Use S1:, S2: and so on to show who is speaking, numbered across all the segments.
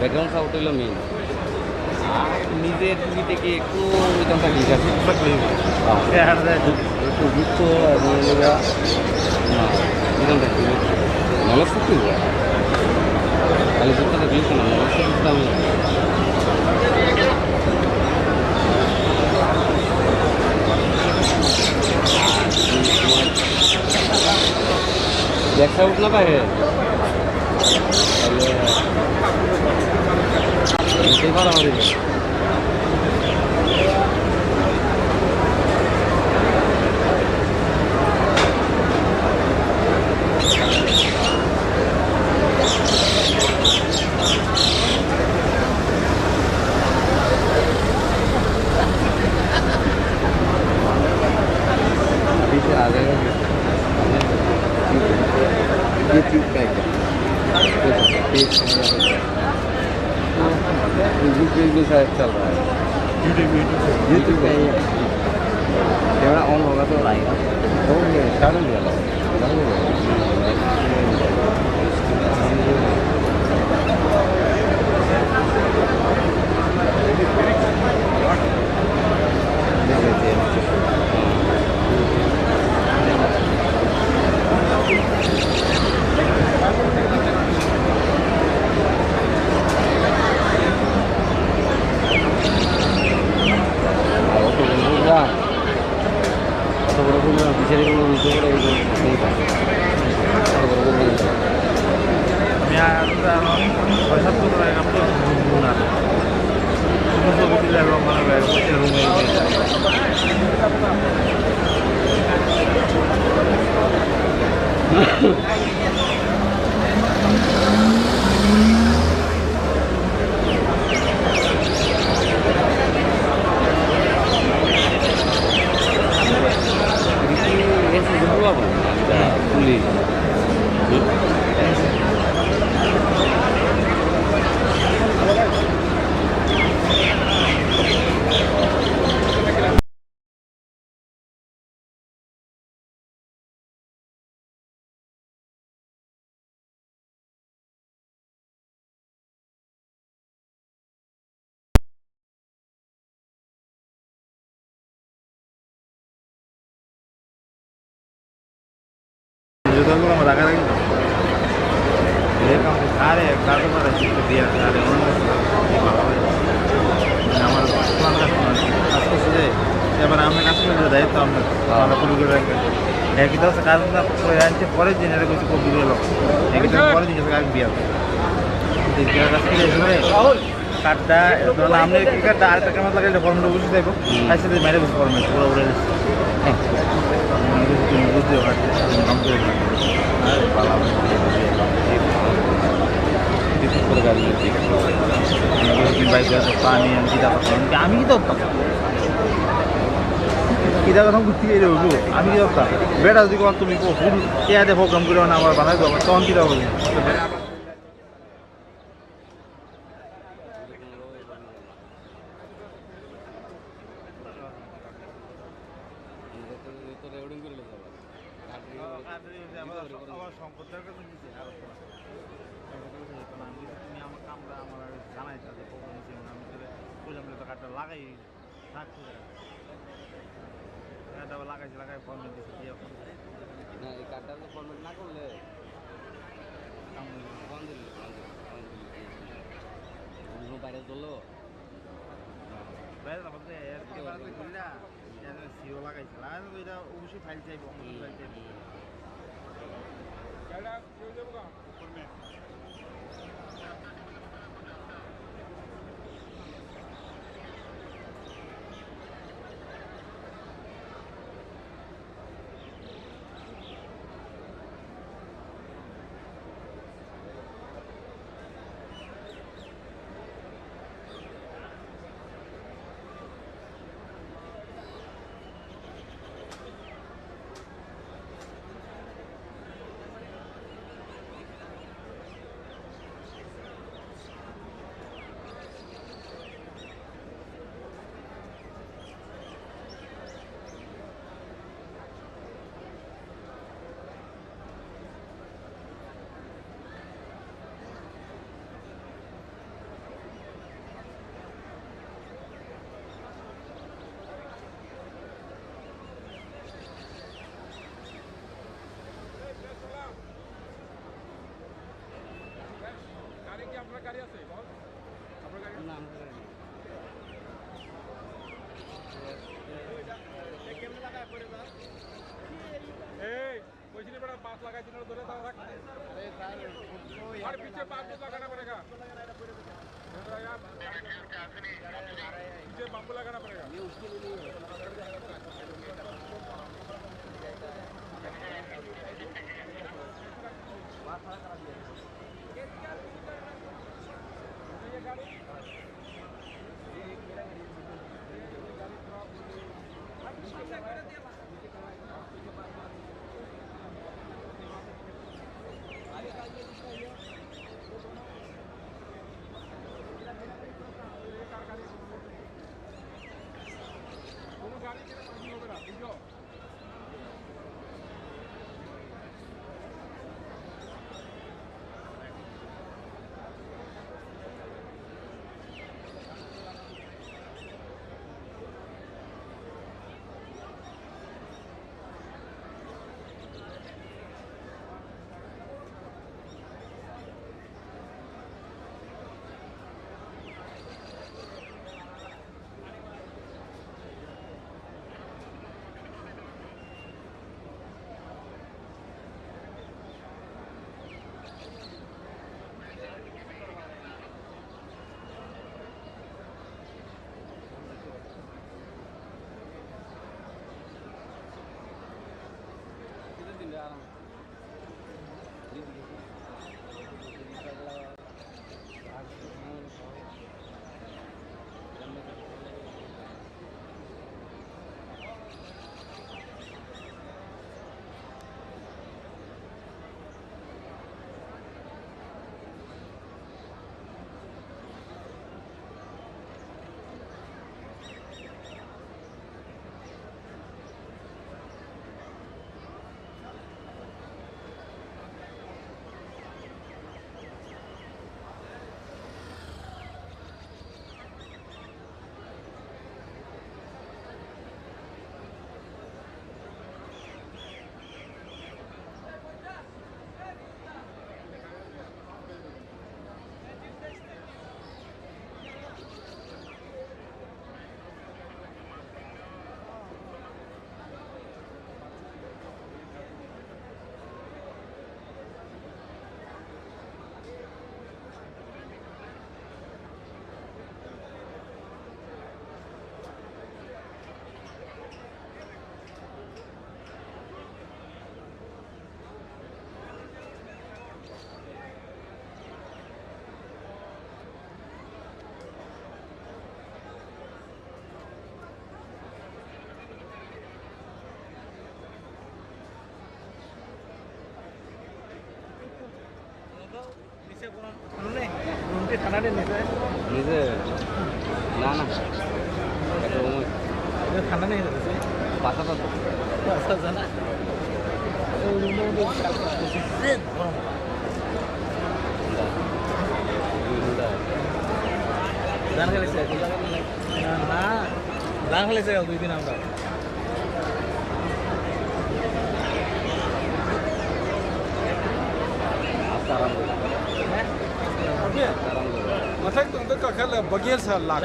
S1: Background sound হইলো main. নিজের TV থেকে একটু ওইখানটা ঠিক আছে, একটু যুক্ত এবং এখানটা একটু নলেজ থাকতে খালি যুক্ত থাকলে তো না, নলেজ থাকতে আমি দেখা উঠ না পারে তাহলে ভালো আমাদের YouTube का पेज भी शायद चल रहा है। YouTube पे कैमरा ऑन होगा तो लाएगा तो चालू हो जाएगा। পরের দিন এটা কিছু কপি গেল পরের দিন বিয়া কাঠটা আপনি কাঠটা আরেকটা ক্যামেরা লাগাইলে ফর্মটা বুঝতে যাইব খাইছে মেরে বুঝতে ফর্মে পুরো উড়ে বুঝতে পানি আমি কি ধরতাম কিটা কথা ঘুরতে গিয়ে দেবো আমি কি ধরতাম বেটা যদি তুমি ফুল কেয়ারে প্রোগ্রাম করে না আমার বানাই দেবো তখন কিটা বলি লাগাই লাগাই ফর্মেট দিচ্ছে না এই কার্ডটা ফর্মেট না করলে বাইরে চললো বাইরে সিও লাগাইছে এটা অবশ্যই ফাইল চাইবো ফাইল চাইবো
S2: আছে বল আপনার গাড়ি
S1: না আমার গাড়ি নেই। কেমন লাগায় পড়ে দাও
S2: এই कोई बड़ा पास लगा जिन्होंने धरे था रख
S1: अरे सर
S2: और पीछे पास लगाना पड़ेगा यार पीछे बम्बू लगाना पड़ेगा
S1: ये उसके लिए नहीं है वहाँ खड़ा करा दिया
S2: ये गाड़ी
S1: ये मेरा
S2: दोनों गाड़ी के पानी होगा बुझो
S1: নিজে না না
S3: ঠান্ডা নেই
S1: পাশাপাশি
S3: জানা ধান খেলেছে না ধান খেলেছে 2 দিন আমরা
S2: Masak tuh kakak bagian salah.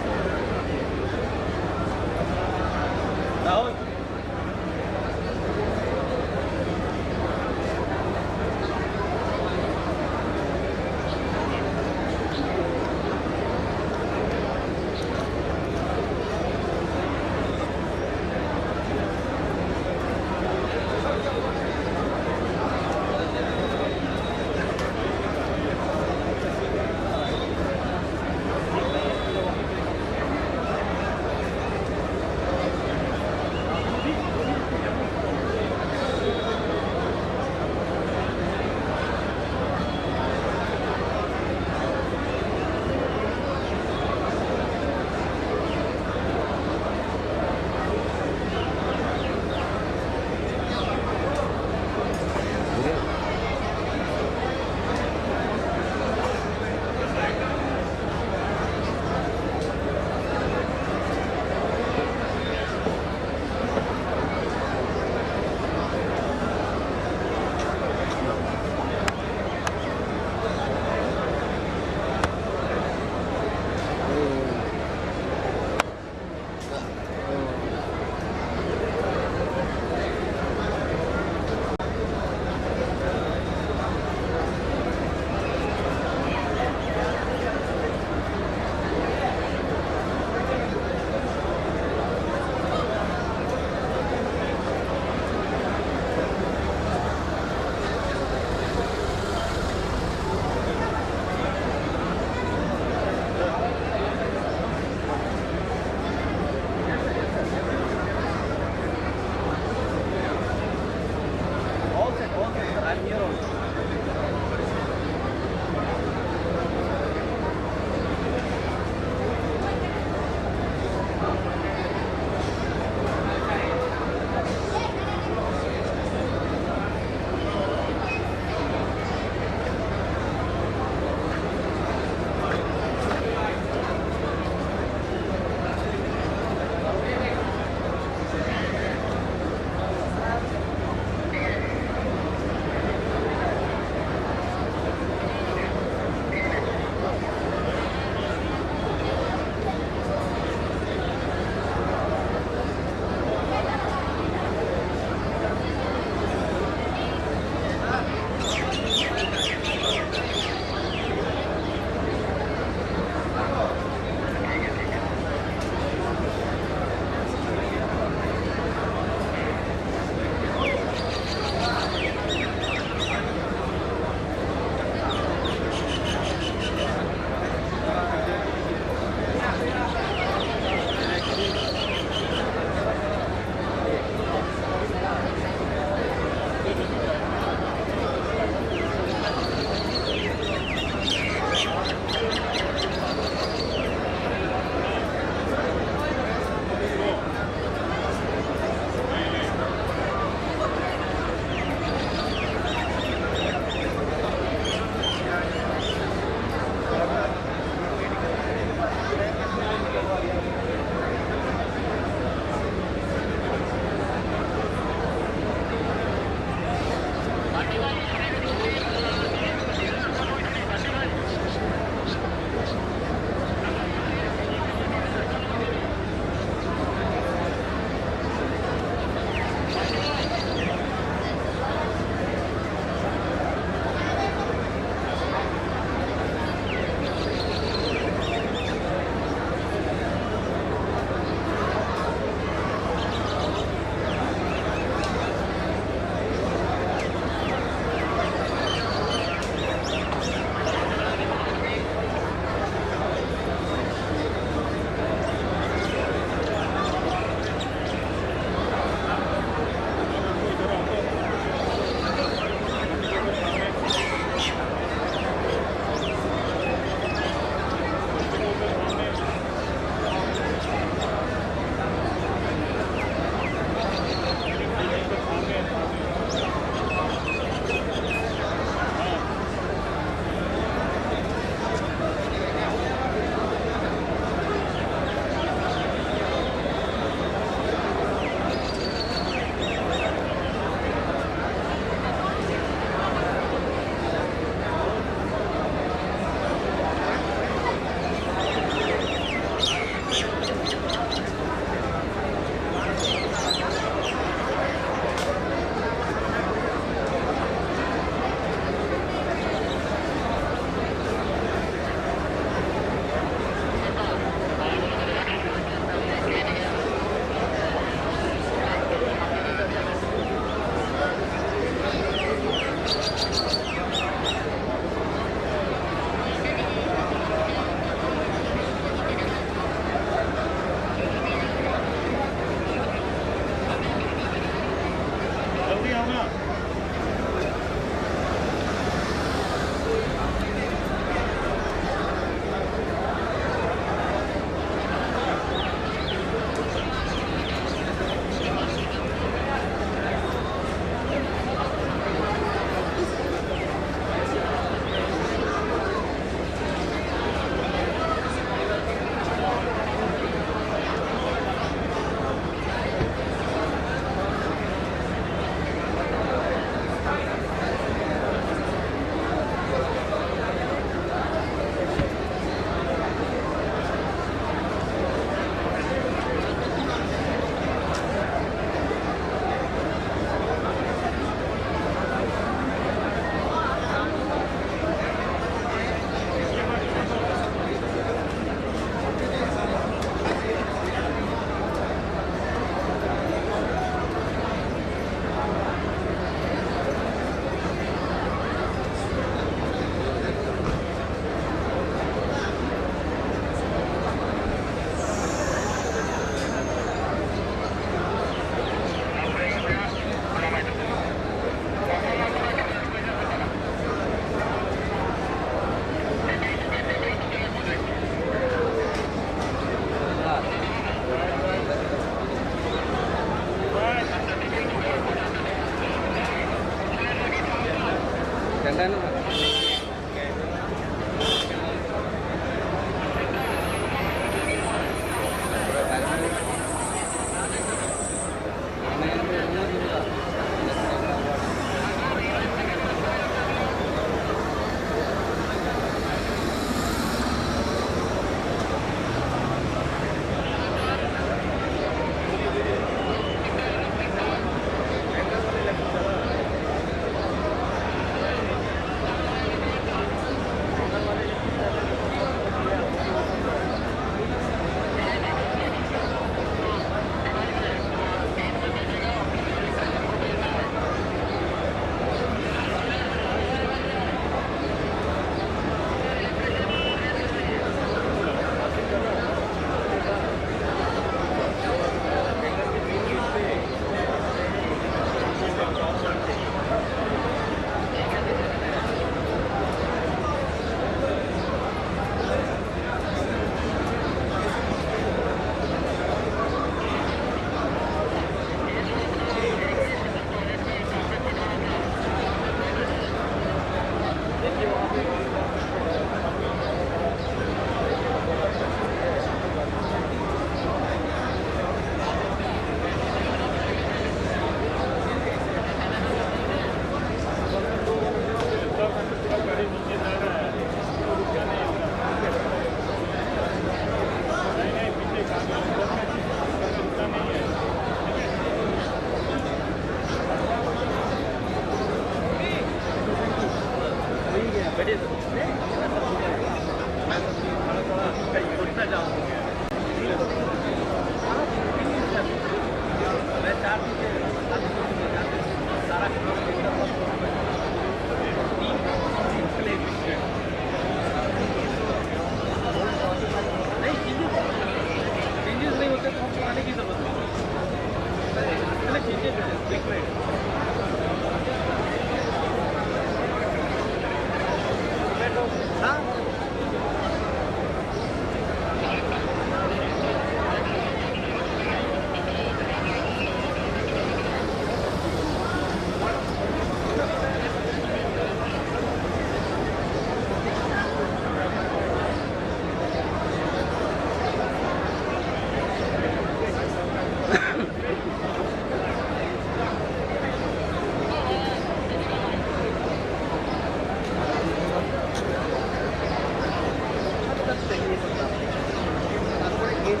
S3: তারপরে গেট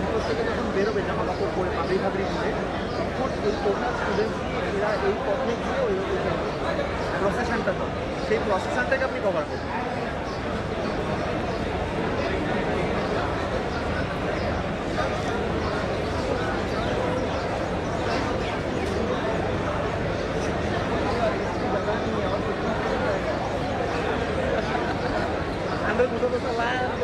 S3: ভিতর থেকে যখন বেরোবে জামা কাপড় পরে পাবলিক হাবড়ি ঘুরে তখন এই টোটাল স্টুডেন্টস এরা এই পথে গিয়ে ওই প্রসেশনটা করে সেই প্রসেশনটাকে আপনি কভার করবেন। Anda juga bersalah.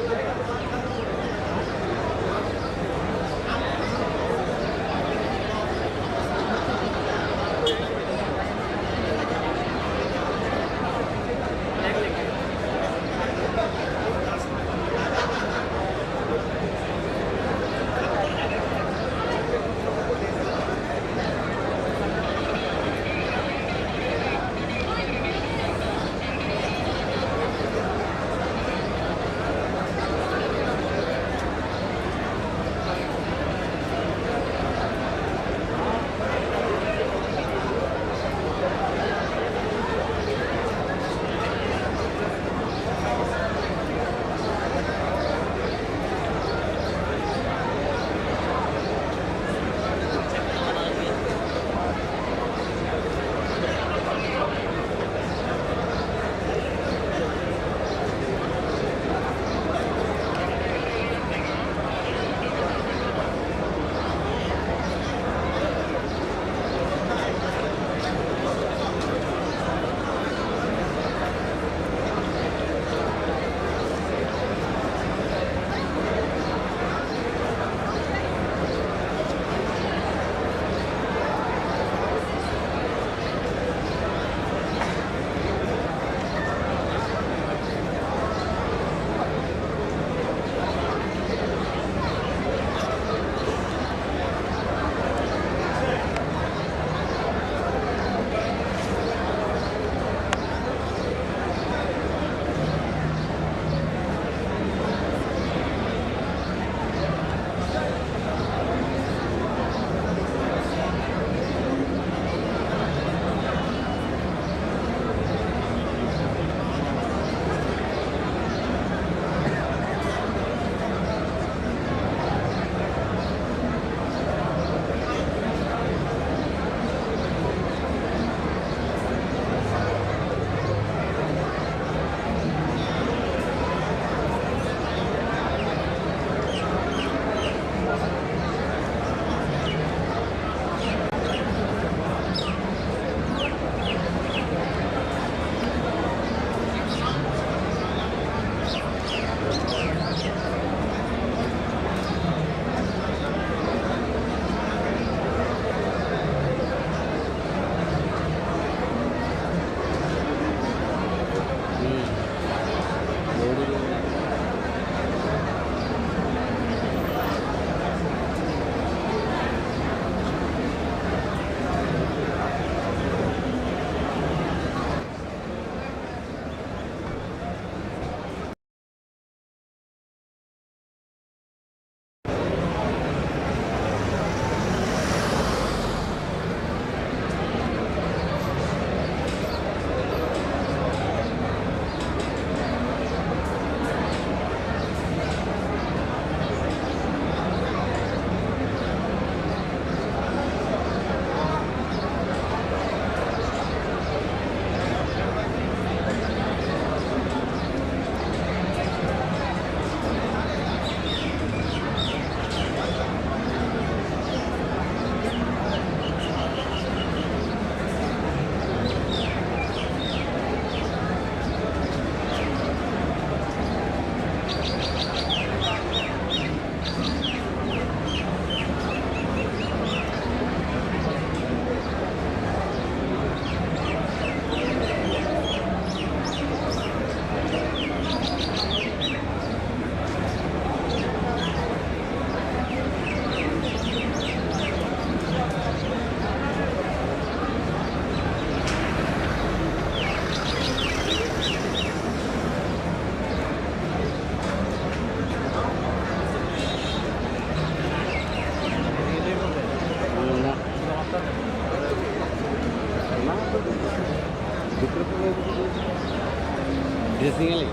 S1: ড্রেসিংয়ে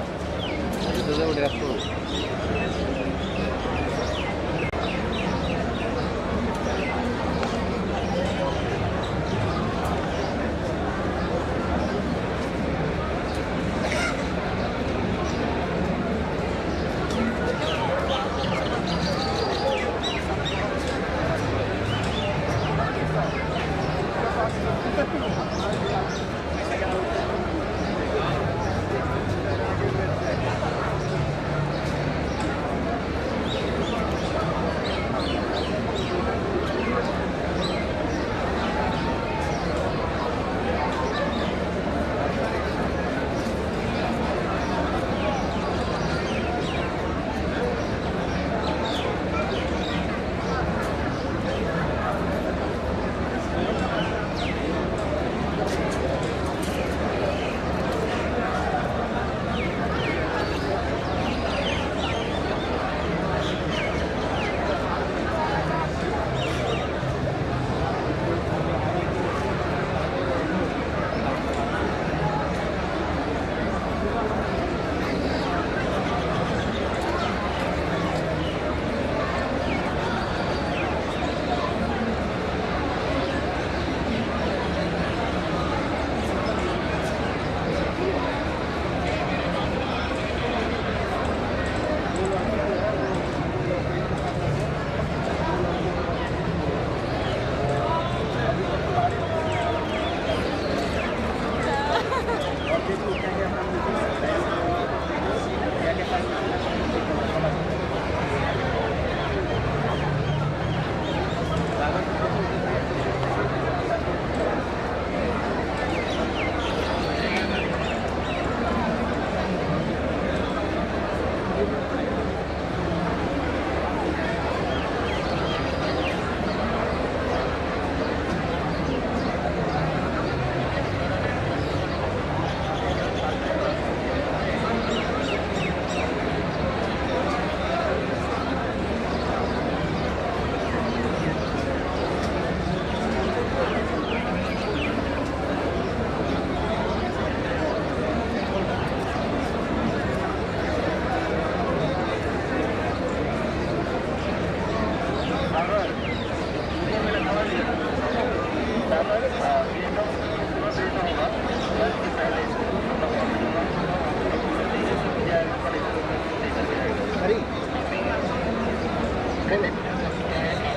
S1: তো যাবো ড্রেস করবো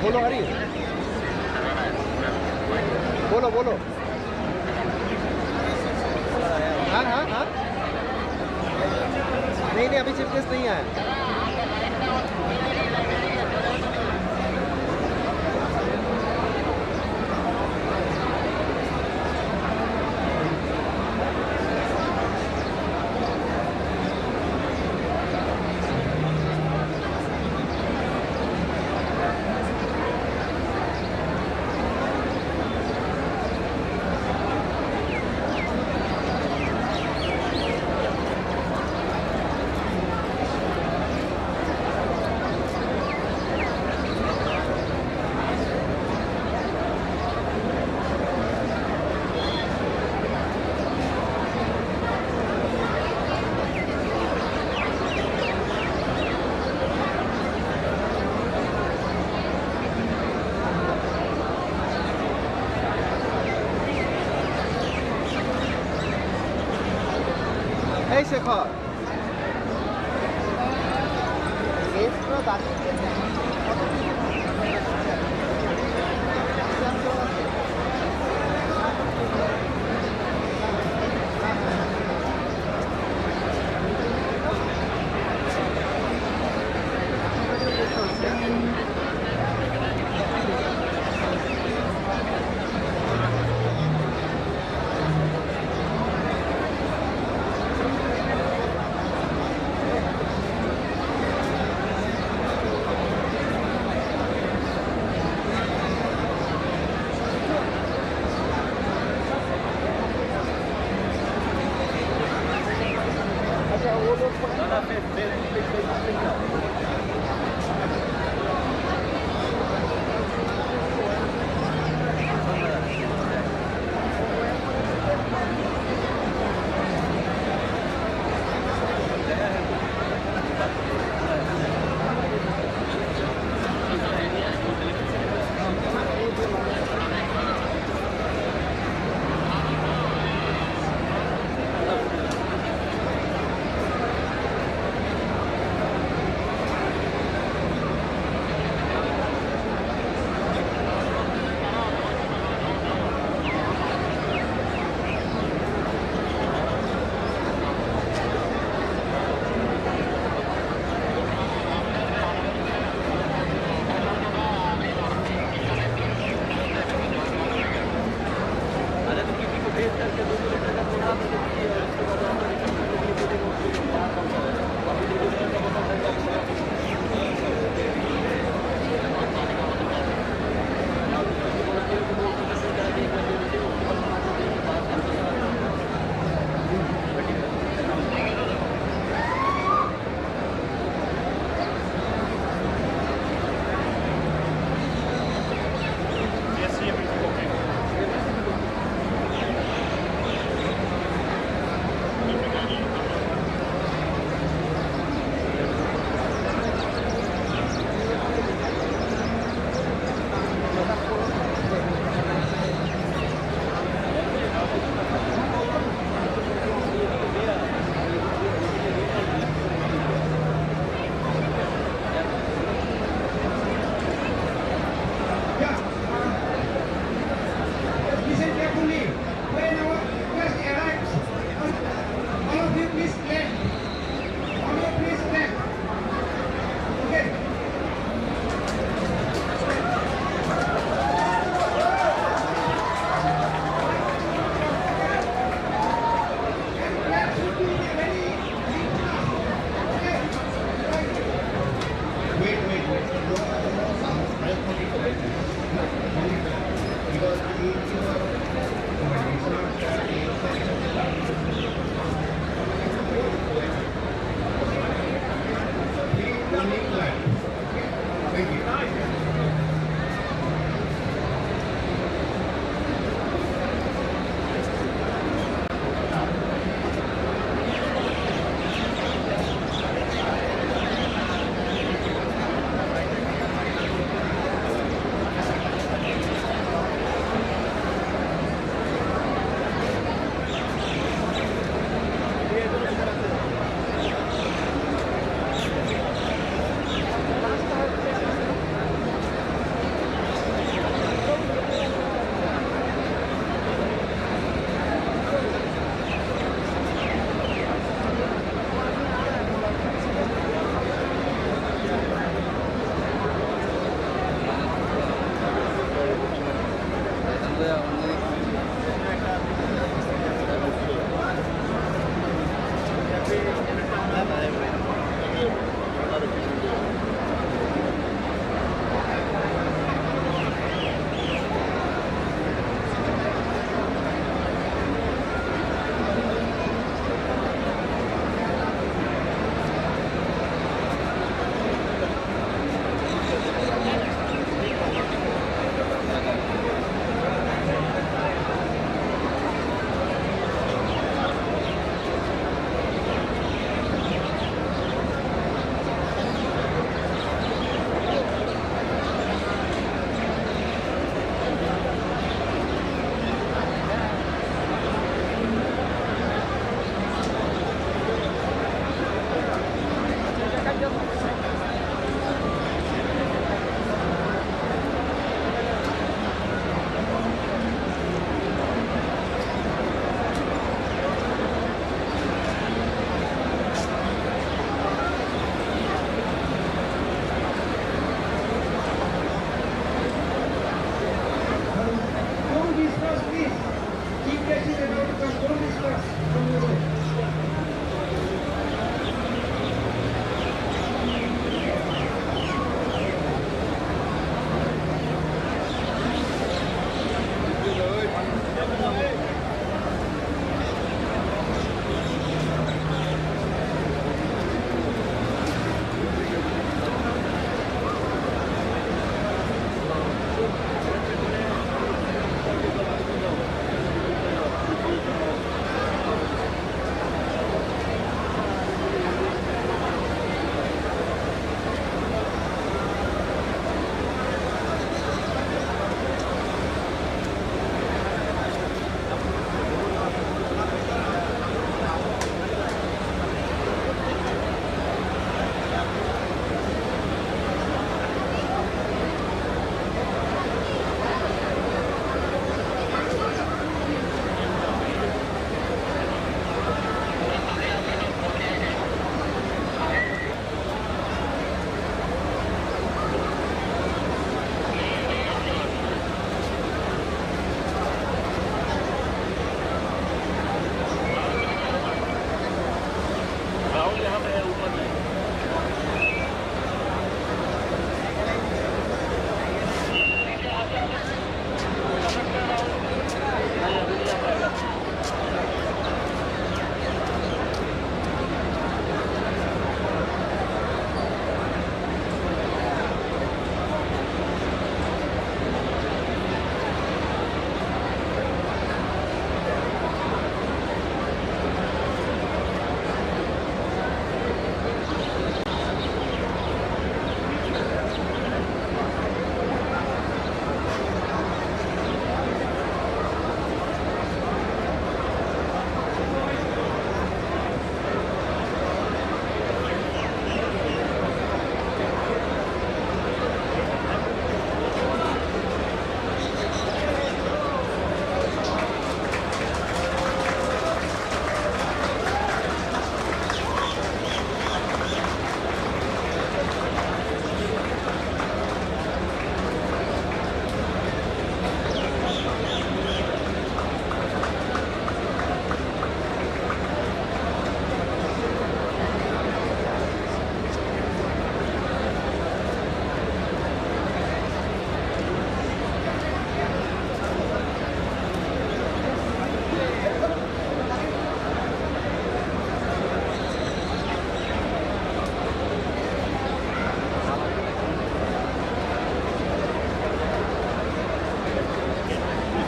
S3: बोलो हरी बोलो बोलो हाँ हाँ हाँ नहीं नहीं अभी चिप टेस्ट नहीं आया এই শেখর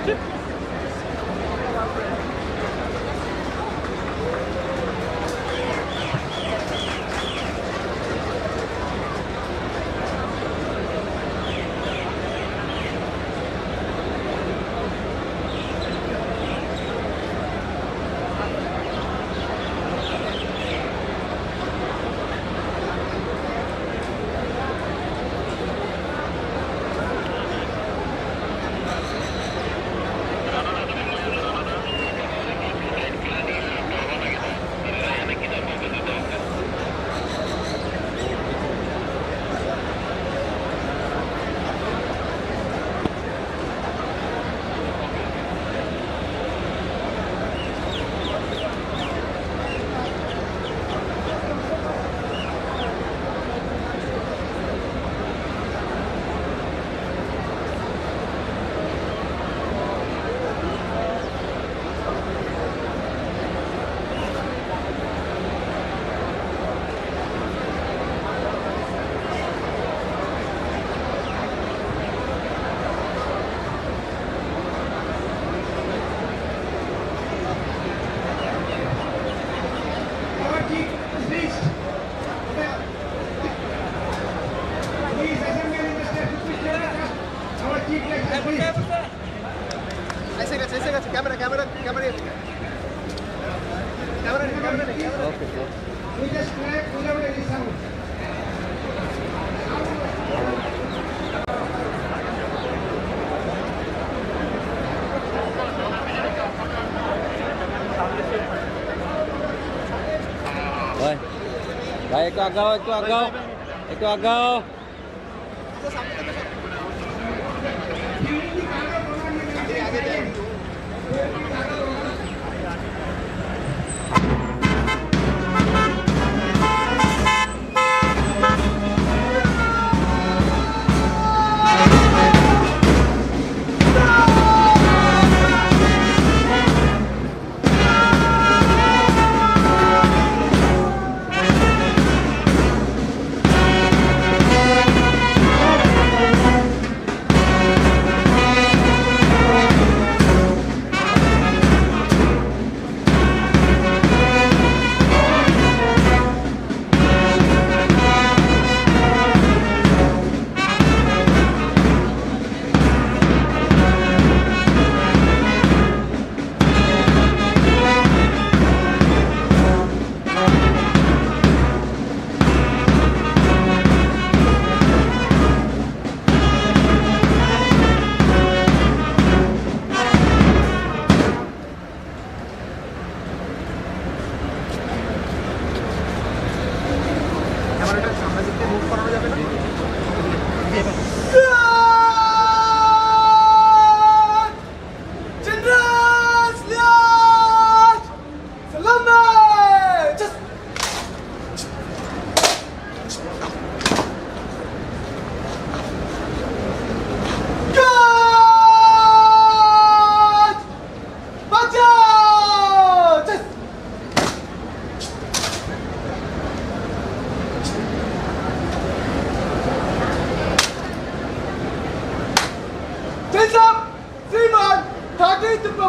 S1: Rồi. Rồi একটু আগাও, একটু আগাও, একটু আগাও।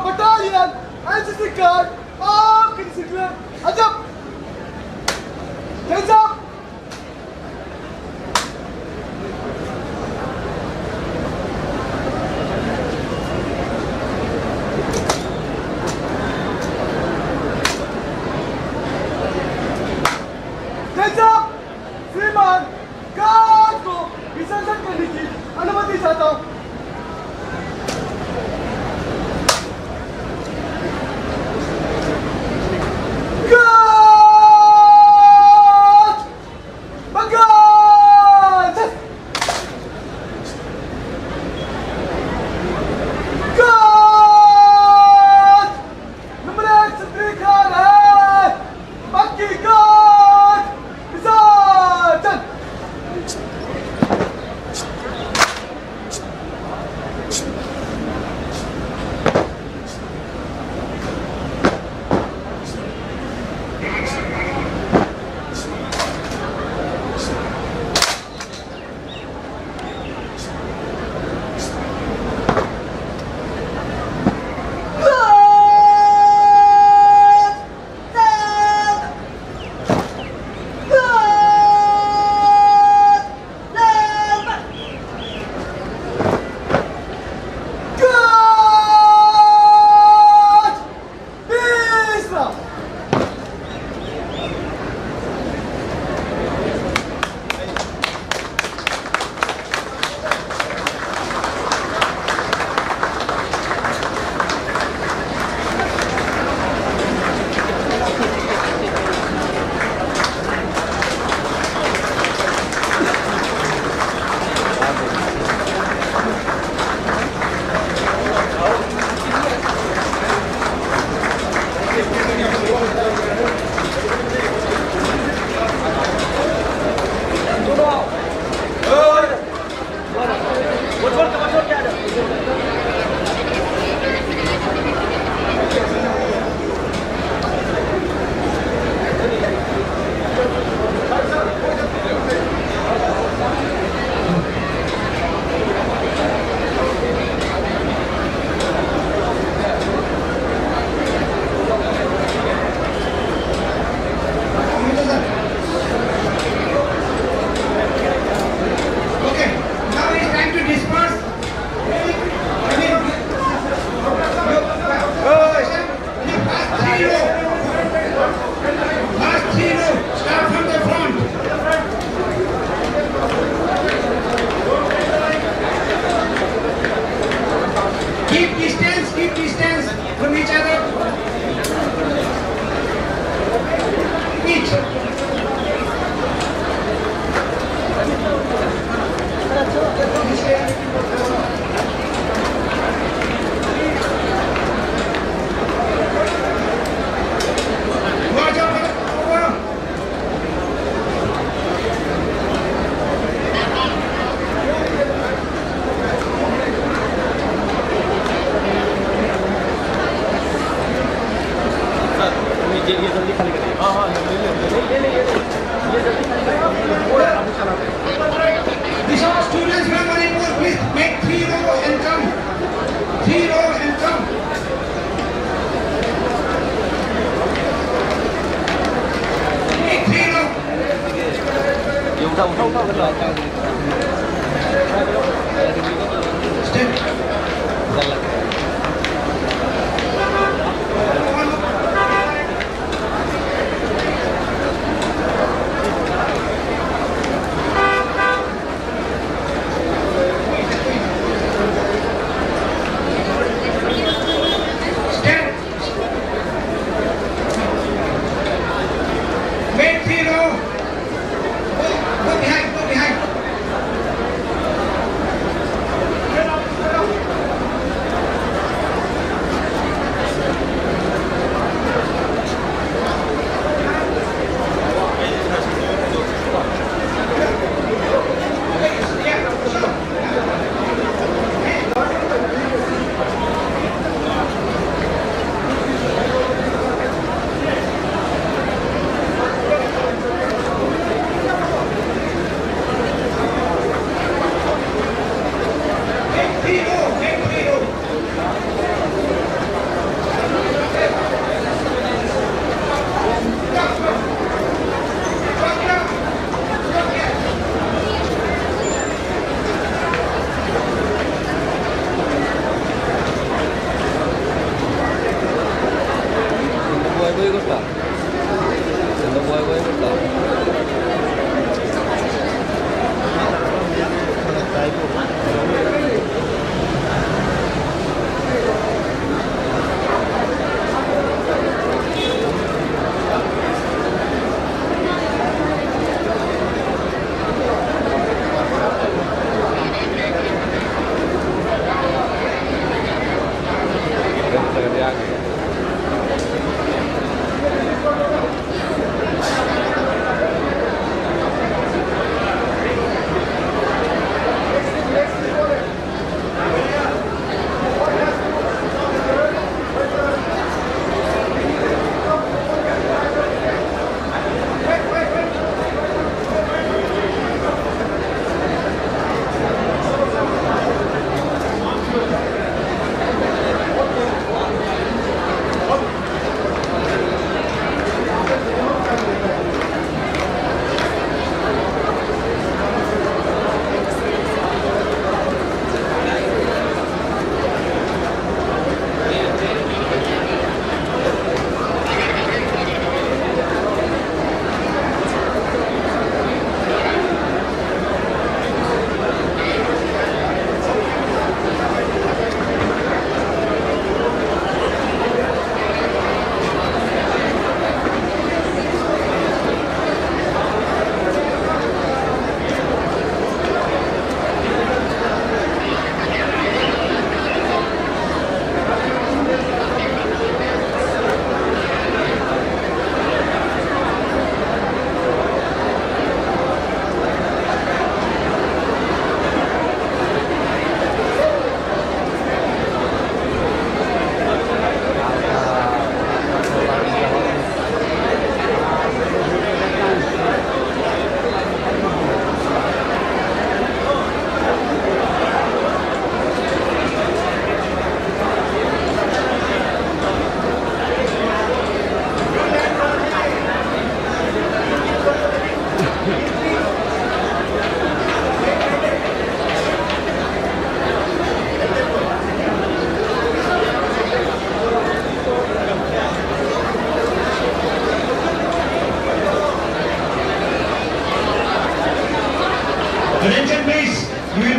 S4: Battalion, NCC Guard, all constituent, Ajab! Hands up! Hands up! श्रीमान, गार्ड को विसर्जन करने की अनुमति चाहता हूँ।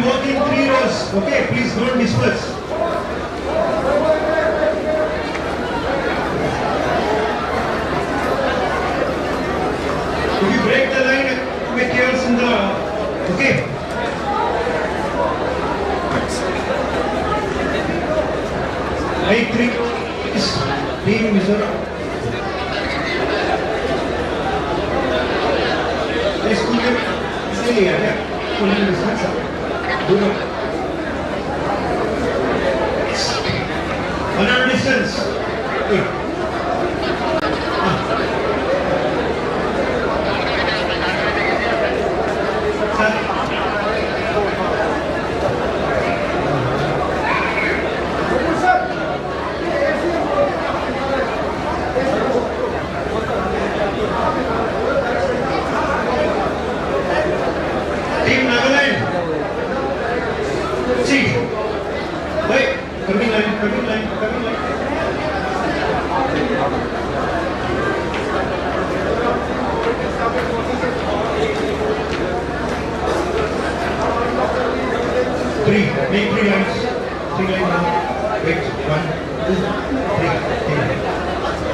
S5: walk in 3 rows. Okay, please don't disperse. If you break the line, make chaos in the. Okay. Line 3 is being Missouri. School में इसलिए लिया क्या? स्कूल में डिस्टेंस दोनों. One distance. Team Nagaland. See. Wait. Coming line. Coming line. Coming line. Three. Make 3 lines. 3 lines now. Wait. 1, 2, 3.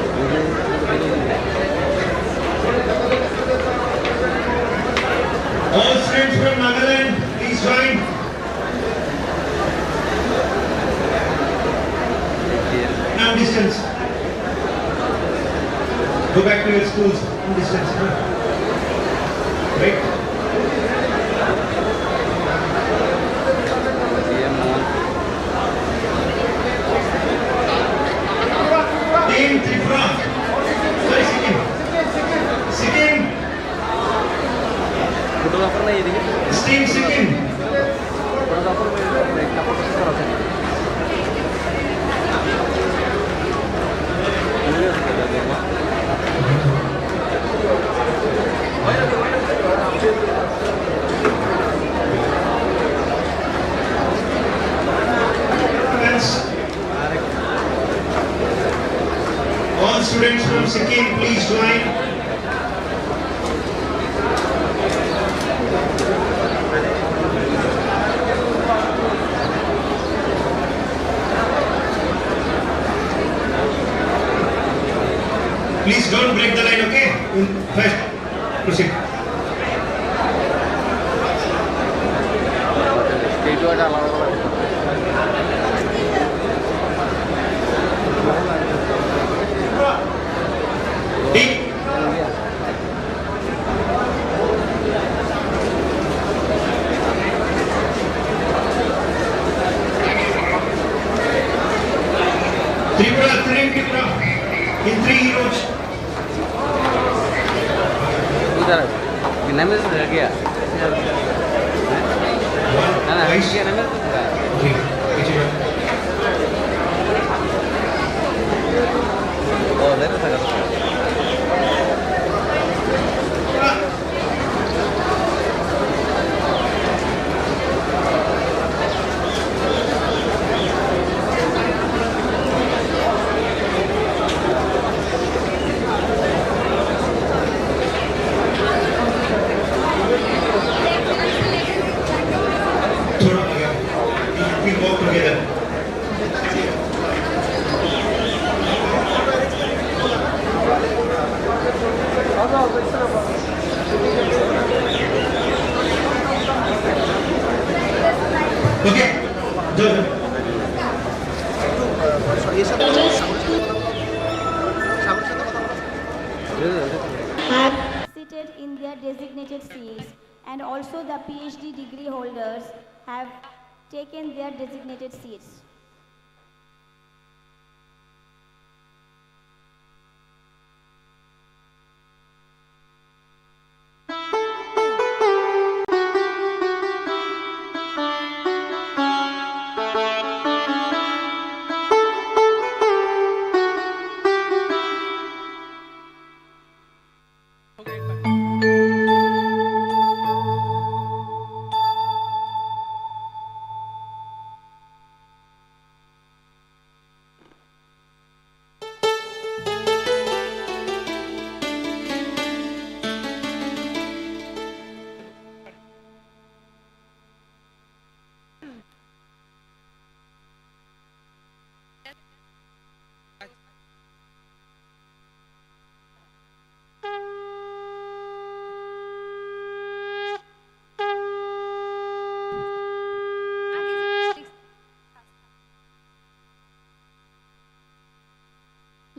S5: All students from Nagaland, please join. Now distance. Go back to your schools. Distance. Right. Team Tripura. Sorry, Sikkim. Sikkim.
S1: Photographer नहीं है देखिए
S5: Team Sikkim.
S1: Photographer में एक कपड़ा करा सकते
S5: Friends, all students from Sikkim, please join. Please don't break the line, okay? First, proceed.
S1: State wide allow
S5: Team. Tripura, Tripura. In 3 heroes.
S1: उधर नमेश रह गया ना ना
S5: Twice.
S1: ये नमेश
S5: Three. Which one?
S1: ओ दे रहा था
S5: Thoda आगे. We walk together. Okay. Done.
S3: এর সাথে সামনের সাথে কথা বলো.
S6: have seated in their designated seats, and also the PhD degree holders have taken their designated seats.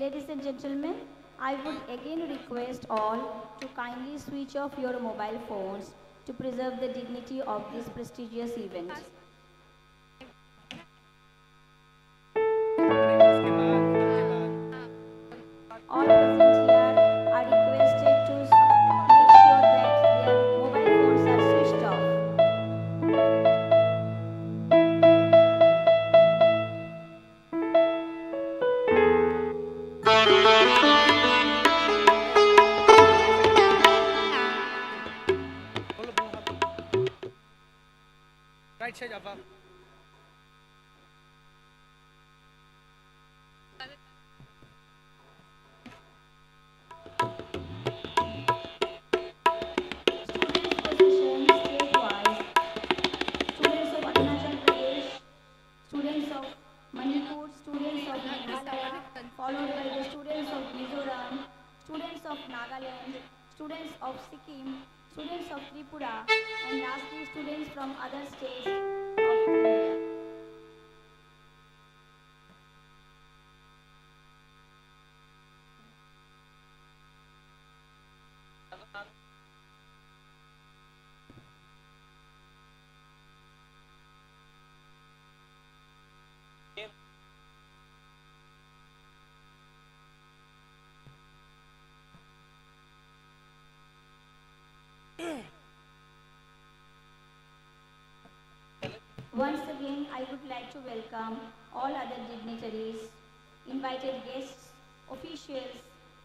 S6: Ladies and gentlemen, I would again request all to kindly switch off your mobile phones to preserve the dignity of this prestigious event. All present here are requested to make sure that their mobile phones are switched off.
S3: Right side above.
S6: Position state-wise. Students of Arunachal Pradesh, students of Manipur, students of Meghalaya, followed by the students of Mizoram, students of Nagaland, students of Sikkim, students of Tripura, and lastly students from other states of India. Once again, I would like to welcome all other dignitaries, invited guests, officials,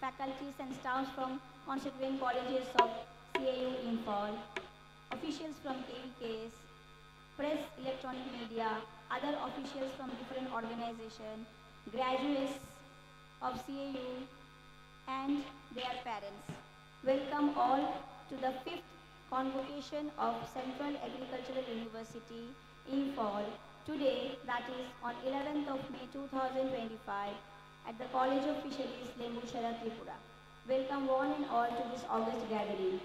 S6: faculties and staffs from constituent colleges of CAU Imphal, officials from KVKs, press, electronic media, other officials from different organizations, graduates of CAU and their parents. Welcome all to the 5th convocation of Central Agricultural University, Imphal, today, that is on 11th of May 2025, at the College of Fisheries, Lembushara, Tripura. Welcome one and all to this August gathering.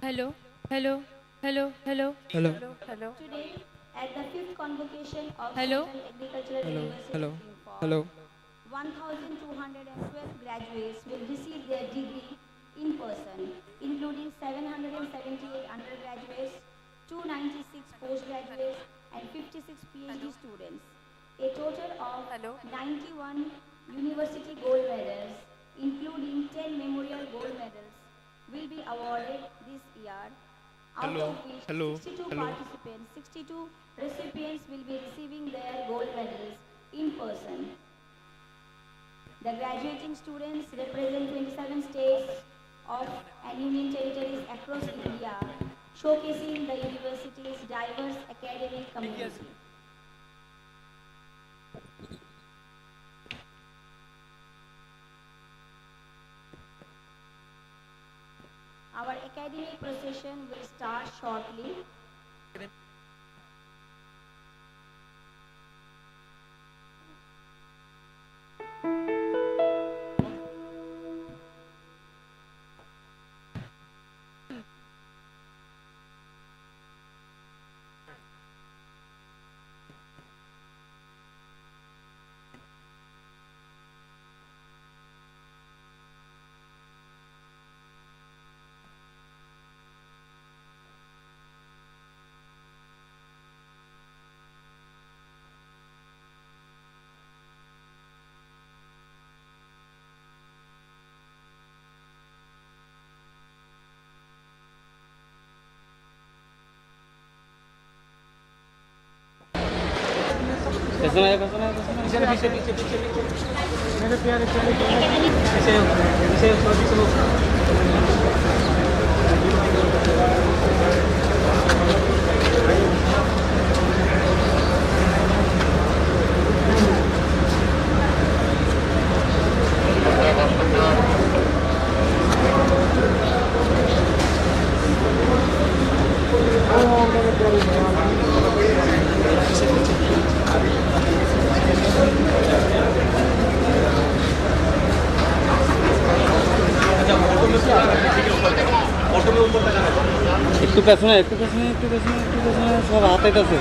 S7: Hello, hello, hello, hello, hello, hello,
S6: Today, at the 5th convocation of
S7: Hello?
S6: Central Agricultural University,
S7: hello,
S6: Imphal,
S7: hello.
S6: 1,212 graduates will receive their degree in person, including 778 undergraduates, 296 postgraduates, and 56 PhD students. A total of 91 university gold medals, including 10 memorial gold medals, will be awarded this year, out of which 62 participants, 62 recipients will be receiving their gold medals in person. The graduating students represent 27 states of and union territories across India, showcasing the university's diverse academic community. Our academic procession will start shortly.
S1: একটু পেছনে সব হাতাইতেছে।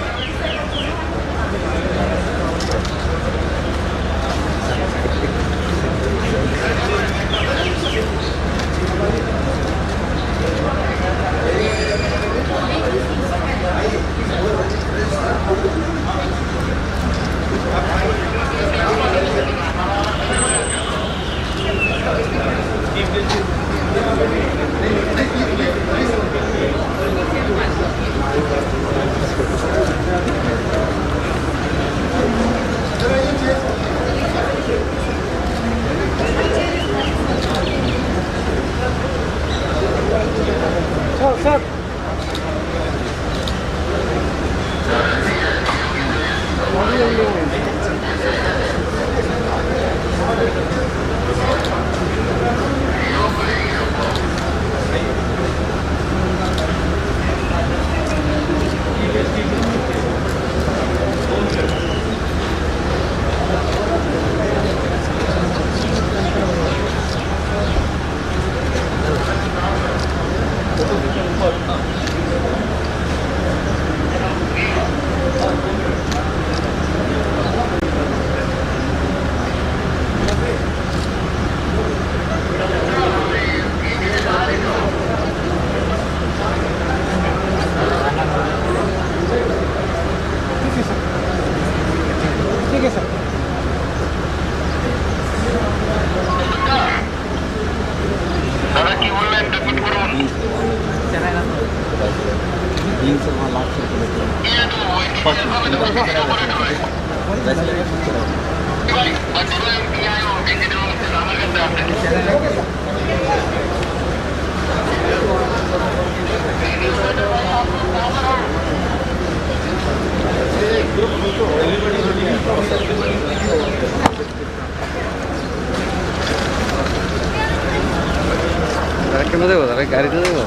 S1: কেন দেবো তারা গাড়িতে দেবো?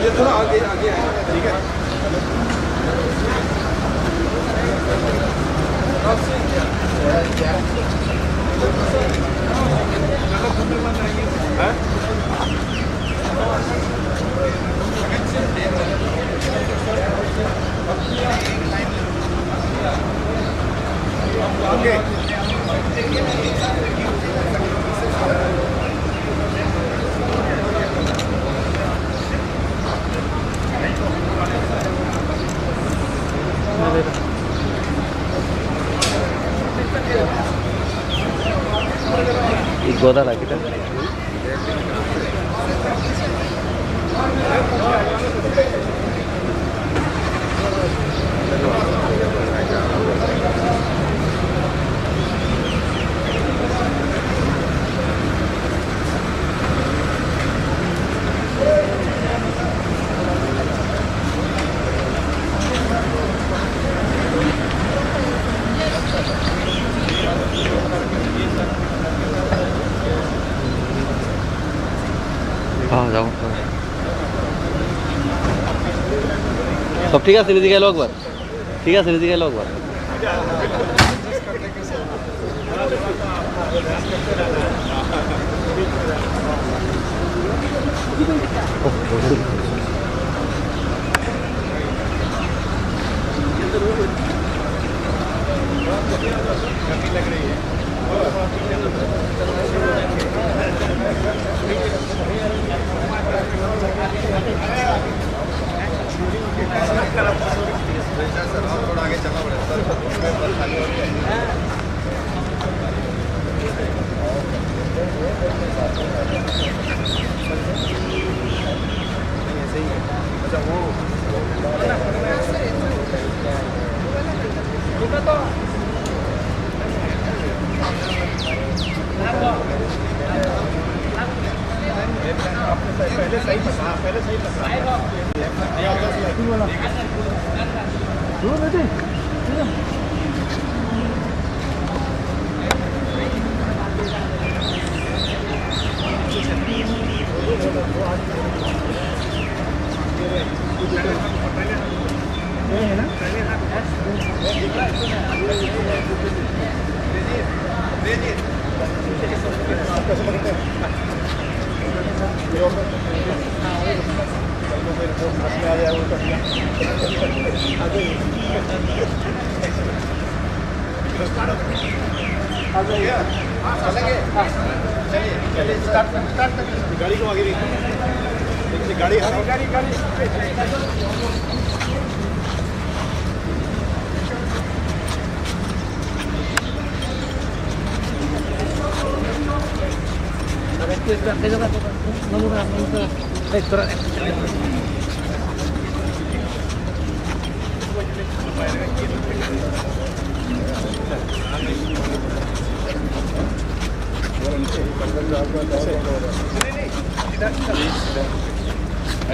S2: ये थोड़ा आगे आगे आए, ठीक है।
S1: गोदा लागे था যাও সব ঠিক আছে, এদিকে এলো একবার। ঠিক আছে, এদিকে এলো একবার।
S3: गाड़ी को आगे गाड़ी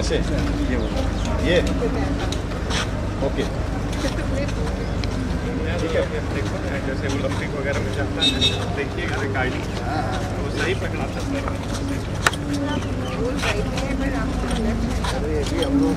S3: ऐसे ये ओके ठीक है। जैसे ओलंपिक वगैरह में जाता है देखिएगा गाइड वो सही पकड़ाता है। अरे ये भी हम लोग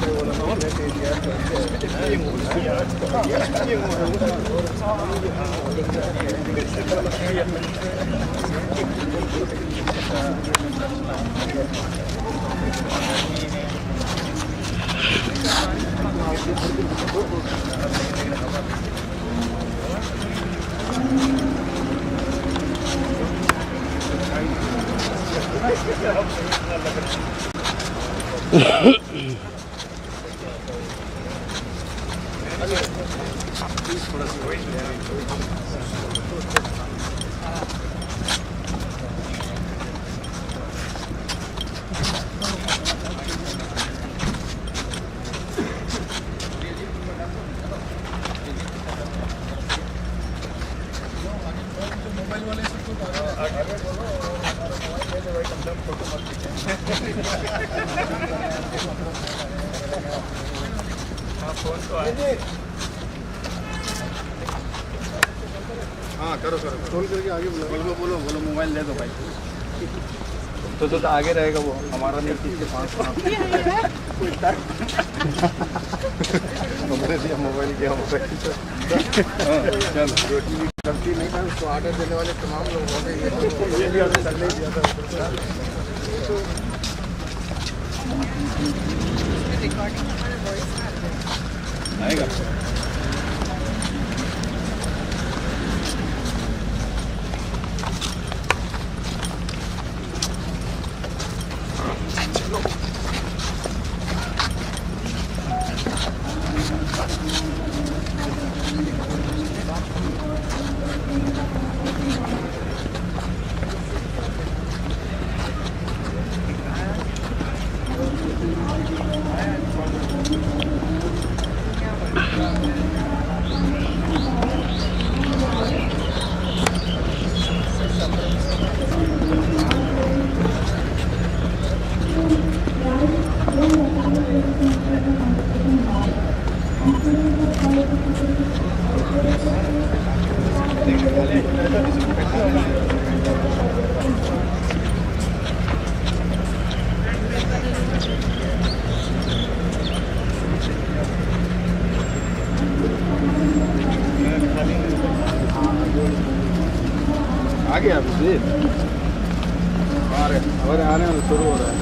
S3: हाँ करो करो कॉल करके आगे बोलो मोबाइल ले दो भाई। तो आगे रहेगा वो हमारा नहीं किसके पास मोबाइल क्या चलो गलती नहीं था उसको ऑर्डर देने वाले तमाम लोग हो गए ये भी ऑर्डर करने दिया था आएगा। आ गया अभी हमारे आने वाले शुरू हो रहा है।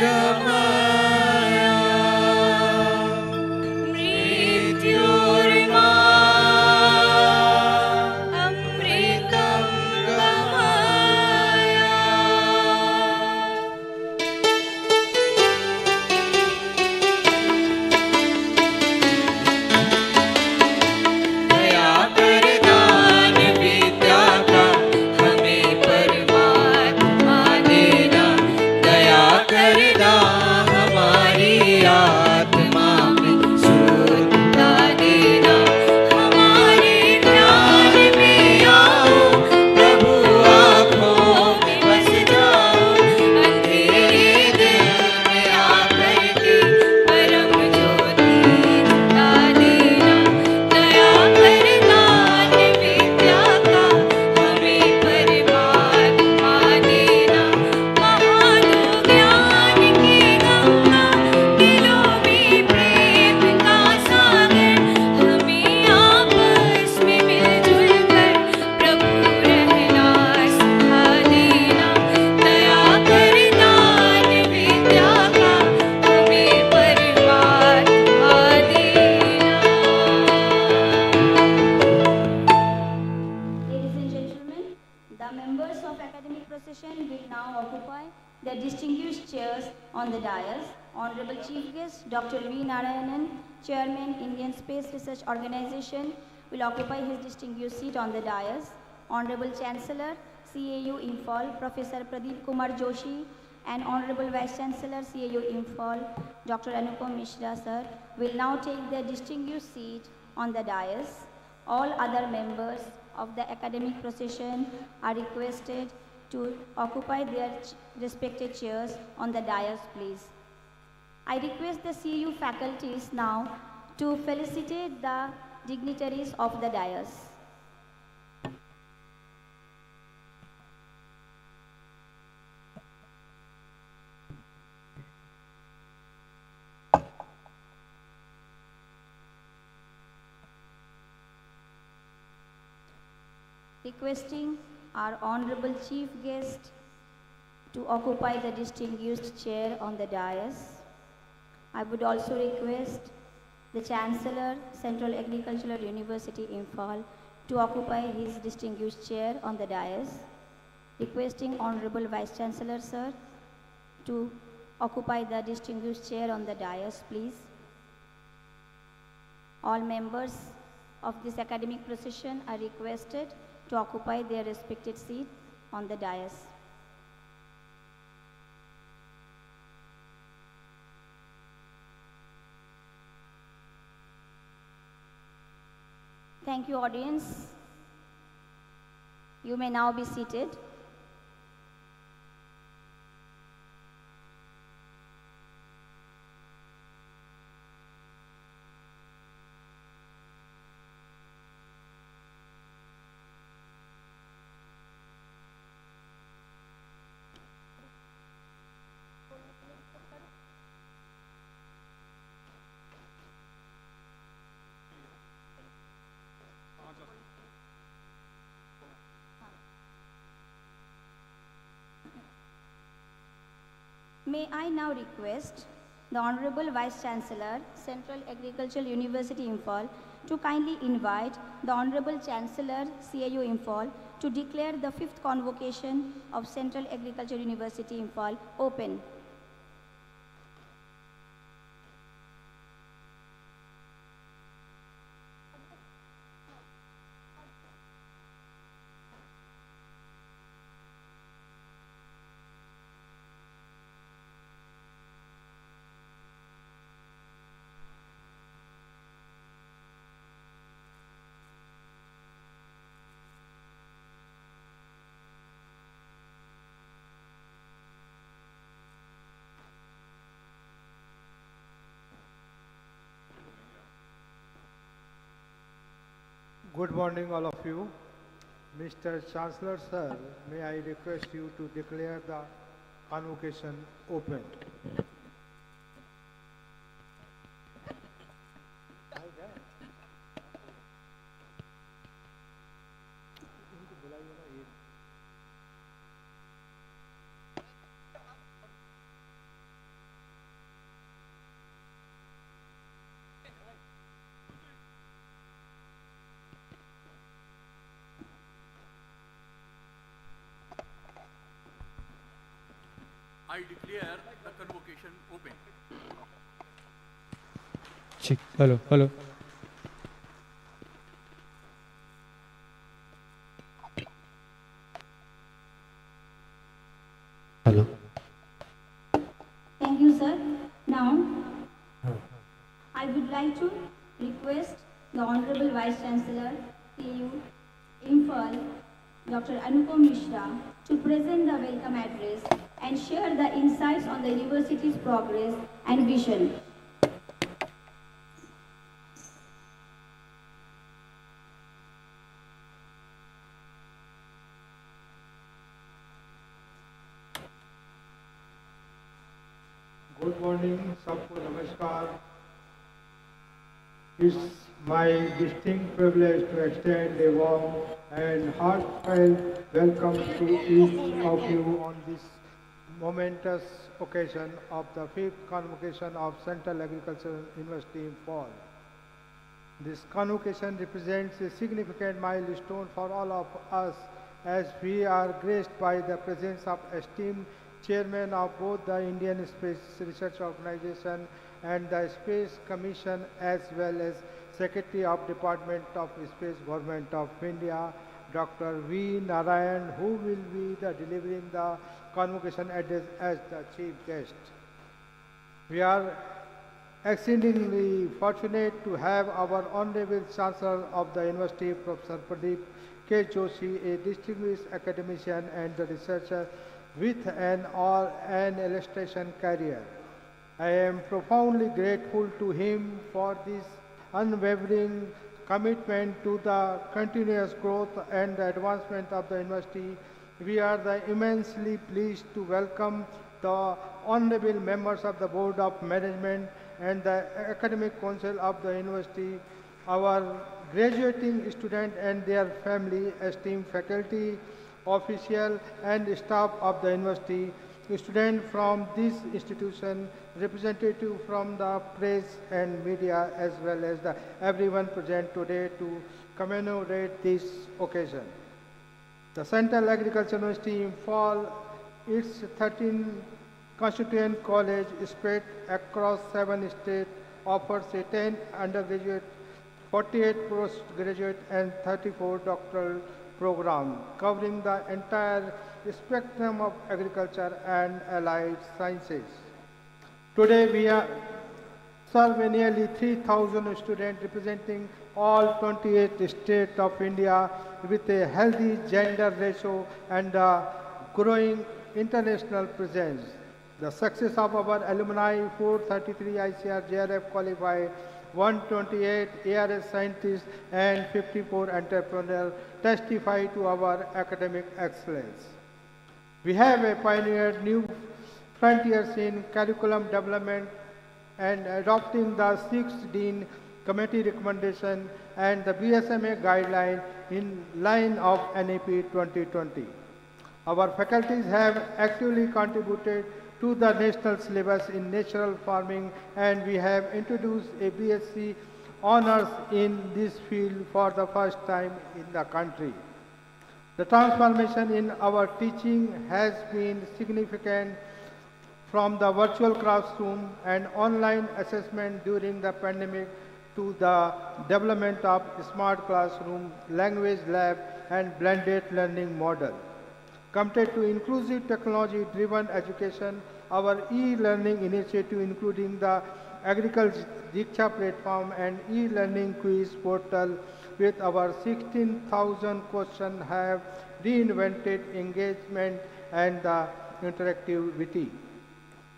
S7: ज्योतिर्गमय
S6: distinguished chairs on the dais. Honorable Chief Guest Dr. V. Narayanan, Chairman, Indian Space Research Organization, will occupy his distinguished seat on the dais. Honorable Chancellor, CAU Imphal, Professor Pradeep Kumar Joshi, and Honorable Vice Chancellor, CAU Imphal, Dr. Anupam Mishra, sir, will now take their distinguished seat on the dais. All other members of the academic procession are requested to occupy their respective chairs on the dais, please. I request the CAU faculties now to felicitate the dignitaries of the dais. Requesting our Honorable Chief Guest to occupy the distinguished chair on the dais. I would also request the Chancellor, Central Agricultural University, Imphal, to occupy his distinguished chair on the dais. Requesting Honorable Vice Chancellor, sir, to occupy the distinguished chair on the dais, please. All members of this academic procession are requested to occupy their respected seat on the dais. Thank you, audience. You may now be seated. May I now request the Honorable Vice Chancellor, Central Agricultural University, Imphal, to kindly invite the Honorable Chancellor, CAU Imphal, to declare the 5th convocation of Central Agricultural University, Imphal, open.
S8: Good morning, all of you. Mr. Chancellor, sir, may I request you to declare the convocation open.
S9: I declare the convocation open.
S2: Check. Hello.
S6: Thank you, sir. Now, I would like to request the Honorable Vice Chancellor, CAU Imphal, Dr. Anupam Mishra, to present the welcome address and share the insights on the university's progress and vision.
S8: Good morning, सबको नमस्कार. It's my distinct privilege to extend a warm and heartfelt welcome to each of you on this momentous occasion of the 5th convocation of Central Agricultural University in Imphal. This convocation represents a significant milestone for all of us as we are graced by the presence of esteemed chairman of both the Indian Space Research Organization and the Space Commission, as well as Secretary of Department of Space, Government of India, Dr. V. Narayan, who will be delivering the convocation address as the chief guest. We are exceedingly fortunate to have our Honorable Chancellor of the University, Professor Pradeep K. Joshi, a distinguished academician and researcher with an illustration career. I am profoundly grateful to him for this unwavering commitment to the continuous growth and the advancement of the university. We are immensely pleased to welcome the honorable members of the Board of Management and the Academic Council of the University, our graduating students and their family, esteemed faculty, official and staff of the university, students from this institution, representatives from the press and media, as well as everyone present today to commemorate this occasion. The Central Agricultural University Imphal, its 13 constituent college spread across 7 states, offers a 10 undergraduate, 48 postgraduate and 34 doctoral programs covering the entire spectrum of agriculture and allied sciences. Today we serve nearly 3,000 students representing all 28 states of India with a healthy gender ratio and a growing international presence. The success of our alumni, 433 ICR JRF qualified, 128 ARS scientists and 54 entrepreneurs testify to our academic excellence. We have pioneered new frontiers in curriculum development and adopting the 6th Dean Committee recommendation and the BSMA guideline in line of NEP 2020. Our faculties have actively contributed to the national syllabus in natural farming, and we have introduced a BSc honors in this field for the first time in the country. The transformation in our teaching has been significant from the virtual classroom and online assessment during the pandemic to the development of smart classroom, language lab, and blended learning model. Committed to inclusive technology-driven education, our e-learning initiative, including the Agriculture Diksha platform and e-learning quiz portal with our 16,000 questions, have reinvented engagement and the interactivity.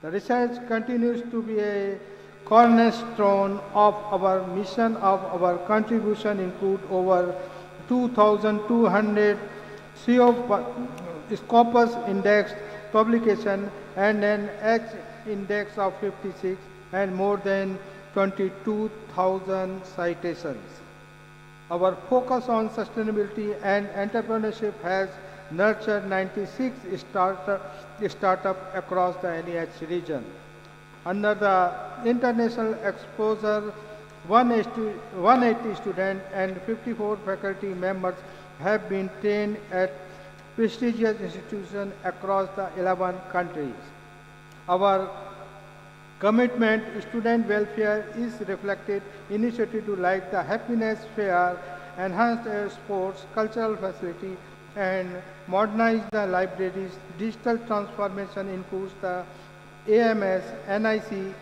S8: The research continues to be a cornerstone of our mission. Of our contribution include over 2,200 Scopus index publication and an H index of 56 and more than 22,000 citations. Our focus on sustainability and entrepreneurship has nurtured 96 startups across the NEH region. Under the international exposure, 180 students and 54 faculty members have been trained at prestigious institutions across the 11 countries. Our commitment to student welfare is reflected in initiatives like the Happiness Fair, enhanced sports, cultural facility, and modernize the libraries. Digital transformation includes the AMS, NIC,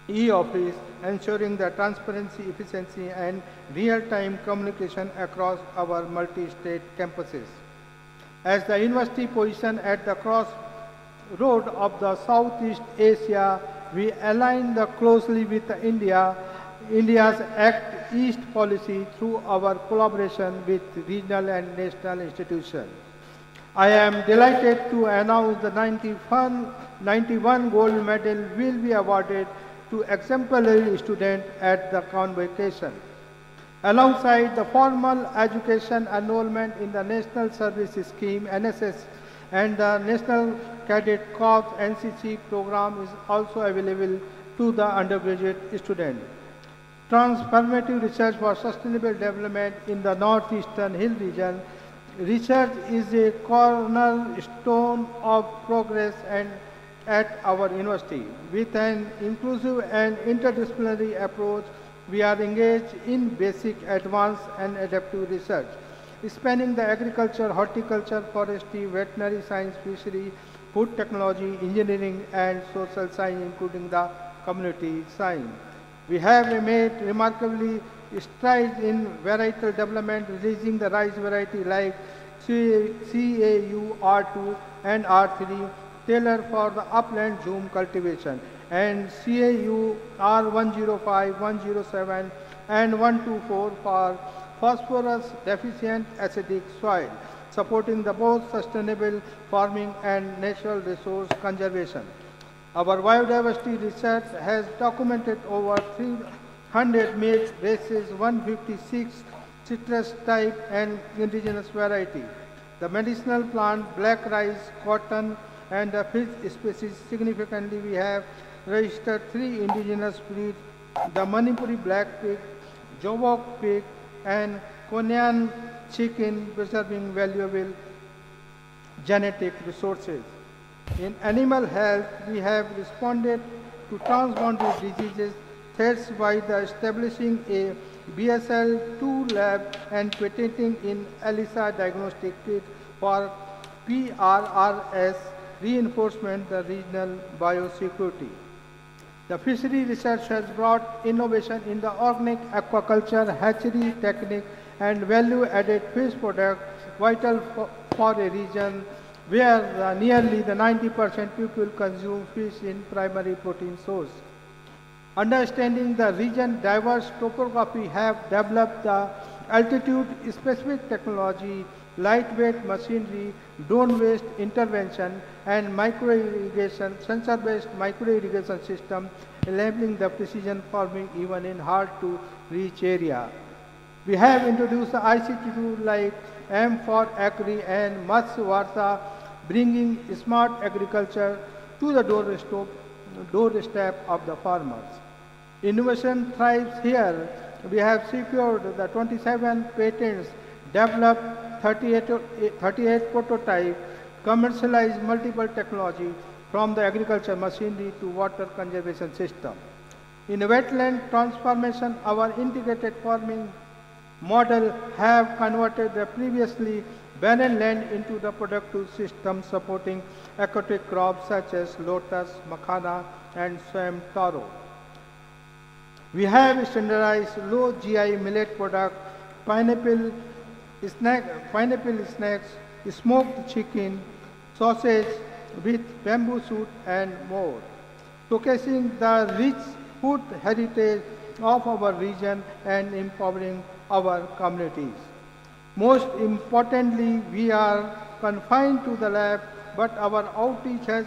S8: e-office, ensuring the transparency, efficiency, and real-time communication across our multi-state campuses. As the university position at the crossroad of the Southeast Asia, we align closely with India's Act East policy through our collaboration with regional and national institutions. I am delighted to announce the 91 gold medal will be awarded to exemplary students at the convocation. Alongside the formal education enrollment in the National Service Scheme, NSS, and the National Cadet Corps NCC program is also available to the undergraduate students. Transformative research for sustainable development in the Northeastern Hill region Research is a cornerstone of progress and at our university. With an inclusive and interdisciplinary approach, we are engaged in basic, advanced, and adaptive research, spanning the agriculture, horticulture, forestry, veterinary science, fishery, food technology, engineering, and social science, including the community science. We have made remarkably strides in varietal development, releasing the rice variety like CAU R2 and R3, tailored for the upland zoom cultivation, and CAU R105, 107, and 124 for phosphorus deficient acidic soil, supporting the both sustainable farming and natural resource conservation. Our biodiversity research has documented over 300 maize races, 156 citrus type and indigenous variety. The medicinal plant, black rice, cotton, and the fish species significantly. We have registered 3 indigenous breeds, the Manipuri black pig, Jobok pig, and Konyan chicken, preserving valuable genetic resources. In animal health, we have responded to transboundary diseases threats by the establishing a BSL-2 lab and patenting in ELISA diagnostic kit for PRRS reinforcement the regional biosecurity. The fishery research has brought innovation in the organic aquaculture, hatchery technique, and value-added fish products vital for a region where nearly the 90% people consume fish in primary protein source. Understanding the region diverse topography have developed the altitude-specific technology, lightweight machinery, drone-based intervention, and micro-irrigation, sensor-based micro-irrigation system, enabling the precision farming even in hard-to-reach area. We have introduced the ICT tool like M for Agri and Matsya Varta, bringing smart agriculture to the doorstep of the farmers. Innovation thrives here. We have secured the 27 patents, developed 38 prototypes, commercialized multiple technology from the agriculture machinery to water conservation system. In wetland transformation, our integrated farming model have converted the previously barren land into the productive system supporting aquatic crops such as lotus, makhana, and swam taro. We have standardized low GI millet product, pineapple snacks, smoked chicken, sausage with bamboo shoot, and more, showcasing the rich food heritage of our region and empowering our communities. Most importantly, we are confined to the lab, but our outreach has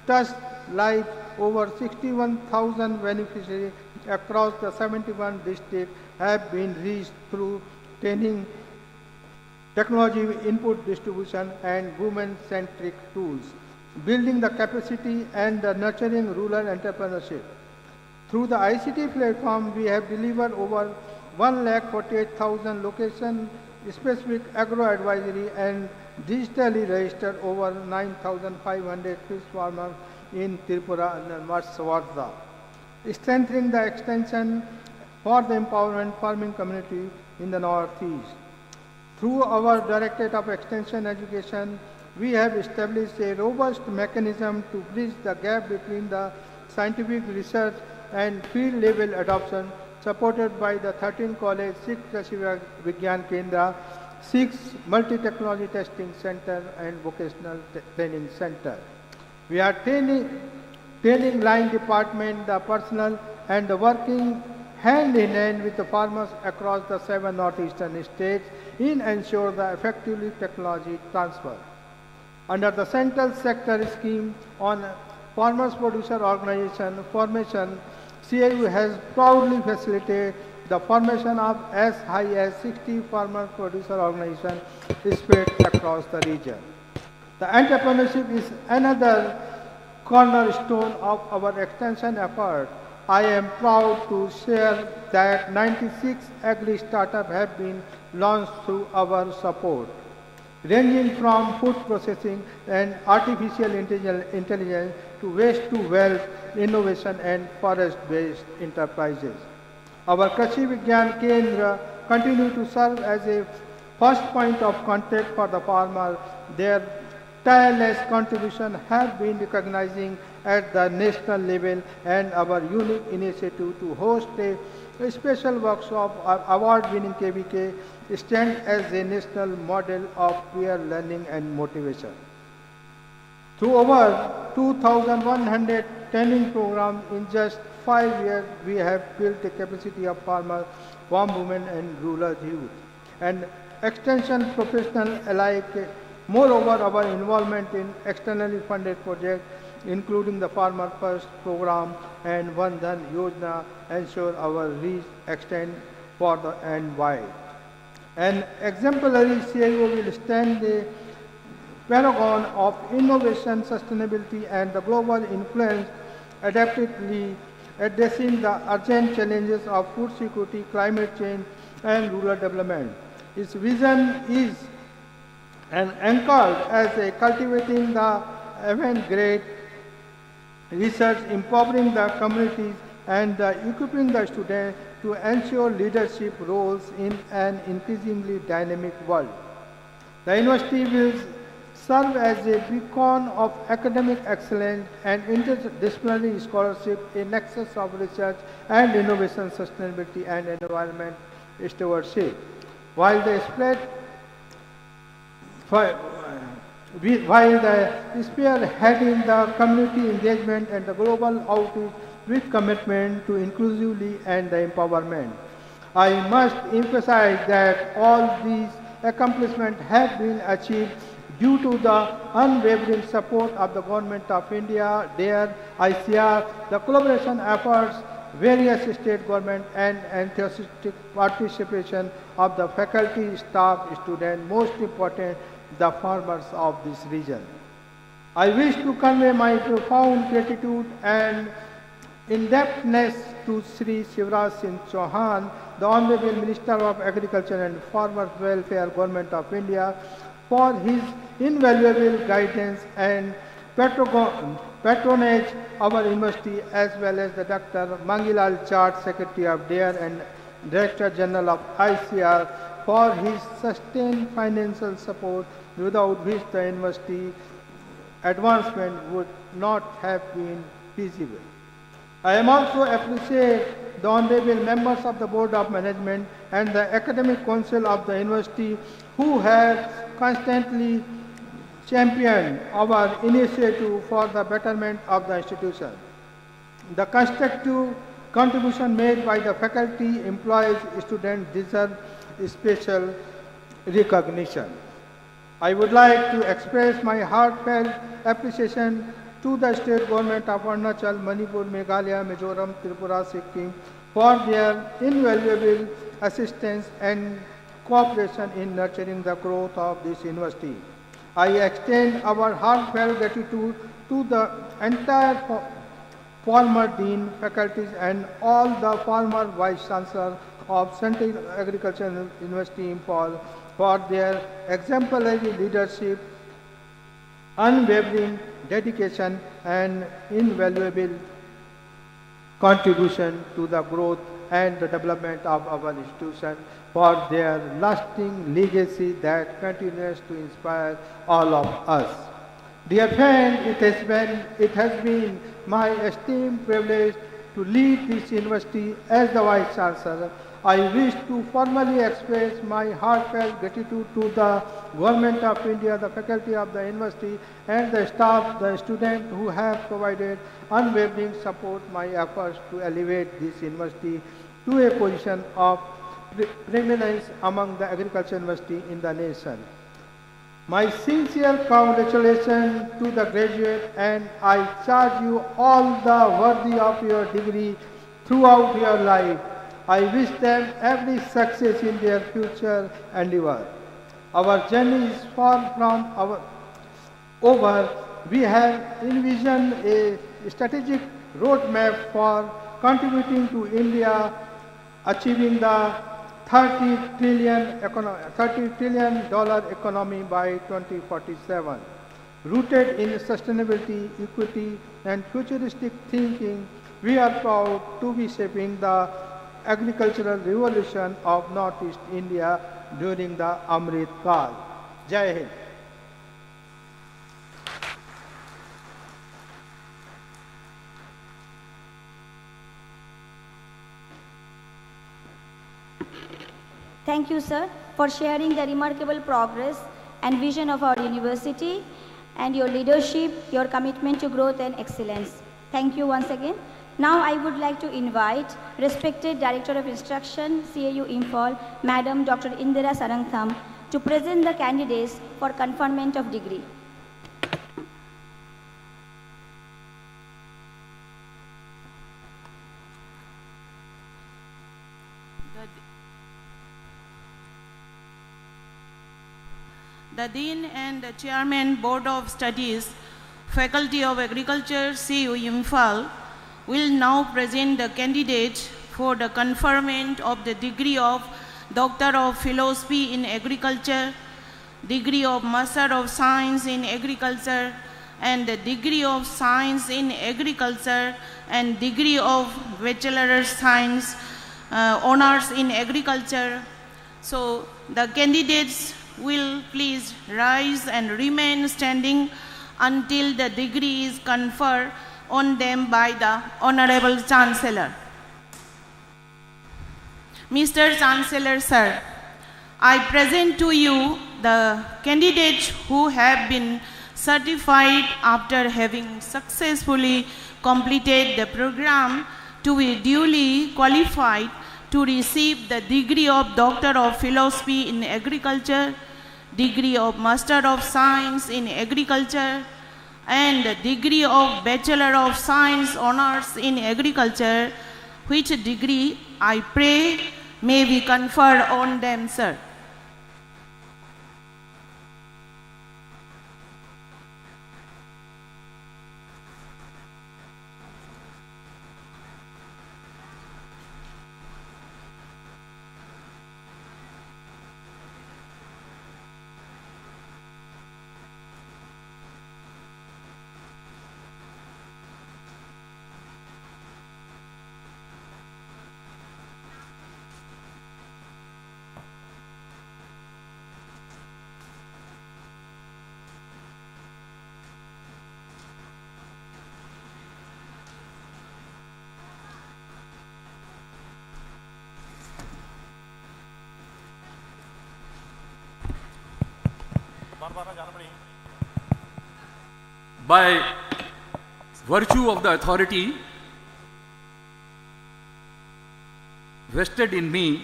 S8: touched lives. Over 61,000 beneficiaries across the 71 districts have been reached through training, technology input distribution, and women-centric tools, building the capacity and the nurturing rural entrepreneurship. Through the ICT platform, we have delivered over 1,48,000 location-specific agro-advisory and digitally registered over 9,500 fish farmers in Tripura and Matsya Varta, strengthening the extension for the empowerment farming community in the Northeast. Through our Directorate of Extension Education, we have established a robust mechanism to bridge the gap between the scientific research and field-level adoption, supported by the 13 college, 6 Krishi Vigyan Kendra, 6 multi-technology testing center, and vocational training center. We are training line department, the personnel, and working hand in hand with the farmers across the 7 northeastern states in ensure the effectively technology transfer. Under the central sector scheme on farmers producer organization formation, CIU has proudly facilitated the formation of as high as 60 farmer producer organizations spread across the region. The entrepreneurship is another cornerstone of our extension effort. I am proud to share that 96 agri startups have been launched through our support. ranging from food processing and artificial intelligence to waste to wealth, innovation and forest-based enterprises. Our Krishi Vigyan Kendra continue to serve as a first point of contact for the farmer. Their tireless contribution have been recognizing at the national level, and our unique initiative to host a special workshop award-winning KVK stand as a national model of peer learning and motivation. Through over 2,100 training programs in just 5 years, we have built the capacity of farmers, farm women and rural youth, and extension professionals alike. Moreover, our involvement in externally funded projects, including the Farmer First program and One Dhan Yojana, ensure our reach extend further and wide. An exemplary CIO will stand a paragon of innovation, sustainability, and the global influence, adaptively addressing the urgent challenges of food security, climate change, and rural development. Its vision is and anchored as a cultivating the avant-garde research, empowering the communities, and equipping the students to ensure leadership roles in an increasingly dynamic world. The university will serve as a beacon of academic excellence and interdisciplinary scholarship, a nexus of research and innovation, sustainability, and environment stewardship. While the spearheading the community engagement and the global outreach with commitment to inclusivity and the empowerment. I must emphasize that all these accomplishments have been achieved due to the unwavering support of the Government of India, DARE, ICR, the collaboration efforts, various state government and enthusiastic participation of the faculty, staff, students, most important, the farmers of this region. I wish to convey my profound gratitude and in-depthness to Sri Shivraj Singh Chauhan, the Honorable Minister of Agriculture and Farmers Welfare, Government of India, for his invaluable guidance and patronage our university, as well as the Dr. Mangilal Chart, Secretary of DARE and Director General of ICR, for his sustained financial support, without which the university advancement would not have been feasible. I am also appreciate the honorable members of the Board of Management and the Academic Council of the University who have constantly championed our initiative for the betterment of the institution. The constructive contribution made by the faculty, employees, students deserve special recognition. I would like to express my heartfelt appreciation to the state government of Arunachal, Manipur, Meghalaya, Mizoram, Tripura, Sikkim for their invaluable assistance and cooperation in nurturing the growth of this university. I extend our heartfelt gratitude to the entire former dean, faculties, and all the former vice chancellors of Central Agricultural University Imphal for their exemplary leadership, unwavering dedication, and invaluable contribution to the growth and the development of our institution, for their lasting legacy that continues to inspire all of us. Dear friends, it has been my esteemed privilege to lead this university as the Vice Chancellor. I wish to formally express my heartfelt gratitude to the Government of India, the faculty of the university, and the staff, the students who have provided unwavering support my efforts to elevate this university to a position of preeminence among the agriculture university in the nation. My sincere congratulations to the graduate, and I charge you all the worthy of your degree throughout your life. I wish them every success in their future endeavor. Our journey is far from over. We have envisioned a strategic roadmap for contributing to India achieving the $30 trillion economy by 2047. Rooted in sustainability, equity, and futuristic thinking, we are proud to be shaping the agricultural revolution of Northeast India during the Amrit Kal. Jai Hind.
S6: Thank you, sir, for sharing the remarkable progress and vision of our university and your leadership, your commitment to growth and excellence. Thank you once again. Now I would like to invite respected Director of Instruction, CAU Imphal, Madam Dr. Indira Sarangtham, to present the candidates for conferment of degree.
S10: The Dean and the Chairman Board of Studies, Faculty of Agriculture, CU Imphal, will now present the candidate for the conferment of the degree of Doctor of Philosophy in Agriculture, degree of Master of Science in Agriculture, and the degree of Science in Agriculture, and degree of Bachelor of Science, honors in Agriculture. So the candidates will please rise and remain standing until the degree is conferred on them by the Honorable Chancellor. Mr. Chancellor, sir, I present to you the candidates who have been certified after having successfully completed the program to be duly qualified to receive the degree of Doctor of Philosophy in Agriculture, degree of Master of Science in Agriculture, and the degree of Bachelor of Science honors in Agriculture, which degree I pray may be conferred on them, sir.
S9: By virtue of the authority vested in me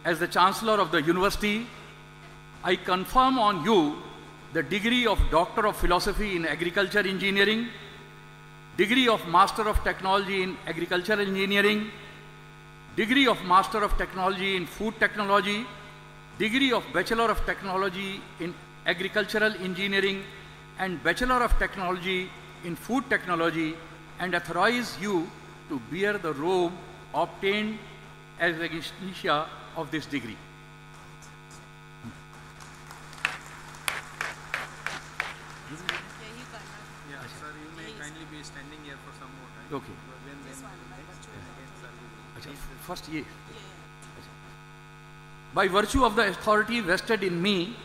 S9: as the Chancellor of the University, I confirm on you the degree of Doctor of Philosophy in Agriculture Engineering, degree of Master of Technology in Agricultural Engineering, degree of Master of Technology in Food Technology, degree of Bachelor of Technology in Agricultural Engineering, and Bachelor of Technology in Food Technology, and authorize you to bear the robe obtained as the initia of this degree.
S2: Yeah, sir, you may kindly be standing here for some more time.
S9: Okay. First, ye. By virtue of the authority vested in me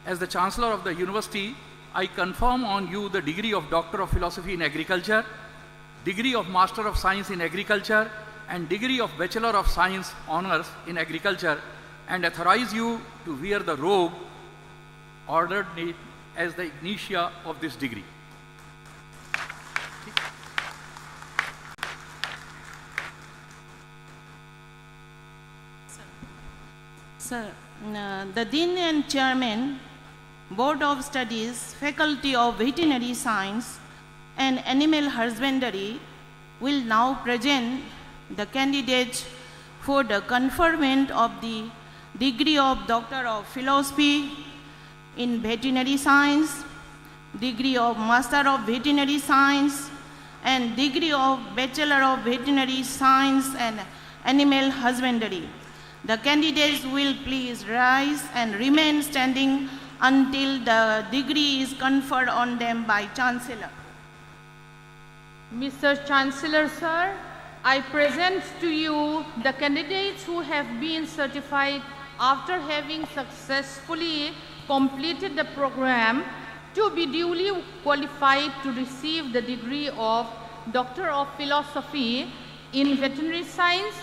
S9: as the Chancellor of the University, I confirm on you the degree of Doctor of Philosophy in Agriculture, degree of Master of Science in Agriculture, and degree of Bachelor of Science honors in Agriculture, and authorize you to wear the robe ordered as the initia of this degree.
S10: Sir, the Dean and Chairman, Board of Studies, Faculty of Veterinary Science and Animal Husbandry will now present the candidates for the conferment of the degree of Doctor of Philosophy in Veterinary Science, degree of Master of Veterinary Science, and degree of Bachelor of Veterinary Science and Animal Husbandry. The candidates will please rise and remain standing until the degree is conferred on them by Chancellor.
S11: Mr. Chancellor, sir, I present to you the candidates who have been certified after having successfully completed the program to be duly qualified to receive the degree of Doctor of Philosophy in Veterinary Science,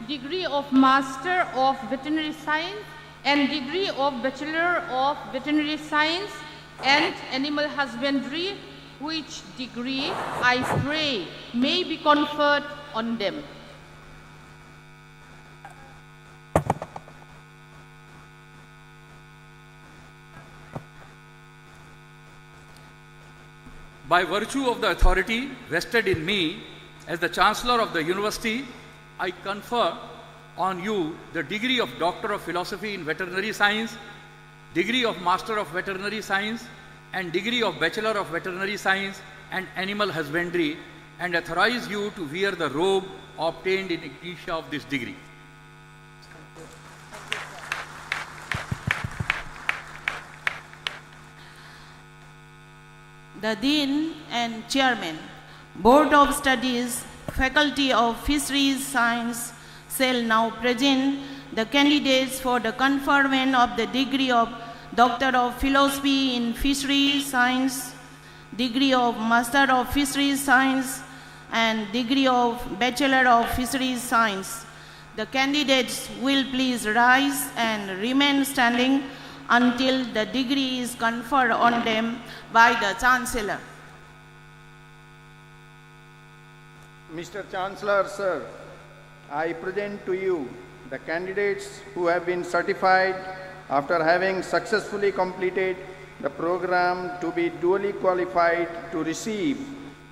S11: degree of Master of Veterinary Science, and degree of Bachelor of Veterinary Science and Animal Husbandry, which degree I pray may be conferred on them.
S9: By virtue of the authority vested in me as the Chancellor of the University, I confer on you the degree of Doctor of Philosophy in Veterinary Science, degree of Master of Veterinary Science, and degree of Bachelor of Veterinary Science and Animal Husbandry, and authorize you to wear the robe obtained in indicia of this degree.
S10: The Dean and Chairman, Board of Studies, Faculty of Fisheries Science shall now present the candidates for the conferment of the degree of Doctor of Philosophy in Fisheries Science, degree of Master of Fisheries Science, and degree of Bachelor of Fisheries Science. The candidates will please rise and remain standing until the degree is conferred on them by the Chancellor.
S3: Mr. Chancellor, sir, I present to you the candidates who have been certified after having successfully completed the program to be duly qualified to receive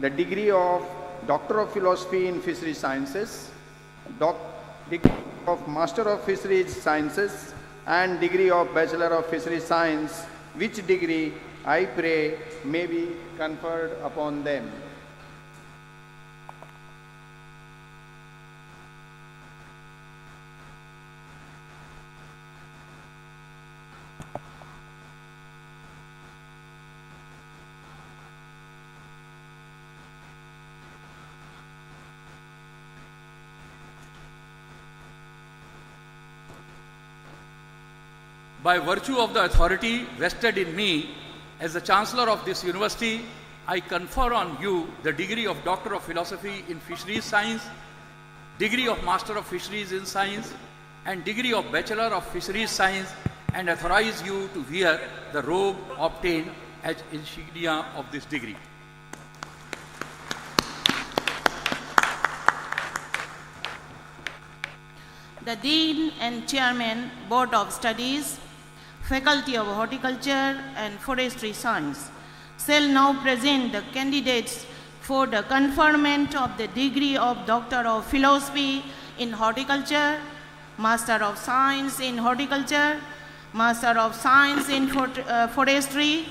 S3: the degree of Doctor of Philosophy in Fisheries Sciences, degree of Master of Fisheries Sciences, and degree of Bachelor of Fisheries Science, which degree I pray may be conferred upon them.
S9: By virtue of the authority vested in me as the Chancellor of this university, I confer on you the degree of Doctor of Philosophy in Fisheries Science, degree of Master of Fisheries in Science, and degree of Bachelor of Fisheries Science, and authorize you to wear the robe obtained as insignia of this degree.
S10: The Dean and Chairman, Board of Studies, Faculty of Horticulture and Forestry Science shall now present the candidates for the conferment of the degree of Doctor of Philosophy in Horticulture, Master of Science in Horticulture, Master of Science in Forestry,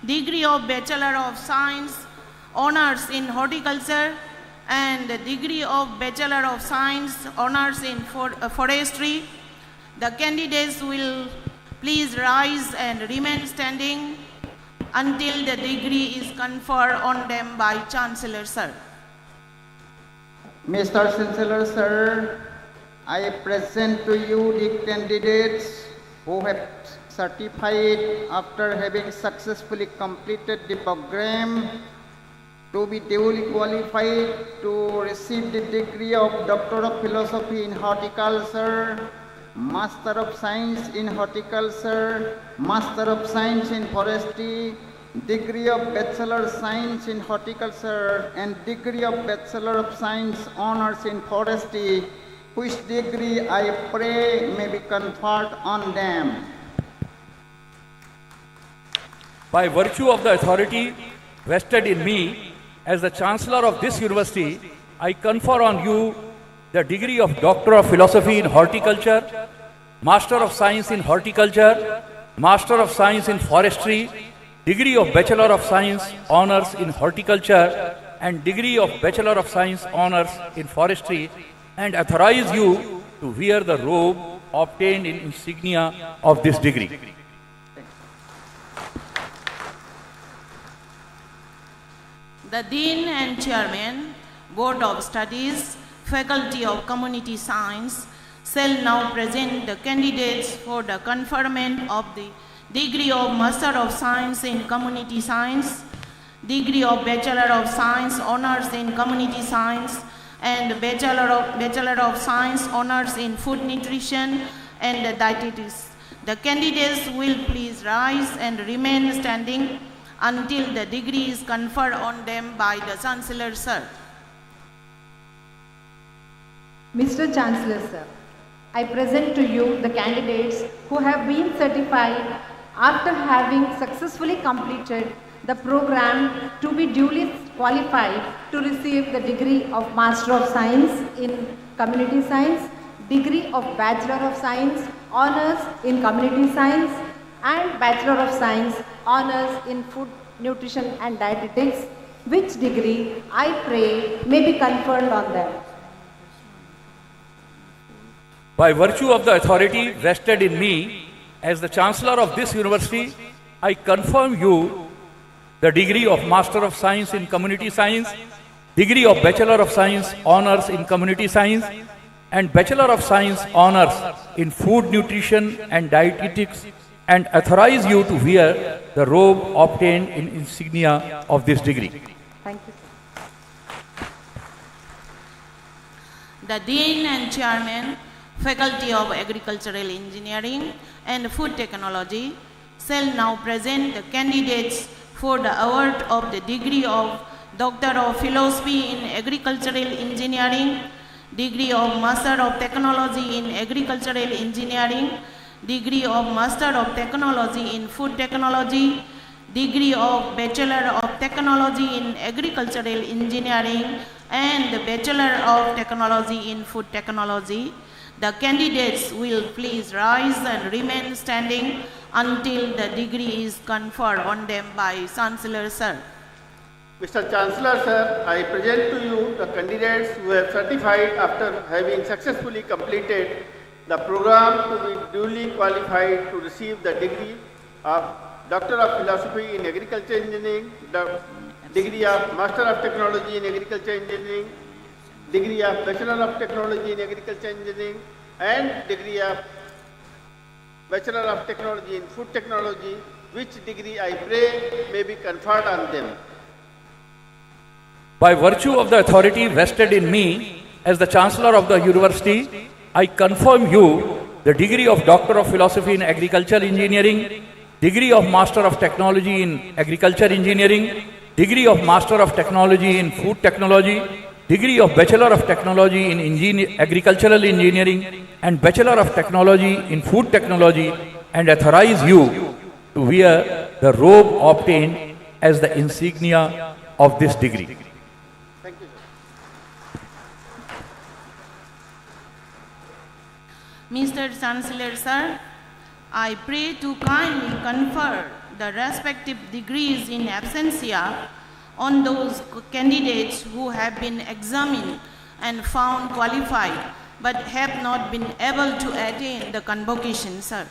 S10: degree of Bachelor of Science, Honours in Horticulture, and the degree of Bachelor of Science, Honours in Forestry. The candidates will please rise and remain standing until the degree is conferred on them by Chancellor, sir.
S1: Mr. Chancellor, sir, I present to you the candidates who have certified after having successfully completed the program to be duly qualified to receive the degree of Doctor of Philosophy in Horticulture, Master of Science in Horticulture, Master of Science in Forestry, degree of Bachelor of Science in Horticulture, and degree of Bachelor of Science Honours in Forestry, which degree I pray may be conferred on them.
S9: By virtue of the authority vested in me as the Chancellor of this university, I confer on you the degree of Doctor of Philosophy in Horticulture, Master of Science in Horticulture, Master of Science in Forestry, degree of Bachelor of Science Honours in Horticulture, and degree of Bachelor of Science Honours in Forestry, and authorize you to wear the robe obtained in insignia of this degree.
S10: The Dean and Chairman, Board of Studies, Faculty of Community Science, shall now present the candidates for the conferment of the degree of Master of Science in Community Science, degree of Bachelor of Science Honors in Community Science, and Bachelor of Science Honors in Food Nutrition and Dietetics. The candidates will please rise and remain standing until the degree is conferred on them by the Chancellor, sir.
S12: Mr. Chancellor, sir, I present to you the candidates who have been certified after having successfully completed the program to be duly qualified to receive the degree of Master of Science in Community Science, degree of Bachelor of Science Honors in Community Science, and Bachelor of Science Honors in Food Nutrition and Dietetics, which degree I pray may be conferred on them.
S9: By virtue of the authority vested in me as the Chancellor of this university, I confirm you the degree of Master of Science in Community Science, degree of Bachelor of Science Honors in Community Science, and Bachelor of Science Honors in Food Nutrition and Dietetics, and authorize you to wear the robe obtained in insignia of this degree.
S12: Thank you.
S10: The Dean and Chairman, Faculty of Agricultural Engineering and Food Technology, shall now present the candidates for the award of the degree of Doctor of Philosophy in Agricultural Engineering, degree of Master of Technology in Agricultural Engineering, degree of Master of Technology in Food Technology, degree of Bachelor of Technology in Agricultural Engineering, and the Bachelor of Technology in Food Technology. The candidates will please rise and remain standing until the degree is conferred on them by Chancellor, sir.
S13: Mr. Chancellor, sir, I present to you the candidates who have certified after having successfully completed the program to be duly qualified to receive the degree of Doctor of Philosophy in Agriculture Engineering, the degree of Master of Technology in Agriculture Engineering, degree of Bachelor of Technology in Agriculture Engineering, and degree of Bachelor of Technology in Food Technology, which degree I pray may be conferred on them.
S9: By virtue of the authority vested in me as the Chancellor of the University, I confirm you the degree of Doctor of Philosophy in Agricultural Engineering, degree of Master of Technology in Agriculture Engineering, degree of Master of Technology in Food Technology, degree of Bachelor of Technology in Agricultural Engineering, and Bachelor of Technology in Food Technology, and authorize you to wear the robe obtained as the insignia of this degree.
S13: Thank you,
S10: Mr. Chancellor, sir, I pray to kindly confer the respective degrees in absentia on those candidates who have been examined and found qualified but have not been able to attain the convocation, sir.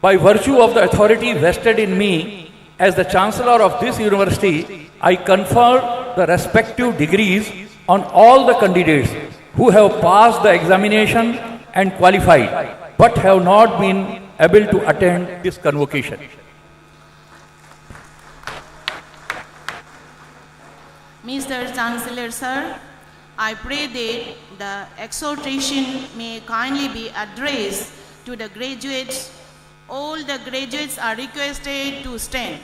S9: By virtue of the authority vested in me as the Chancellor of this university, I confer the respective degrees on all the candidates who have passed the examination and qualified but have not been able to attend this convocation.
S10: Mr. Chancellor, sir, I pray that the exhortation may kindly be addressed to the graduates. All the graduates are requested to stand.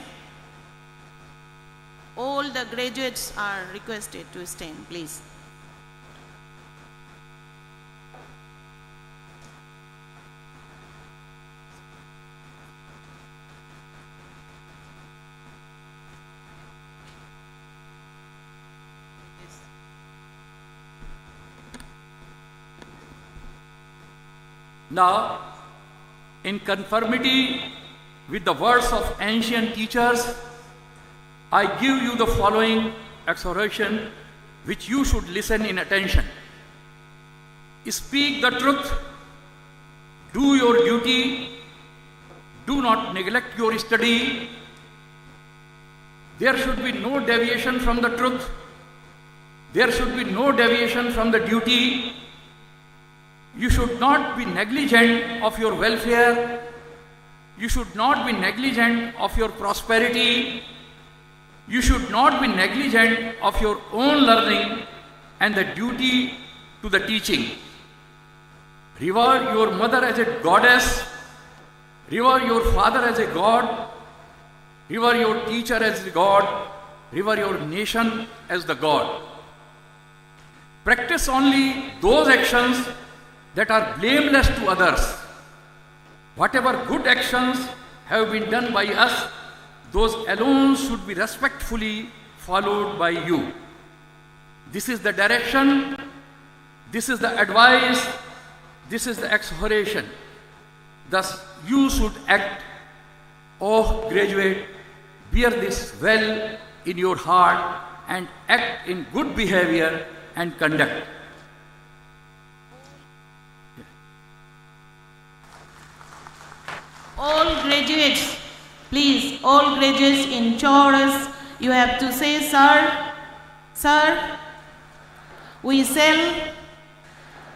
S10: All the graduates are requested to stand, please.
S9: Now, in conformity with the words of ancient teachers, I give you the following exhortation which you should listen in attention. Speak the truth Do your duty. Do not neglect your study. There should be no deviation from the truth. There should be no deviation from the duty. You should not be negligent of your welfare. You should not be negligent of your prosperity. You should not be negligent of your own learning and the duty to the teaching. Revere your mother as a goddess. Revere your father as a god. Revere your teacher as a god. Revere your nation as the god. Practice only those actions that are blameless to others. Whatever good actions have been done by us, those alone should be respectfully followed by you. This is the direction, this is the advice, this is the exhortation. Thus, you should act. Oh, graduate, bear this well in your heart and act in good behavior and conduct.
S10: All graduates, please, all graduates in chorus, you have to say, sir, sir, we shall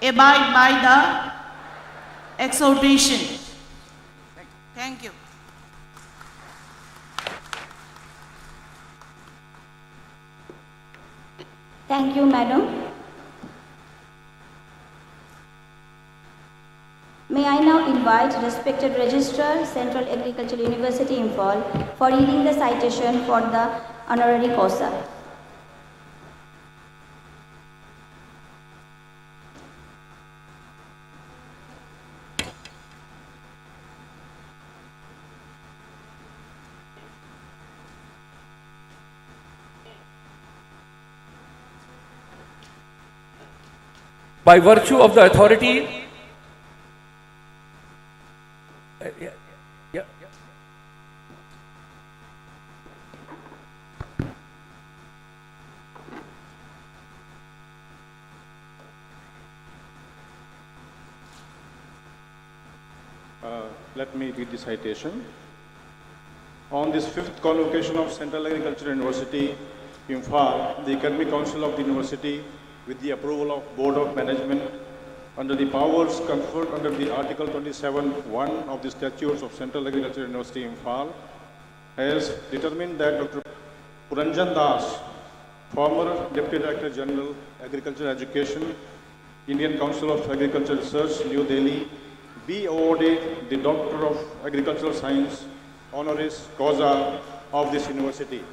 S10: abide by the exhortation. Thank you.
S6: Thank you, madam. May I now invite respected Registrar, Central Agricultural University, Imphal, for reading the citation for the honorary causa.
S9: By virtue of the authority
S2: Let me read the citation. On this 5th convocation of Central Agricultural University, Imphal, the Academic Council of the University, with the approval of Board of Management, under the powers conferred under the Article 27(1) of the Statutes of Central Agricultural University, Imphal, has determined that Dr. Puranjan Das, former Deputy Director General, Agricultural Education, Indian Council of Agricultural Research, New Delhi, be awarded the Doctor of Agricultural Science honoris causa of this university.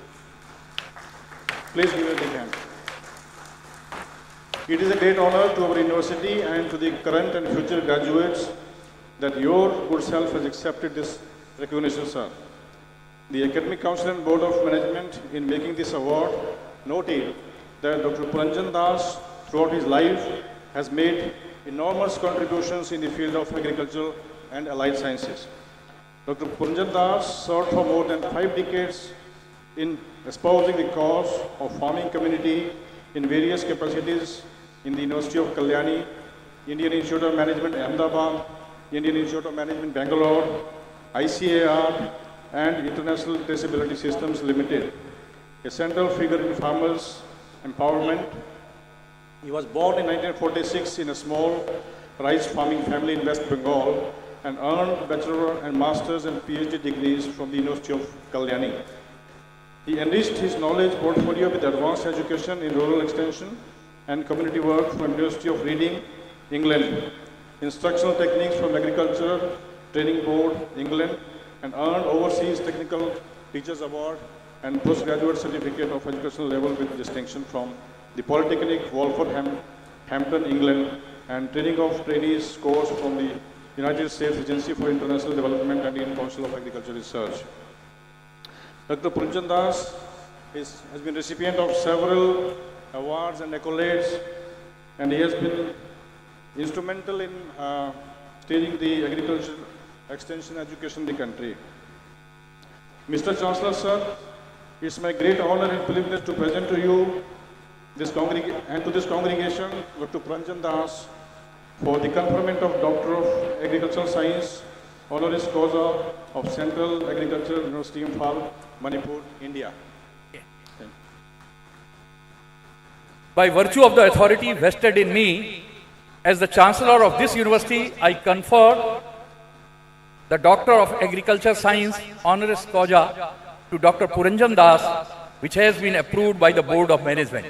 S2: Please give a big hand. It is a great honor to our university and to the current and future graduates that your good self has accepted this recognition, sir. The Academic Council and Board of Management, in making this award, noted that Dr. Puranjan Das, throughout his life, has made enormous contributions in the field of agriculture and allied sciences. Dr. Puranjan Das served for more than 5 decades in espousing the cause of farming community in various capacities in the University of Kalyani, Indian Institute of Management Ahmedabad, Indian Institute of Management Bangalore, ICAR, and International Traceability Systems Limited, a central figure in farmers' empowerment. He was born in 1946 in a small rice farming family in West Bengal and earned bachelor and master's and PhD degrees from the University of Kalyani. He enriched his knowledge portfolio with advanced education in rural extension and community work from University of Reading, England, instructional techniques from Agriculture Training Board, England, and earned overseas technical teachers award and postgraduate certificate of educational level with distinction from the Polytechnic, Wolverhampton, England, and training of trainees course from the United States Agency for International Development and Indian Council of Agricultural Research. Dr. Puranjan Das has been recipient of several awards and accolades, and he has been instrumental in steering the agricultural extension education in the country. Mr. Chancellor, sir, it's my great honor and privilege to present to you and to this congregation Dr. Puranjan Das, for the conferment of Doctor of Agricultural Science, honoris causa of Central Agricultural University Imphal, Manipur, India.
S9: By virtue of the authority vested in me as the Chancellor of this university, I confer the Doctor of Agriculture Science honoris causa to Dr. Puranjan Das, which has been approved by the Board of Management.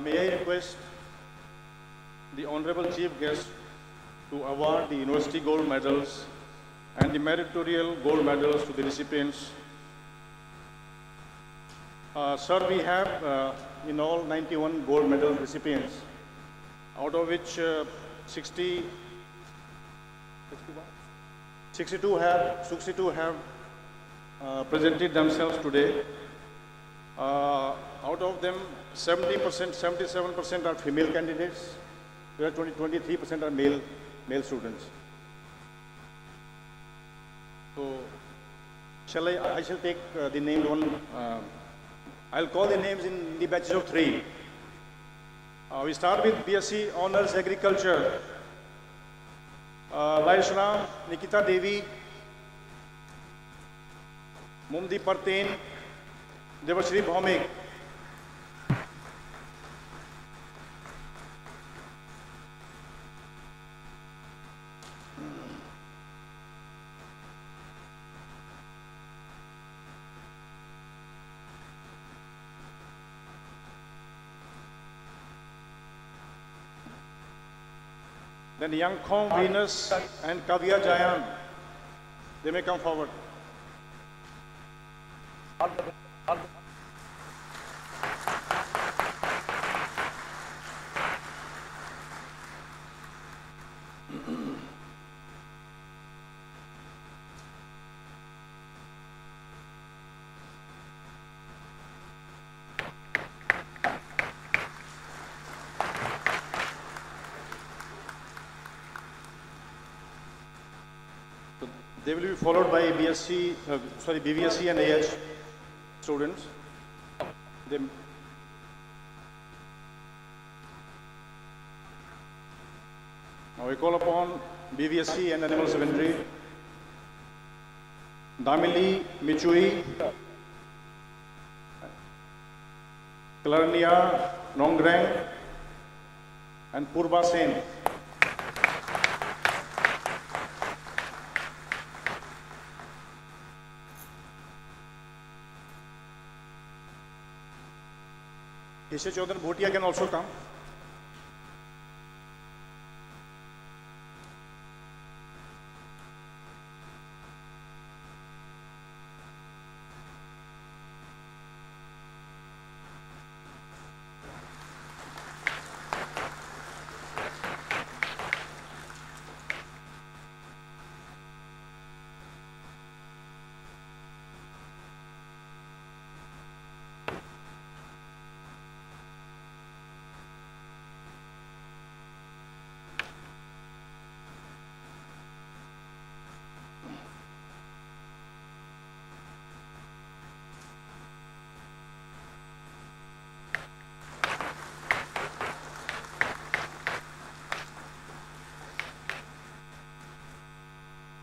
S2: May I request the Honorable Chief Guest to award the University Gold Medals and the Meritorial Gold Medals to the recipients. Sir, we have in all 91 gold medal recipients, out of which 62 have presented themselves today. Out of them, 70%, 77% are female candidates, where 23% are male students. So, I shall take the named one. I'll call the names in the batches of 3. We start with BSc Honors Agriculture. Vaishram, Nikita Devi, Mumdi Partain, Devashri Bhaumik. Then Young Kong Venus and Kavya Jayan, they may come forward. They will be followed by BVSC and AH students. Now we call upon BVSC and Animal Husbandry, Damili Michui, Clarnia Nongrang, and Purba Sen. Isha Chodhan Bhotia can also come.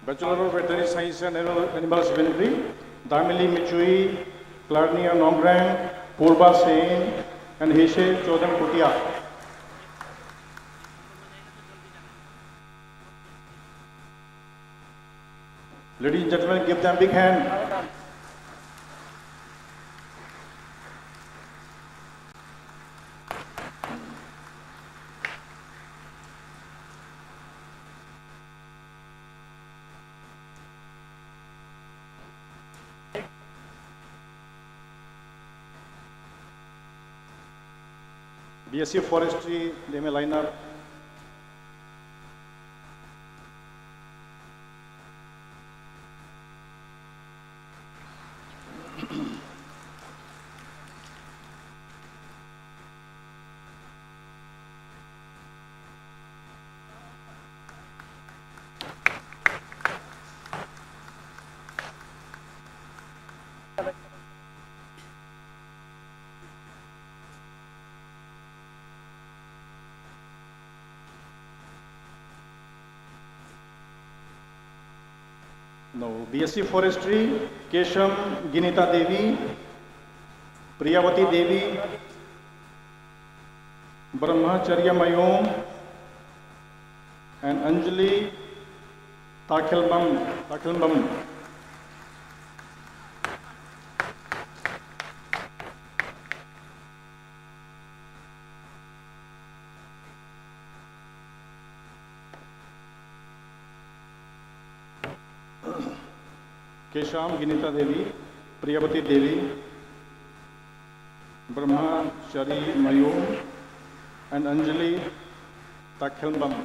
S2: Bachelor of Veterinary Science and Animal Husbandry, Damili Michui, Clarnia Nongrang, Purba Sen, and Heshe Chodan Kutia. Ladies and gentlemen, give them a big hand. BSc Forestry, they may line up. No, BSc Forestry, Kesham Ginita Devi, Priyavati Devi, Brahmacharya Mayom, and Anjali Takilbam. Kesham Ginita Devi, Priyavati Devi, Brahmachari Mayom, and Anjali Takhelbam.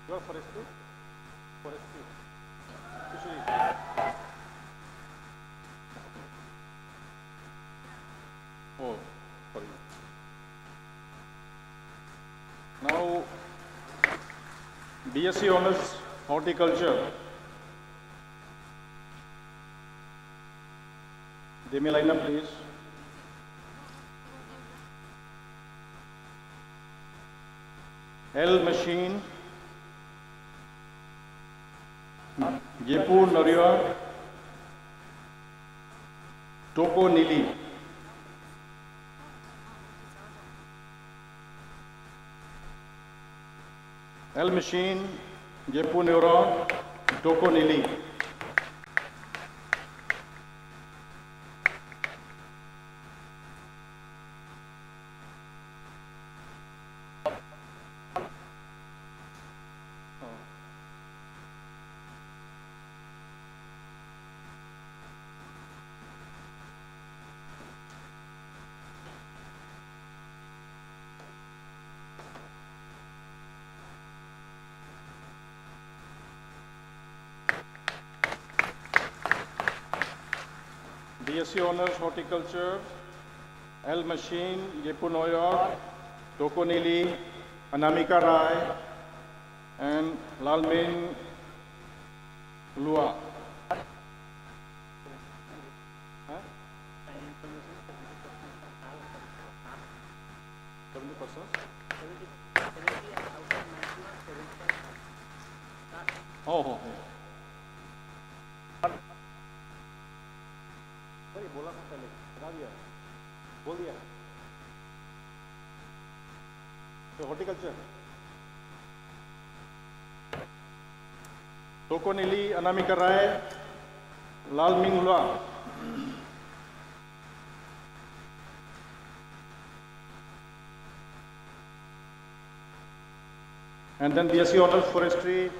S2: You are forestry? Forestry. Fishery. Oh, sorry. Now, BSc Honors Horticulture. They may line up, please. L Machine, Jaipur Nariya, Toko Nili. L Machine, Jaipur Nariya, Toko Nili. BSc Honors Horticulture, L Machine, Jaipur, New York, Toko Nili, Anamika Rai, and Lalmin Lua. Huh? Oh, oh, oh. बोला था पहले, बता दिया, बोल दिया। तो horticulture, तोकोनिली अनामिका राय, लाल मिंगुला, and then BSc Honors Forestry,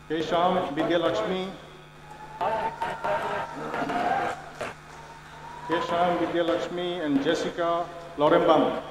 S2: Kesham Vidya Lakshmi, Kesham Vidya Lakshmi and Jessica Lorembam.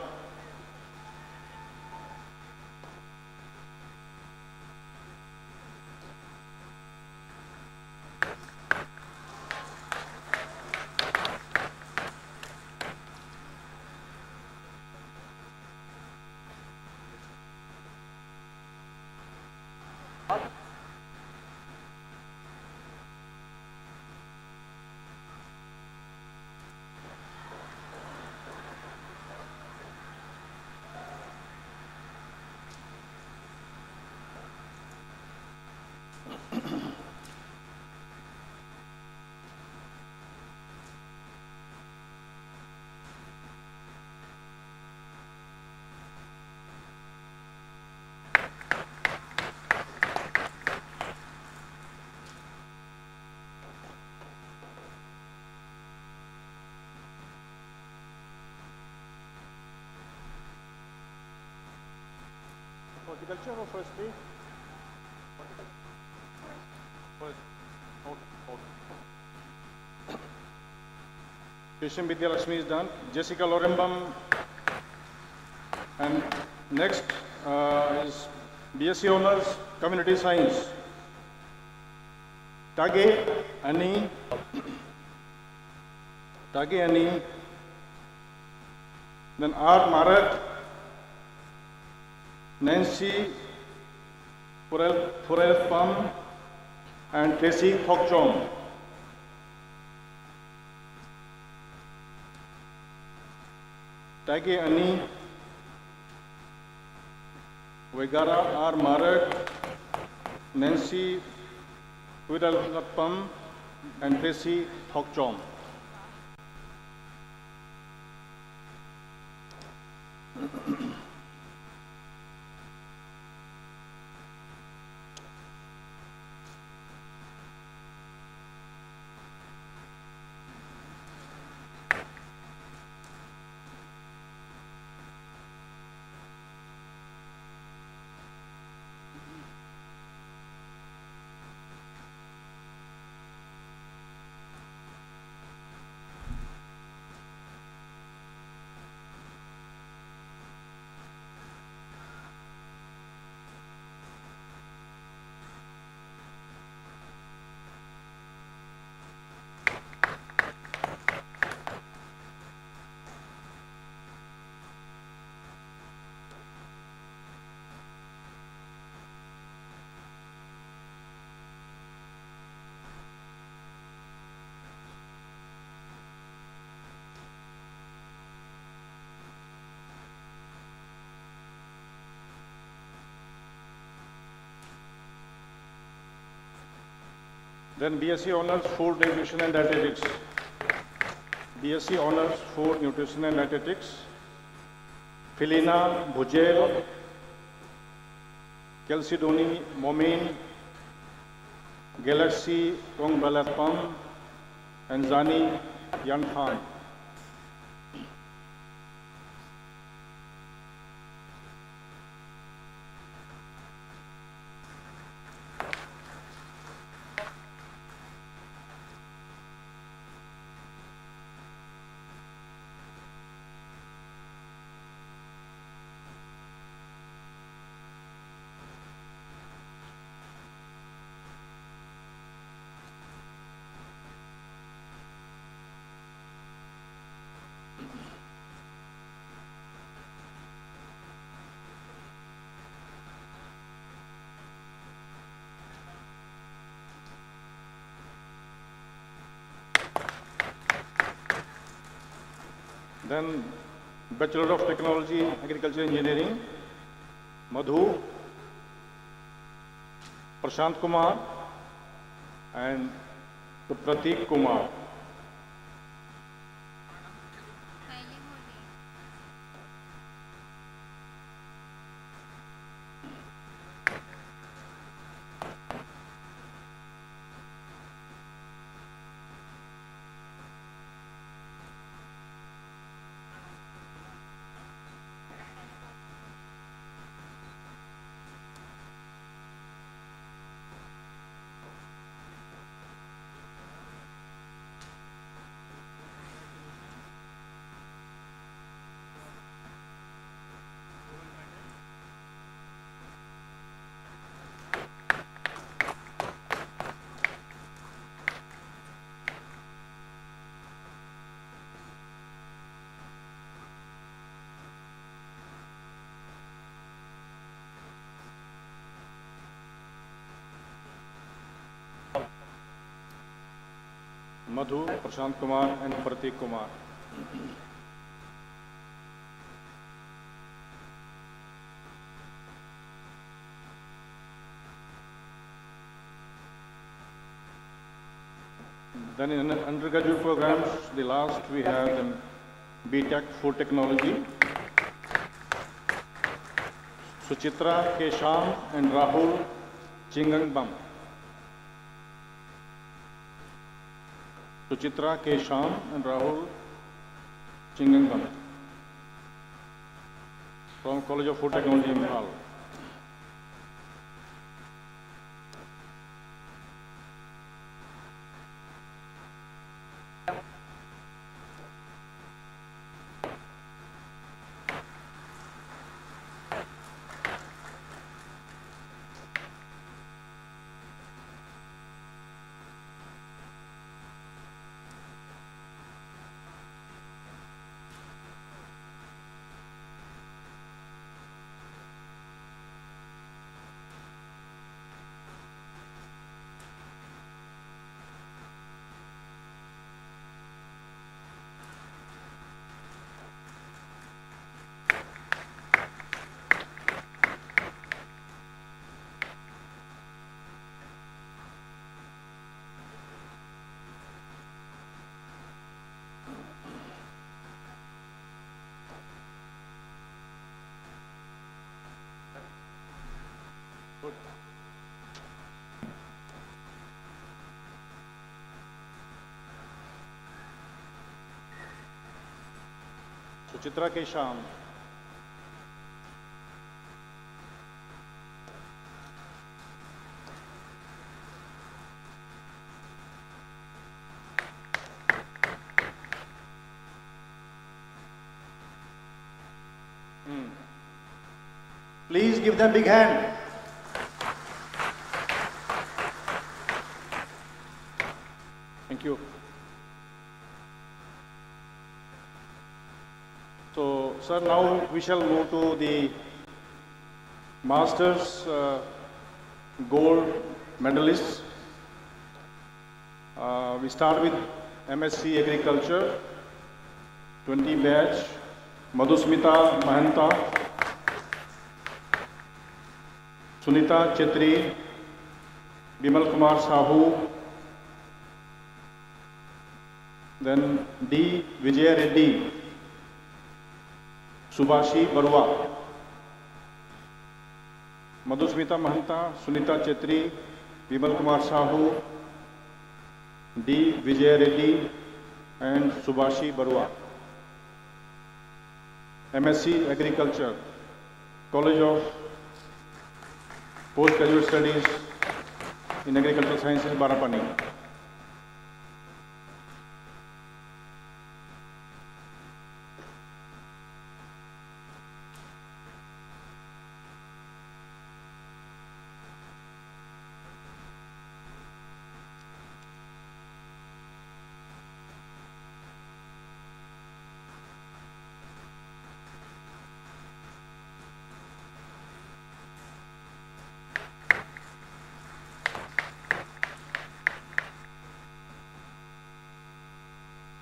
S2: Horticulture or forestry? Forestry. Okay. Kesham Vidya Lakshmi is done. Jessica Lorembam. And next is BSc Honors Community Science. Tage Ani. Then R. Marat. Nancy Pam and Tracy Thokchom. Tage Ani, Vegara R. Marat, Nancy Pam and Tracy Thokchom. Then BSc Honors Food Nutrition and Dietetics. BSc Honors Food Nutrition and Dietetics. Filina Bhujel, Chalcedony Momin, Galaxy Tongbalatpam, and Zani Yanhan. Then Bachelor of Technology, Agriculture Engineering, Madhu, Prashant Kumar, and Prateek Kumar. Madhu, Prashant Kumar, and Prateek Kumar. Then in undergraduate programs, the last we have the BTech Food Technology. Suchitra Kesham and Rahul Chingangbam. Suchitra Kesham and Rahul Chingangbam from College of Food Technology, Imphal. Suchitra Kesham. Please give them a big hand. Thank you. So, sir, now we shall move to the Masters Gold medalists. We start with MSc Agriculture, 20 batch, Madhusmita Mahanta, Sunita Chetri, Bimal Kumar Sahu, then D. Vijay Reddy, Subhashi Barua, Madhusmita Mahanta, Sunita Chetri, Bimal Kumar Sahu, D. Vijay Reddy, and Subhashi Barua. MSc Agriculture, College of Postgraduate Studies in Agricultural Sciences, Barapani.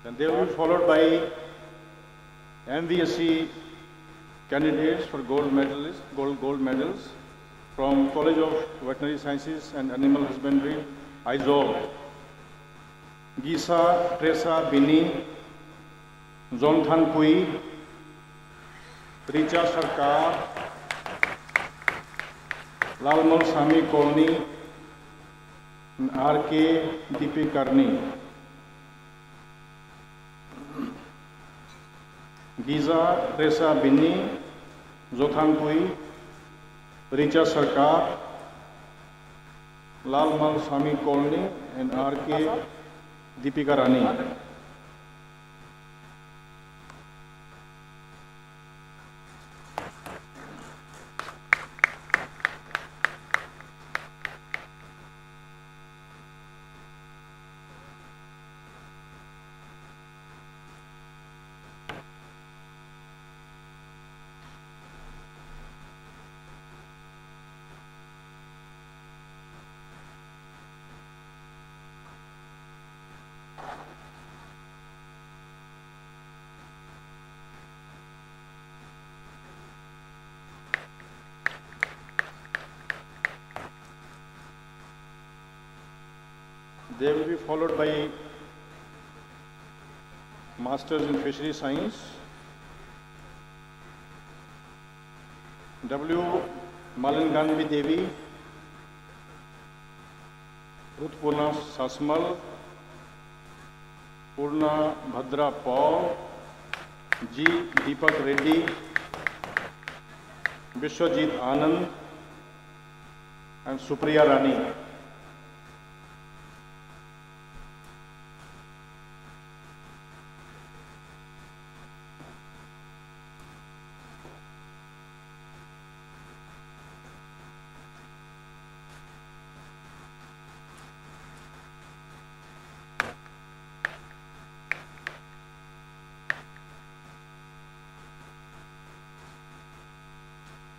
S2: Then they will be followed by MVSC candidates for gold medals from College of Veterinary Sciences and Animal Husbandry, Aizawl. Gisa Teresa Bini, Jonathan Kui, Richa Sarkar, Lalmal Sami Kolni, and R.K. Deepi Karni. Giza Teresa Bini, Jonathan Kui, Richa Sarkar, Lalmal Sami Kolni, and R.K. Deepika Rani. They will be followed by Masters in Fishery Science, W. Malanganvi Devi, Rutpurna Sasmal, Purna Bhadra Paul, G. Deepak Reddy, Vishwajit Anand, and Supriya Rani.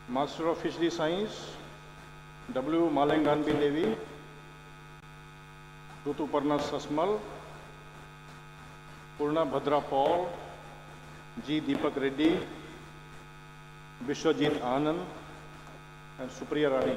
S2: Master of Fishery Science, W. Malanganbi Devi, Rutuparna Sasmal, Purna Bhadra Paul, G. Deepak Reddy, Vishwajit Anand, and Supriya Rani.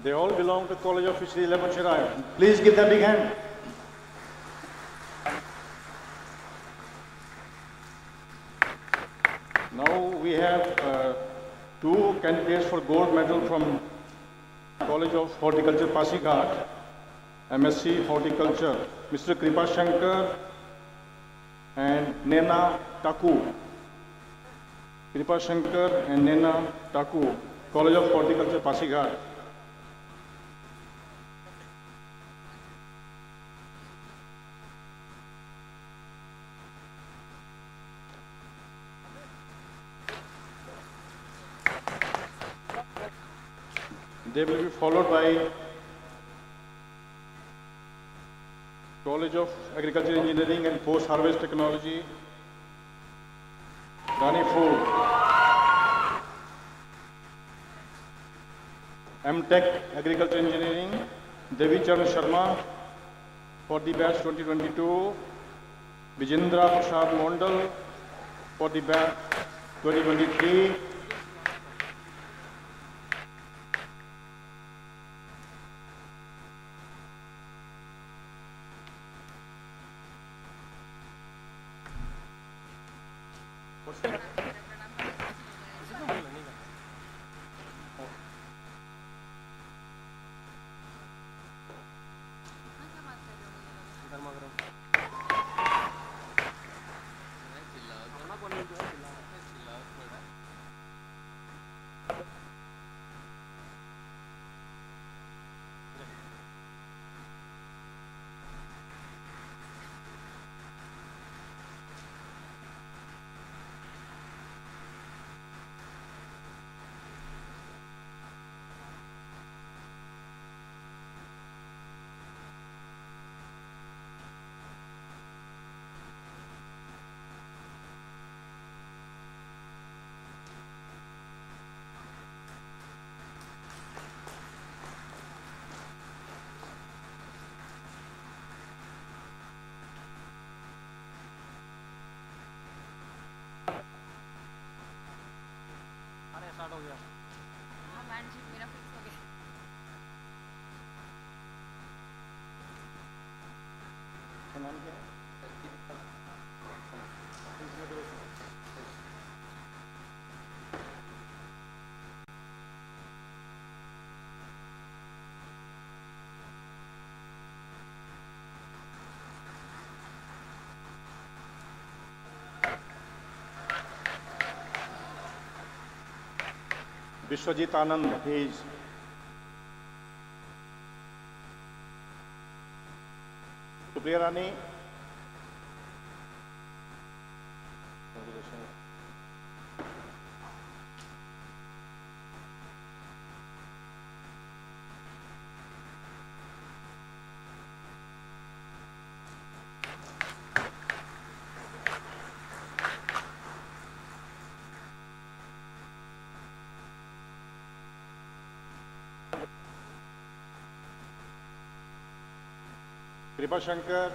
S2: They all belong to College of Fishery, Lemon. Please give them a big hand. Now we have two candidates for gold medal from College of Horticulture, Pasighat, MSc Horticulture, Mr. Kripa Shankar and Nena Taku. Kripa Shankar and Nena Taku, College of Horticulture, Pasighat. They will be followed by College of Agriculture Engineering and Post-Harvest Technology, Ranipur. M.Tech Agriculture Engineering, Devi Charan Sharma for the batch 2022, Vijendra Prasad Mondal for the batch 2023,
S9: हो गया।
S14: हाँ ma'am जी मेरा fix हो गया।
S2: नाम क्या है? विश्वजीत आनंद, he's Supriya Rani. Kripa Shankar,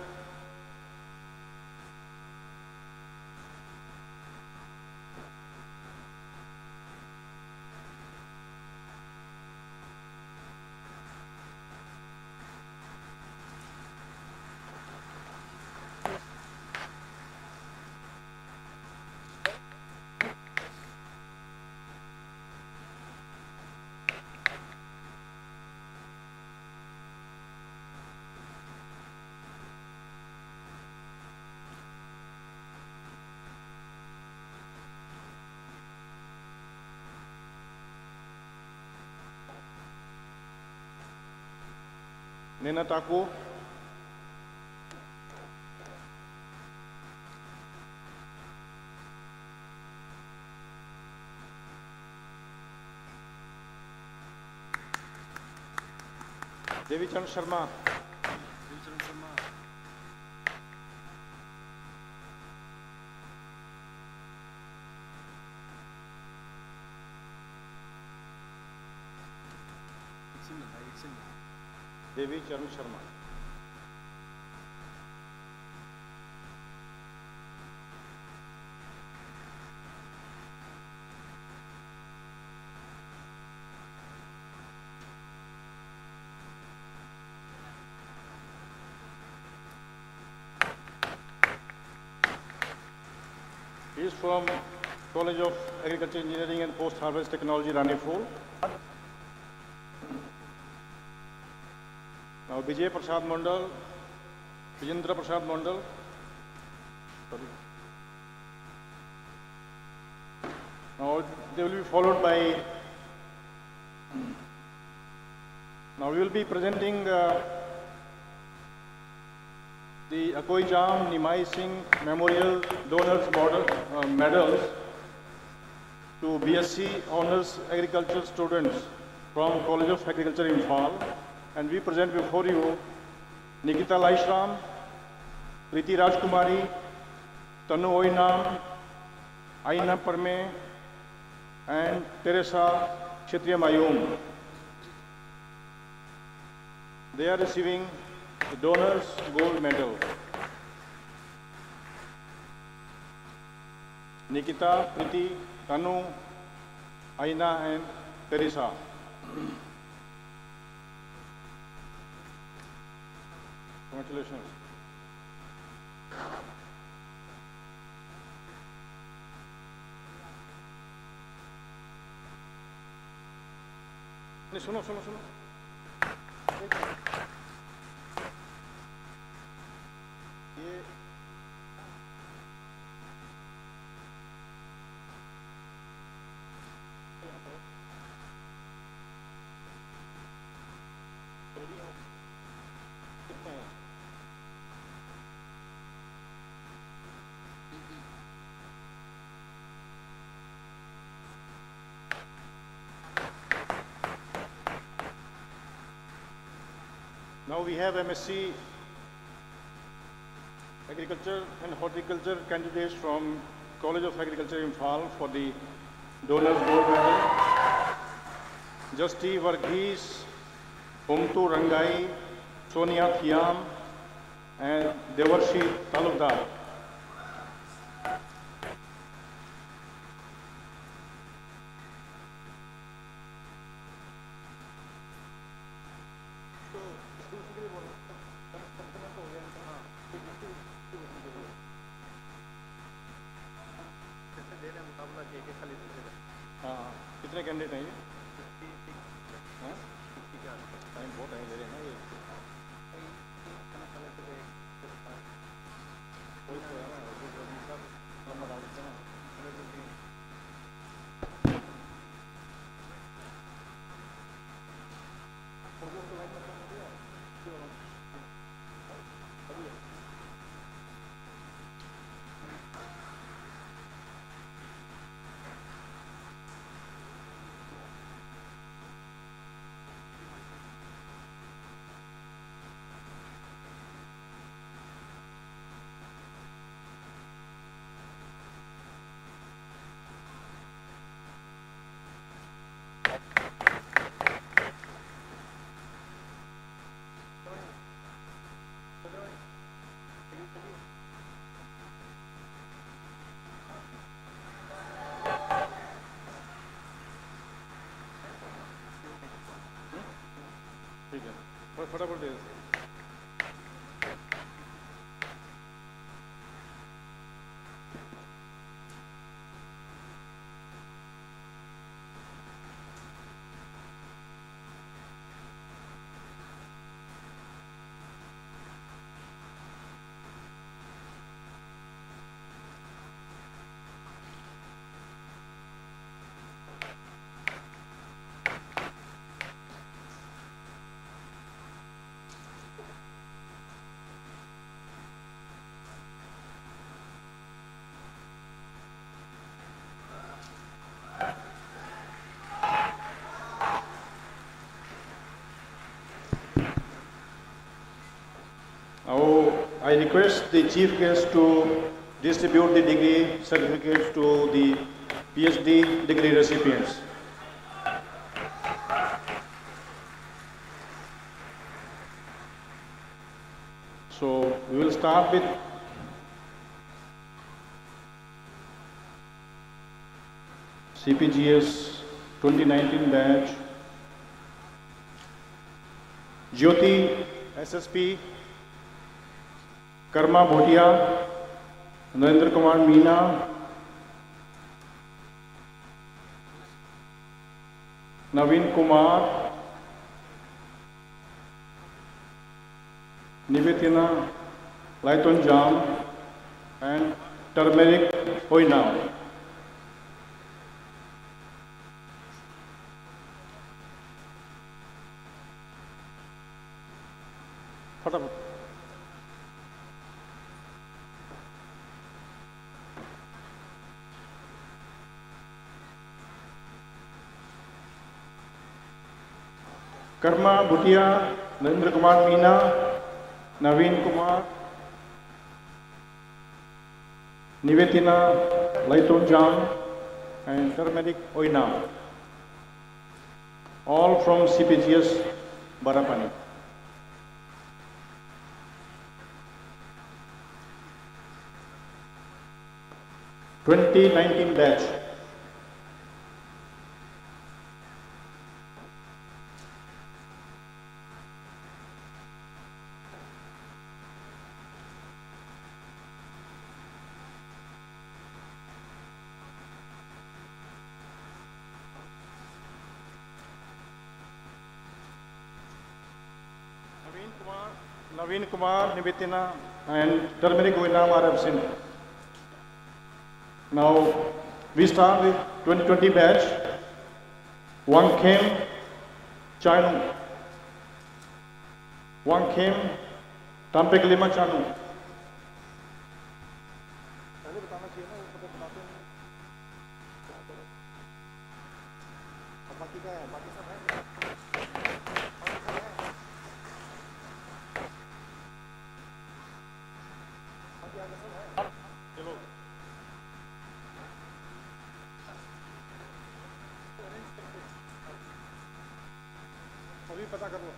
S2: Nina Taku, Devi Chand Sharma, Devi Chand Sharma. He is from College of Agriculture Engineering and Post-Harvest Technology, Ranipur. Now Vijay Prasad Mandal, Vijendra Prasad Mandal. Sorry. Now they will be followed by. Now we will be presenting the Akoi Jam Nimai Singh Memorial Donors Medals to BSc Honours Agriculture students from College of Agriculture, Imphal. And we present before you Nikita Laishram, Preeti Rajkumari, Tanu Oinam, Aina Parme, and Teresa Kshetriya Mayum. They are receiving the Donors Gold Medal. Nikita, Preeti, Tanu, Aina, and Teresa. Congratulations. सुनो सुनो सुनो ये Now we have MSc Agriculture and Horticulture candidates from College of Agriculture, Imphal for the Donors Gold Medal. Justi Varghese, Humtu Rangai, Sonia Thiam, and Devarshi Talukdar. हाँ कितने candidate हैं ये? हाँ time बहुत टाइम ले रहे हैं ना ये। कोई तो है ना नंबर डाल देते ना। ठीक है फटाफट दे दो। Now, I request the chief guest to distribute the degree certificates to the PhD degree recipients. So, we will start with CPGS 2019 batch, Jyoti SSP, Karma Bhotia, Narendra Kumar Meena, Naveen Kumar, निवेदिना लाइतोंजाम and turmeric oinam. फटाफट कर्मा भुटिया, नरेंद्र कुमार मीना, नवीन Kumar, निवेदिना लाइतोंजाम and turmeric oinam, all from CPGS Barapani. (2019) batch. Naveen Kumar, Nivetina, and turmeric oinam are absent. Now we start with 2020 batch. Wang Kem, Chanu. Wang Kem, Tampek Lima Chanu. अभी पता कर लो।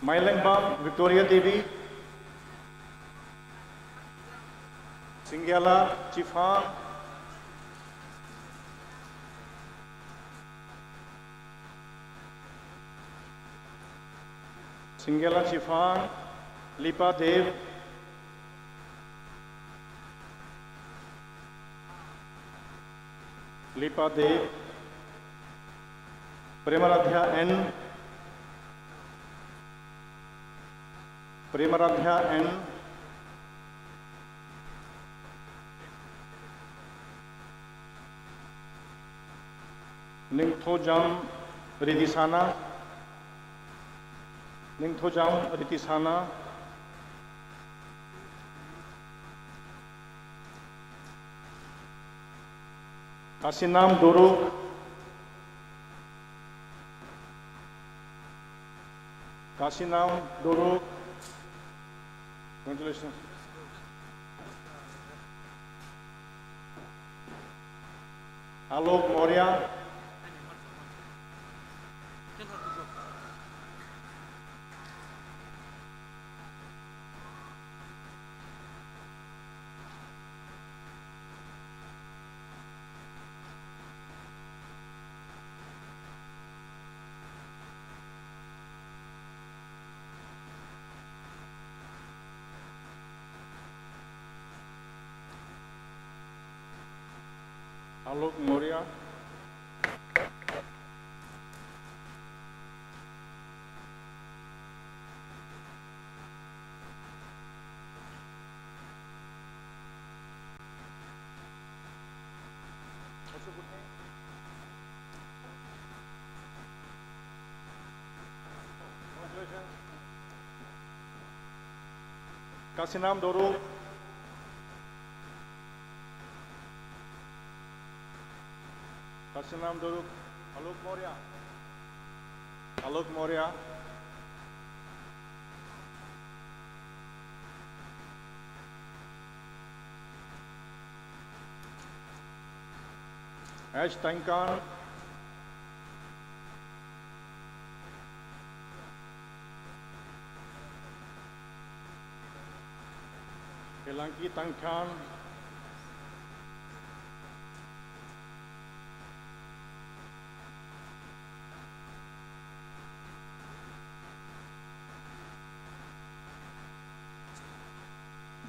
S2: Mailangbam Victoria Devi, Singyala Chifan, Singyala Chifan, Lipa Dev, Lipa Dev, Premaradhya N, Premaradhya N, Ningthojam Ridisana, Ningthojam Ritisana, Kasinam Doruk, Kasinam Doruk, congratulations. Alok Maurya, Alok Maurya, what's your good name? Congratulations. Kasinam Doruk, Kasinam Doruk, Alok Maurya, Alok Maurya, Ash Tankan, Elanki Tankan,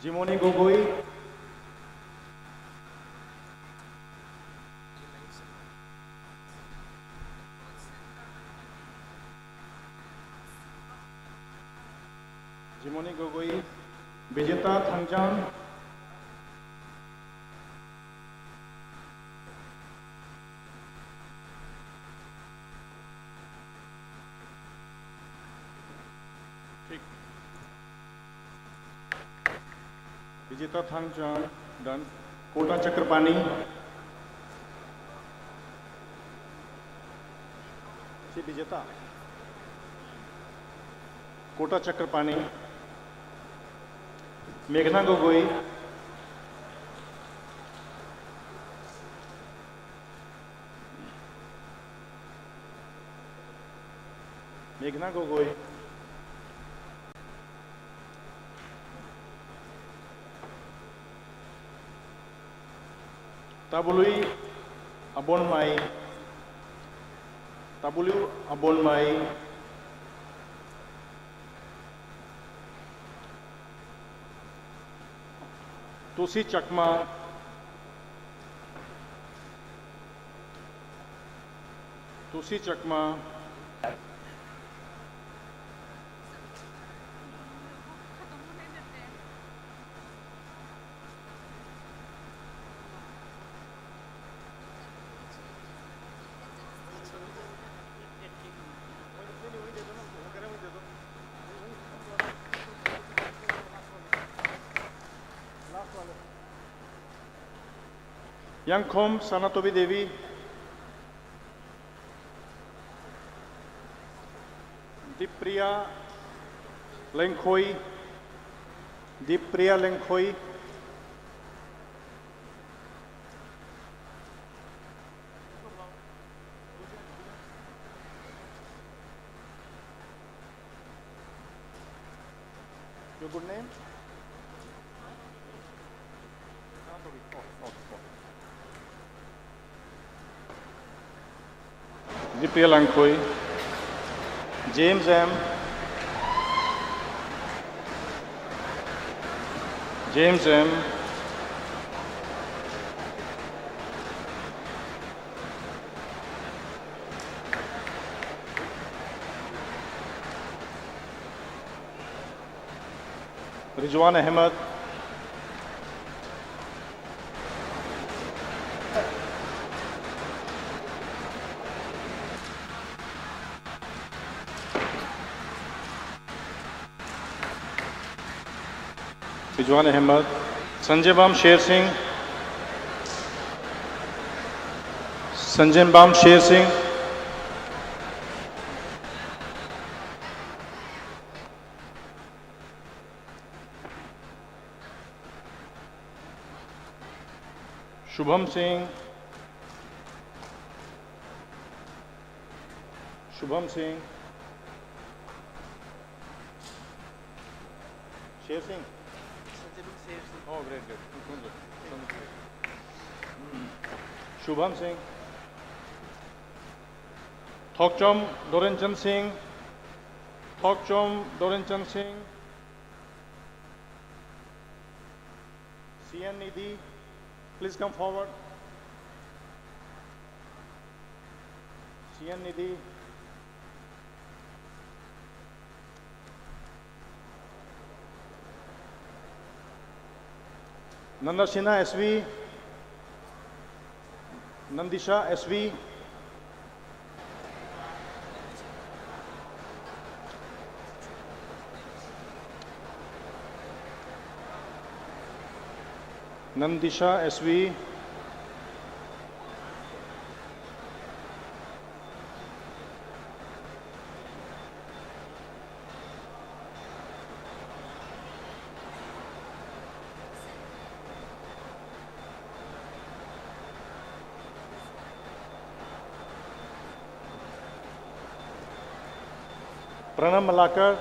S2: Jimoni Gogoi, Jimoni Gogoi, Vijeta Thangjan, Vijeta Thangjan, done. Kota Chakrapani, see Vijeta, Kota Chakrapani, Meghna Gogoi, Meghna Gogoi, Tabului Abonmai, Tabulu Abonmai, Tusi Chakma, Tusi Chakma, Yangkhom Sanatobi Devi, Dipriya Lengkhoi, Dipriya Lengkhoi, your good name? Dipriya Lengkhoi, James M, James M. Rizwan Ahmed. Rizwan Ahmed. Sanjay Bam Sher Singh. Sanjay Bam Sher Singh. Shubham Singh. Shubham Singh. Sher Singh. Oh, great, great. Shubham Singh. Thokchom Dorenchan Singh. Thokchom Dorenchan Singh. CN Nidhi, please come forward. CN Nidhi. Nanda Sinha SV. Nandisha SV. Nandisha SV. Pranam Malakar.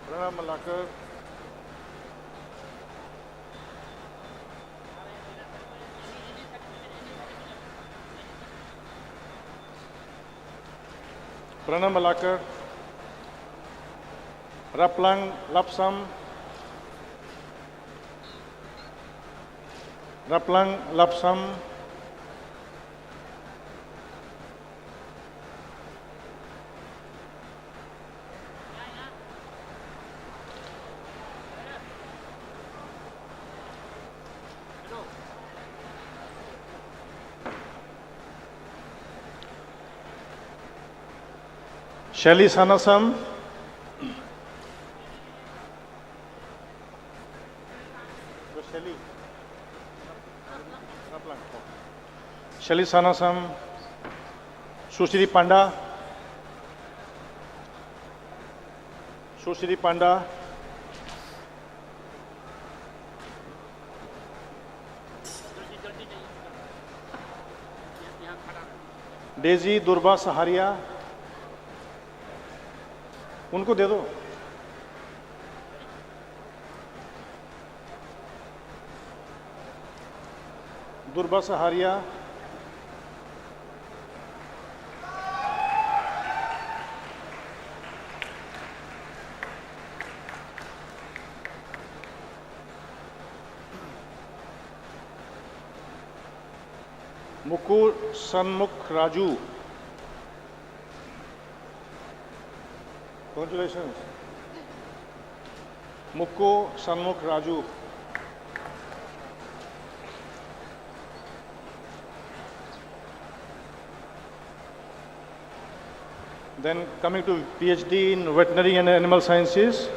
S2: Pranam Malakar. Pranam Malakar. Raplang Lapsam. Raplang Lapsam. Shelly Sanasam. Shelly Sanasam. Sushri Panda. Sushri Panda. Daisy Durba Saharia. उनको दे दो. दुर्बा सहारिया. मुकुल सन्मुख Raju. Congratulations. Mukko Sanmukh Raju. Then coming to PhD in Veterinary and Animal Sciences,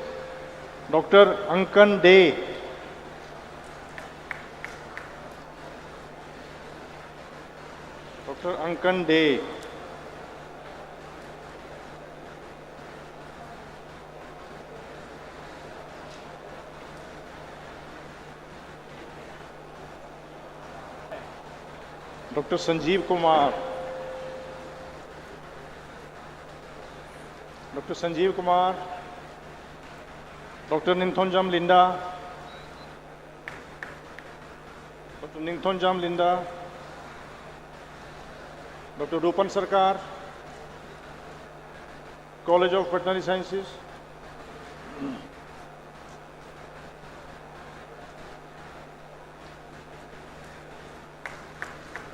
S2: Dr. Ankan Dey. Dr. Ankan Dey. Dr. Sanjeev Kumar. Dr. Sanjeev Kumar. Dr. Ninthonjam Linda. Dr. Ninthonjam Linda. Dr. Rupan Sarkar. College of Veterinary Sciences.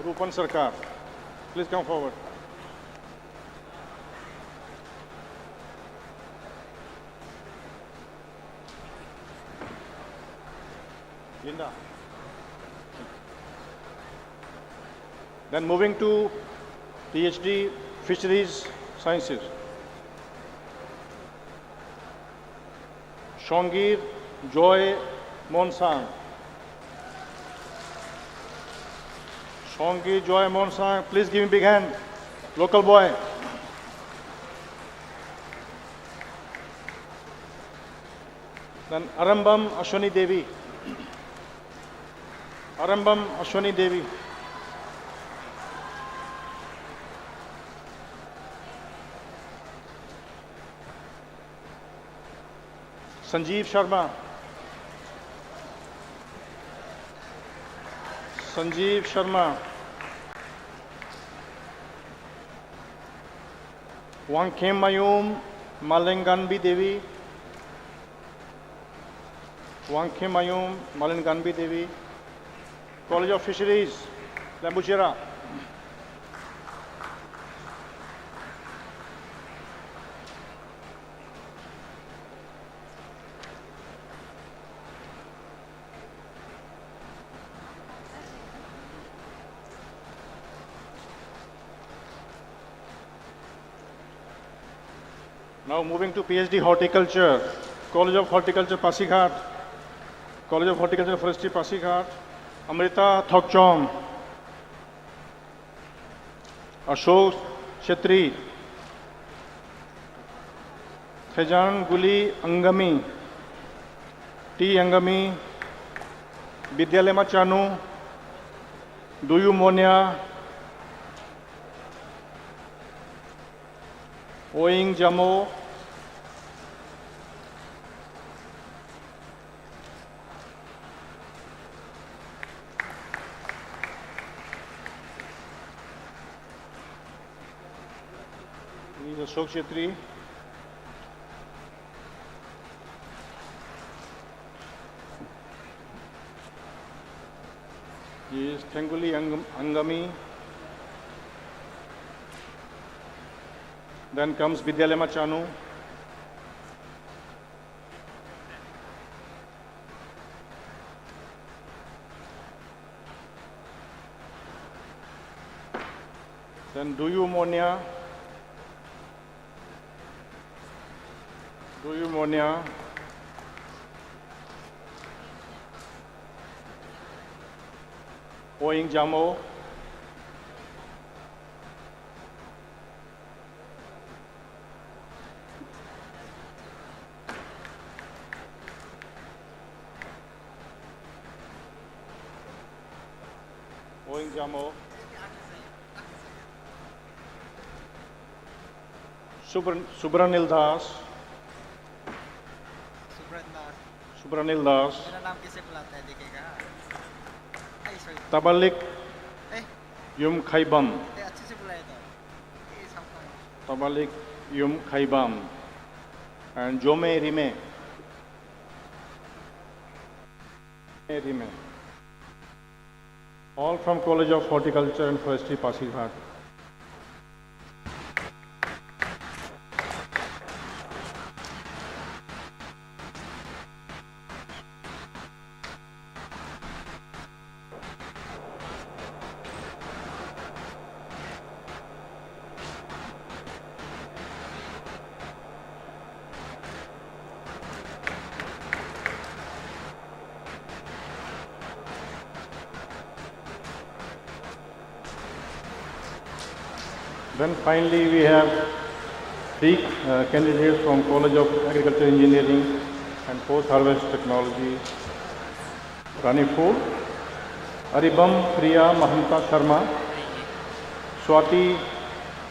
S2: Rupan Sarkar. Please come forward. Linda. Then moving to PhD Fisheries Sciences. Shongir Joy Monsang. Shongir Joy Monsang, please give him a big hand. Local boy. Then Arambam Ashwani Devi. Arambam Ashwani Devi. Sanjeev Sharma. Sanjeev Sharma. Wangkhem Mayum Malenganbi Devi. Wangkhem Mayum Malenganbi Devi. College of Fisheries, Lambuchera. Now moving to PhD Horticulture, College of Horticulture Pasighat, College of Horticulture and Forestry Pasighat, Amrita Thokchong, Ashok Shetri, Thejan Guli Angami, T. Angami, Vidyalema Chanu, Duyu Monia, Oing Jamo, Ashok Shetri, he is Thenguli Angami. Then comes Vidyalema Chanu. Then Duyu Monia. Duyu Monia. Oing Jamo. Oing Jamo. Subranil Das. Subranil Das. Tabalik Yum Khaibam. Tabalik Yum Khaibam. And Jome Rime. Rime. All from College of Horticulture and Forestry, Pasighat. Then finally we have three candidates from College of Agriculture Engineering and Post-Harvest Technology, Ranipur, Aribam Priya Mahanta Sharma, Swati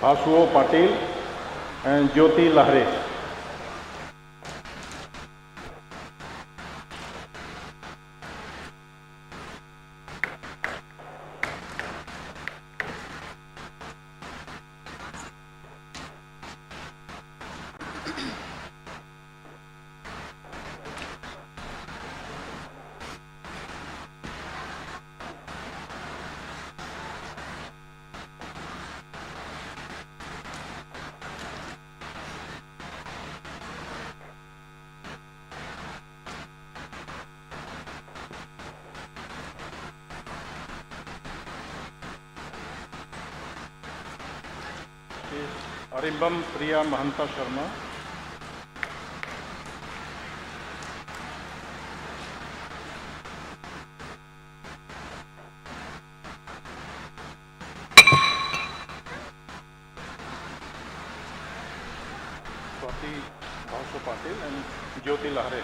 S2: Basuo Patel, and Jyoti Lahare. Shrimati Arimbam Priya Mahanta Sharma. Swati Bhausha Patil and Jyoti Lahare.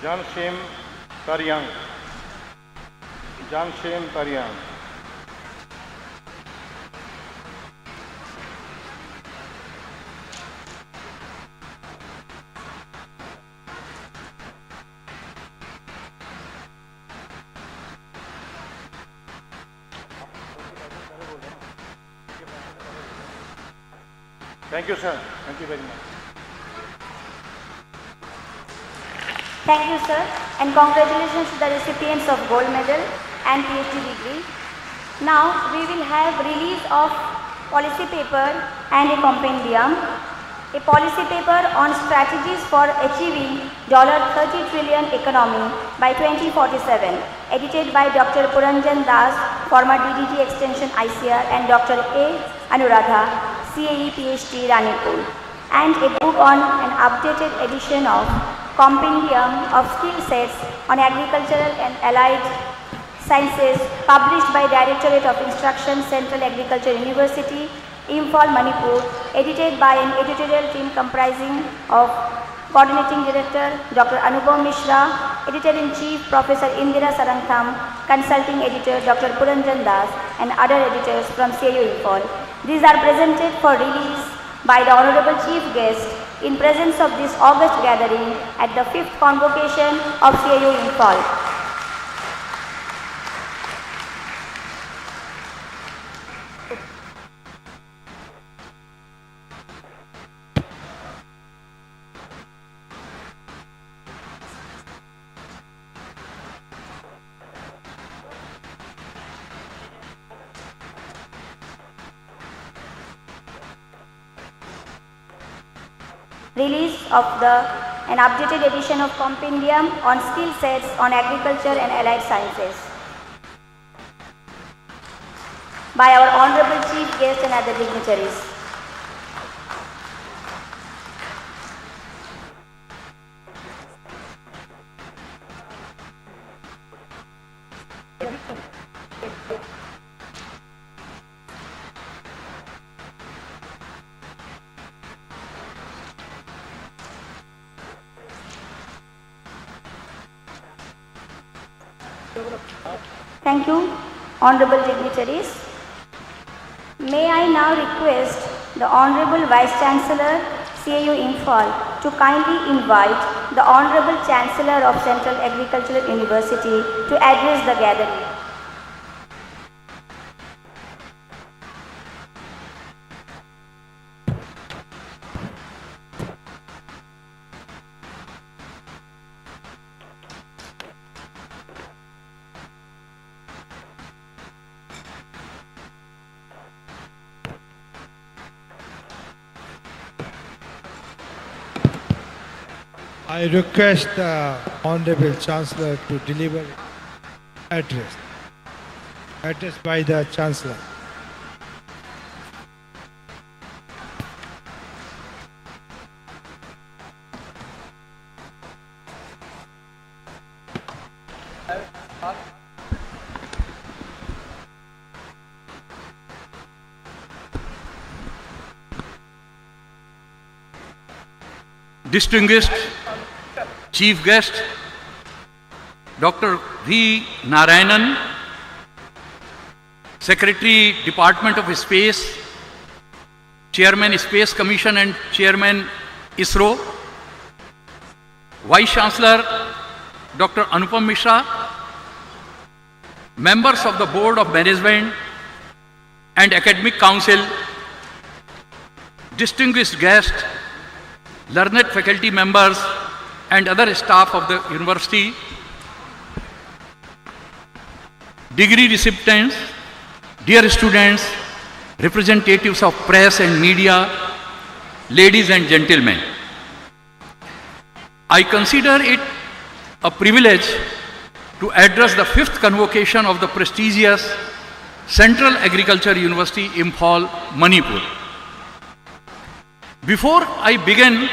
S2: Jan Shem Taryang. Jan Shem Taryang. Thank you, sir. Thank you very much.
S6: Thank you, sir, and congratulations to the recipients of gold medal and PhD degree. Now, we will have release of policy paper and a compendium. A policy paper on strategies for achieving $30 trillion economy by 2047, edited by Dr. Puranjan Das, former DDG Extension ICR, and Dr. A. Anuradha, CAE PhD Ranipur, and a book on an updated edition of Compendium of Skill Sets on Agricultural and Allied Sciences, published by Directorate of Instruction, Central Agriculture University, Imphal, Manipur, edited by an editorial team comprising of Coordinating Director Dr. Anupam Mishra, Editor-in-Chief Professor Indira Sarantham, Consulting Editor Dr. Puranjan Das, and other editors from CIU Imphal. These are presented for release by the Honorable Chief Guest in presence of this August gathering at the 5th Convocation of CIU Imphal. Release of an updated edition of Compendium on Skill Sets on Agriculture and Allied Sciences by our Honorable Chief Guest and other dignitaries. Thank you, Honorable dignitaries. May I now request the Honorable Vice Chancellor, CIU Imphal, to kindly invite the Honorable Chancellor of Central Agricultural University to address the gathering.
S8: I request the Honorable Chancellor to deliver address. Address by the Chancellor.
S9: Distinguished Chief Guest, Dr. V. Narayanan, Secretary, Department of Space, Chairman, Space Commission and Chairman, ISRO, Vice Chancellor, Dr. Anupam Mishra, members of the Board of Management and Academic Council, distinguished guests, learned faculty members and other staff of the university, degree recipients, dear students, representatives of press and media, ladies and gentlemen, I consider it a privilege to address the 5th convocation of the prestigious Central Agriculture University, Imphal, Manipur. Before I begin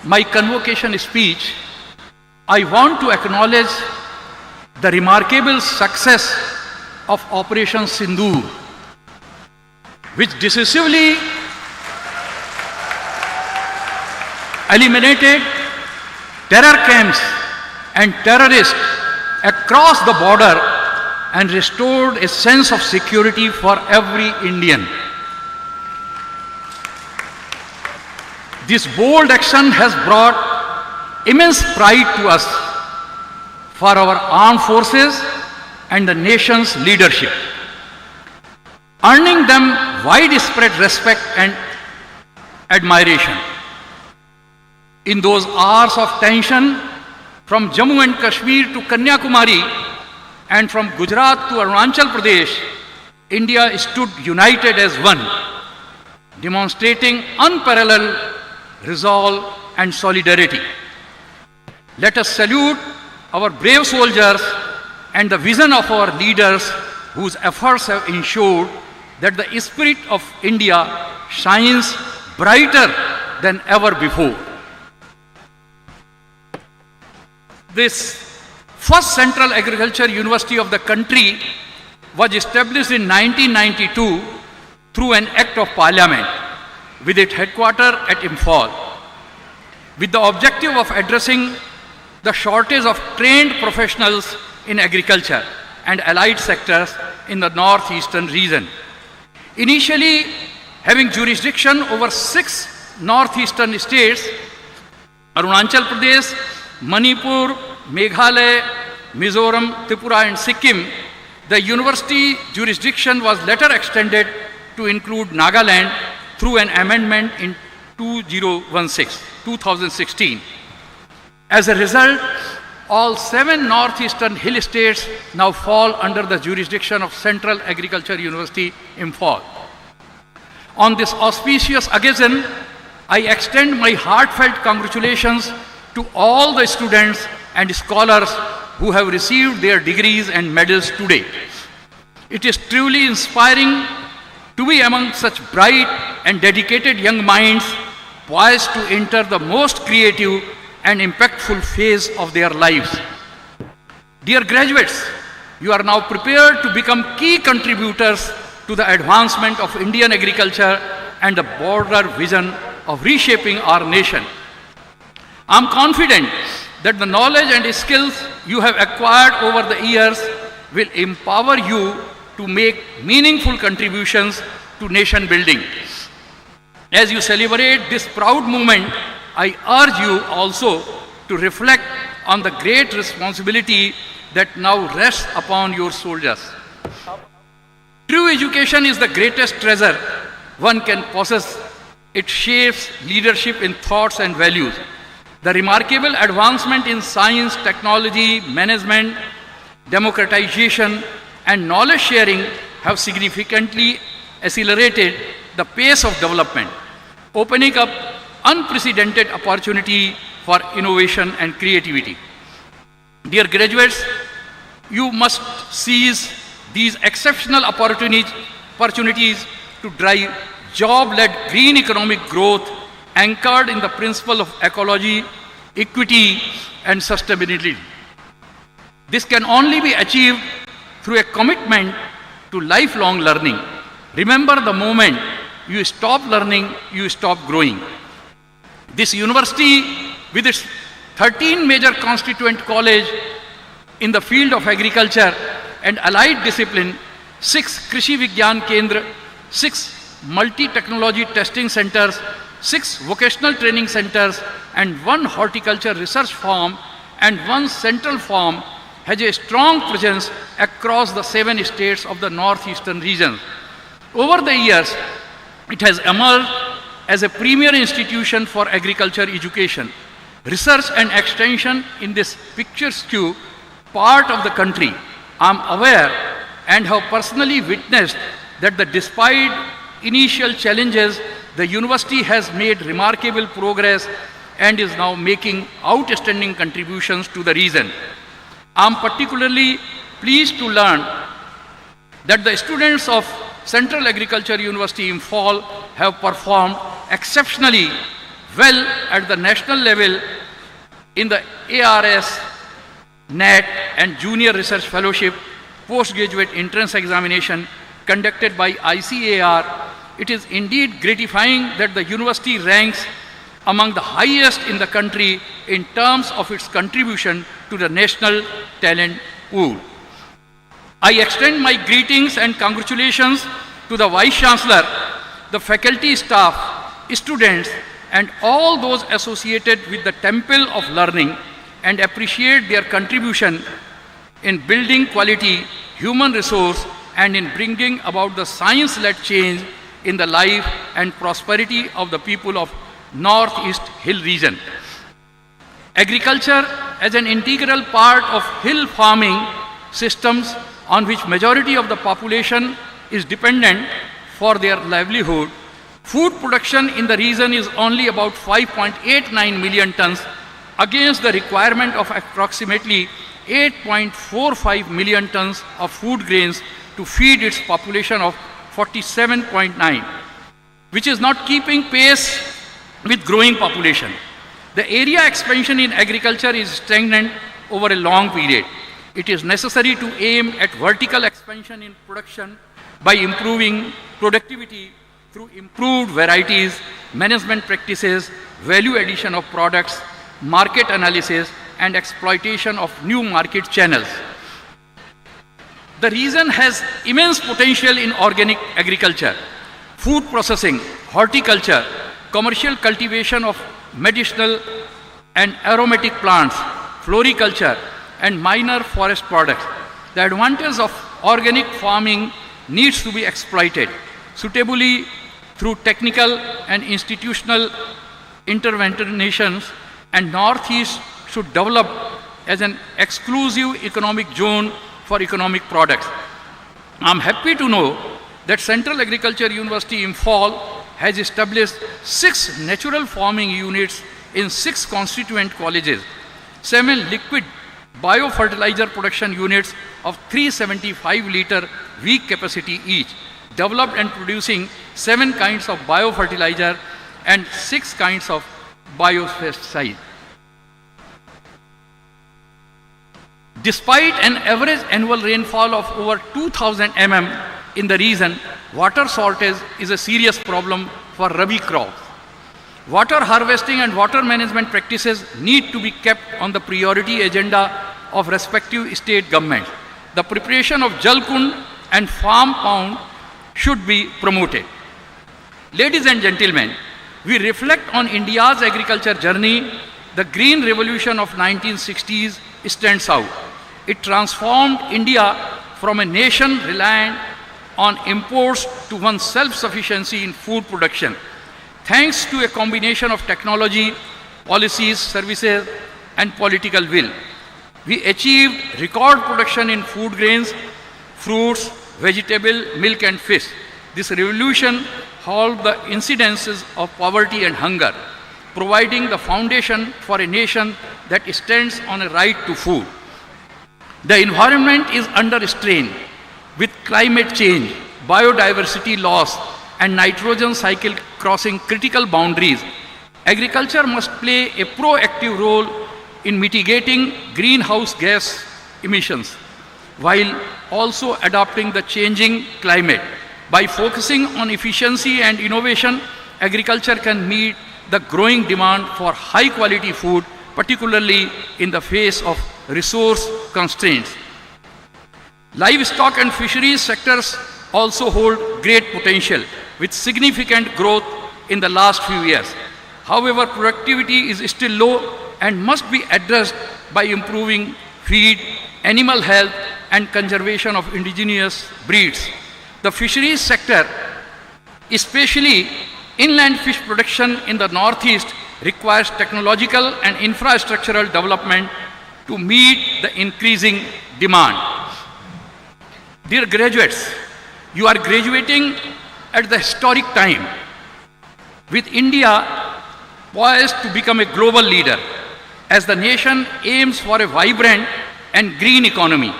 S9: my convocation speech, I want to acknowledge the remarkable success of Operation Sindoor, which decisively eliminated terror camps and terrorists across the border and restored a sense of security for every Indian. This bold action has brought immense pride to us for our armed forces and the nation's leadership, earning them widespread respect and admiration. In those hours of tension, from Jammu and Kashmir to Kanyakumari and from Gujarat to Arunachal Pradesh, India stood united as one, demonstrating unparalleled resolve and solidarity. Let us salute our brave soldiers and the vision of our leaders whose efforts have ensured that the spirit of India shines brighter than ever before. This first Central Agriculture University of the country was established in 1992 through an Act of Parliament with its headquarters at Imphal, with the objective of addressing the shortage of trained professionals in agriculture and allied sectors in the northeastern region. Initially having jurisdiction over 6 northeastern states, Arunachal Pradesh, Manipur, Meghalaya, Mizoram, Tripura and Sikkim, the university jurisdiction was later extended to include Nagaland through an amendment in 2016. As a result, all 7 northeastern hill states now fall under the jurisdiction of Central Agriculture University, Imphal. On this auspicious occasion, I extend my heartfelt congratulations to all the students and scholars who have received their degrees and medals today. It is truly inspiring to be among such bright and dedicated young minds poised to enter the most creative and impactful phase of their lives. Dear graduates, you are now prepared to become key contributors to the advancement of Indian agriculture and the broader vision of reshaping our nation. I am confident that the knowledge and skills you have acquired over the years will empower you to make meaningful contributions to nation building. As you celebrate this proud moment, I urge you also to reflect on the great responsibility that now rests upon your soldiers. True education is the greatest treasure one can possess. It shapes leadership in thoughts and values. The remarkable advancement in science, technology, management, democratization, and knowledge sharing have significantly accelerated the pace of development, opening up unprecedented opportunity for innovation and creativity. Dear graduates, you must seize these exceptional opportunities to drive job-led green economic growth anchored in the principle of ecology, equity, and sustainability. This can only be achieved through a commitment to lifelong learning. Remember, the moment you stop learning, you stop growing. This university, with its 13 major constituent colleges in the field of agriculture and allied discipline, 6 Krishi Vigyan Kendra, 6 multi-technology testing centers, 6 vocational training centers, and 1 horticulture research farm and 1 central farm, has a strong presence across the 7 states of the northeastern region. Over the years, it has emerged as a premier institution for agriculture education, research and extension in this picturesque part of the country. I am aware and have personally witnessed that despite initial challenges, the university has made remarkable progress and is now making outstanding contributions to the region. I am particularly pleased to learn that the students of Central Agriculture University Imphal have performed exceptionally well at the national level in the ARS, NET and Junior Research Fellowship postgraduate entrance examination conducted by ICAR. It is indeed gratifying that the university ranks among the highest in the country in terms of its contribution to the national talent pool. I extend my greetings and congratulations to the Vice Chancellor, the faculty staff, students, and all those associated with the Temple of Learning and appreciate their contribution in building quality human resource and in bringing about the science-led change in the life and prosperity of the people of Northeast Hill region. Agriculture as an integral part of hill farming systems on which majority of the population is dependent for their livelihood. Food production in the region is only about 5.89 million tons against the requirement of approximately 8.45 million tons of food grains to feed its population of 47.9, which is not keeping pace with growing population. The area expansion in agriculture is stagnant over a long period. It is necessary to aim at vertical expansion in production by improving productivity through improved varieties, management practices, value addition of products, market analysis, and exploitation of new market channels. The region has immense potential in organic agriculture, food processing, horticulture, commercial cultivation of medicinal and aromatic plants, floriculture, and minor forest products. The advantage of organic farming needs to be exploited suitably through technical and institutional interventions, and Northeast should develop as an exclusive economic zone for economic products. I am happy to know that Central Agriculture University Imphal has established 6 natural farming units in 6 constituent colleges, 7 liquid biofertilizer production units of 375-liter week capacity each, developed and producing 7 kinds of biofertilizer and 6 kinds of biopesticide. Despite an average annual rainfall of over 2000 mm in the region, water shortage is a serious problem for rabi crops. Water harvesting and water management practices need to be kept on the priority agenda of respective state governments. The preparation of Jalkund and farm pound should be promoted. Ladies and gentlemen, we reflect on India's agriculture journey. The green revolution of 1960s stands out. It transformed India from a nation reliant on imports to one self-sufficiency in food production. Thanks to a combination of technology, policies, services, and political will, we achieved record production in food grains, fruits, vegetable, milk, and fish. This revolution halved the incidences of poverty and hunger, providing the foundation for a nation that stands on a right to food. The environment is under strain with climate change, biodiversity loss, and nitrogen cycle crossing critical boundaries. Agriculture must play a proactive role in mitigating greenhouse gas emissions while also adapting the changing climate. By focusing on efficiency and innovation, agriculture can meet the growing demand for high quality food, particularly in the face of resource constraints. Livestock and fisheries sectors also hold great potential with significant growth in the last few years. However, productivity is still low and must be addressed by improving feed, animal health, and conservation of indigenous breeds. The fisheries sector, especially inland fish production in the Northeast, requires technological and infrastructural development to meet the increasing demand. Dear graduates, you are graduating at the historic time. with India poised to become a global leader as the nation aims for a vibrant and green economy.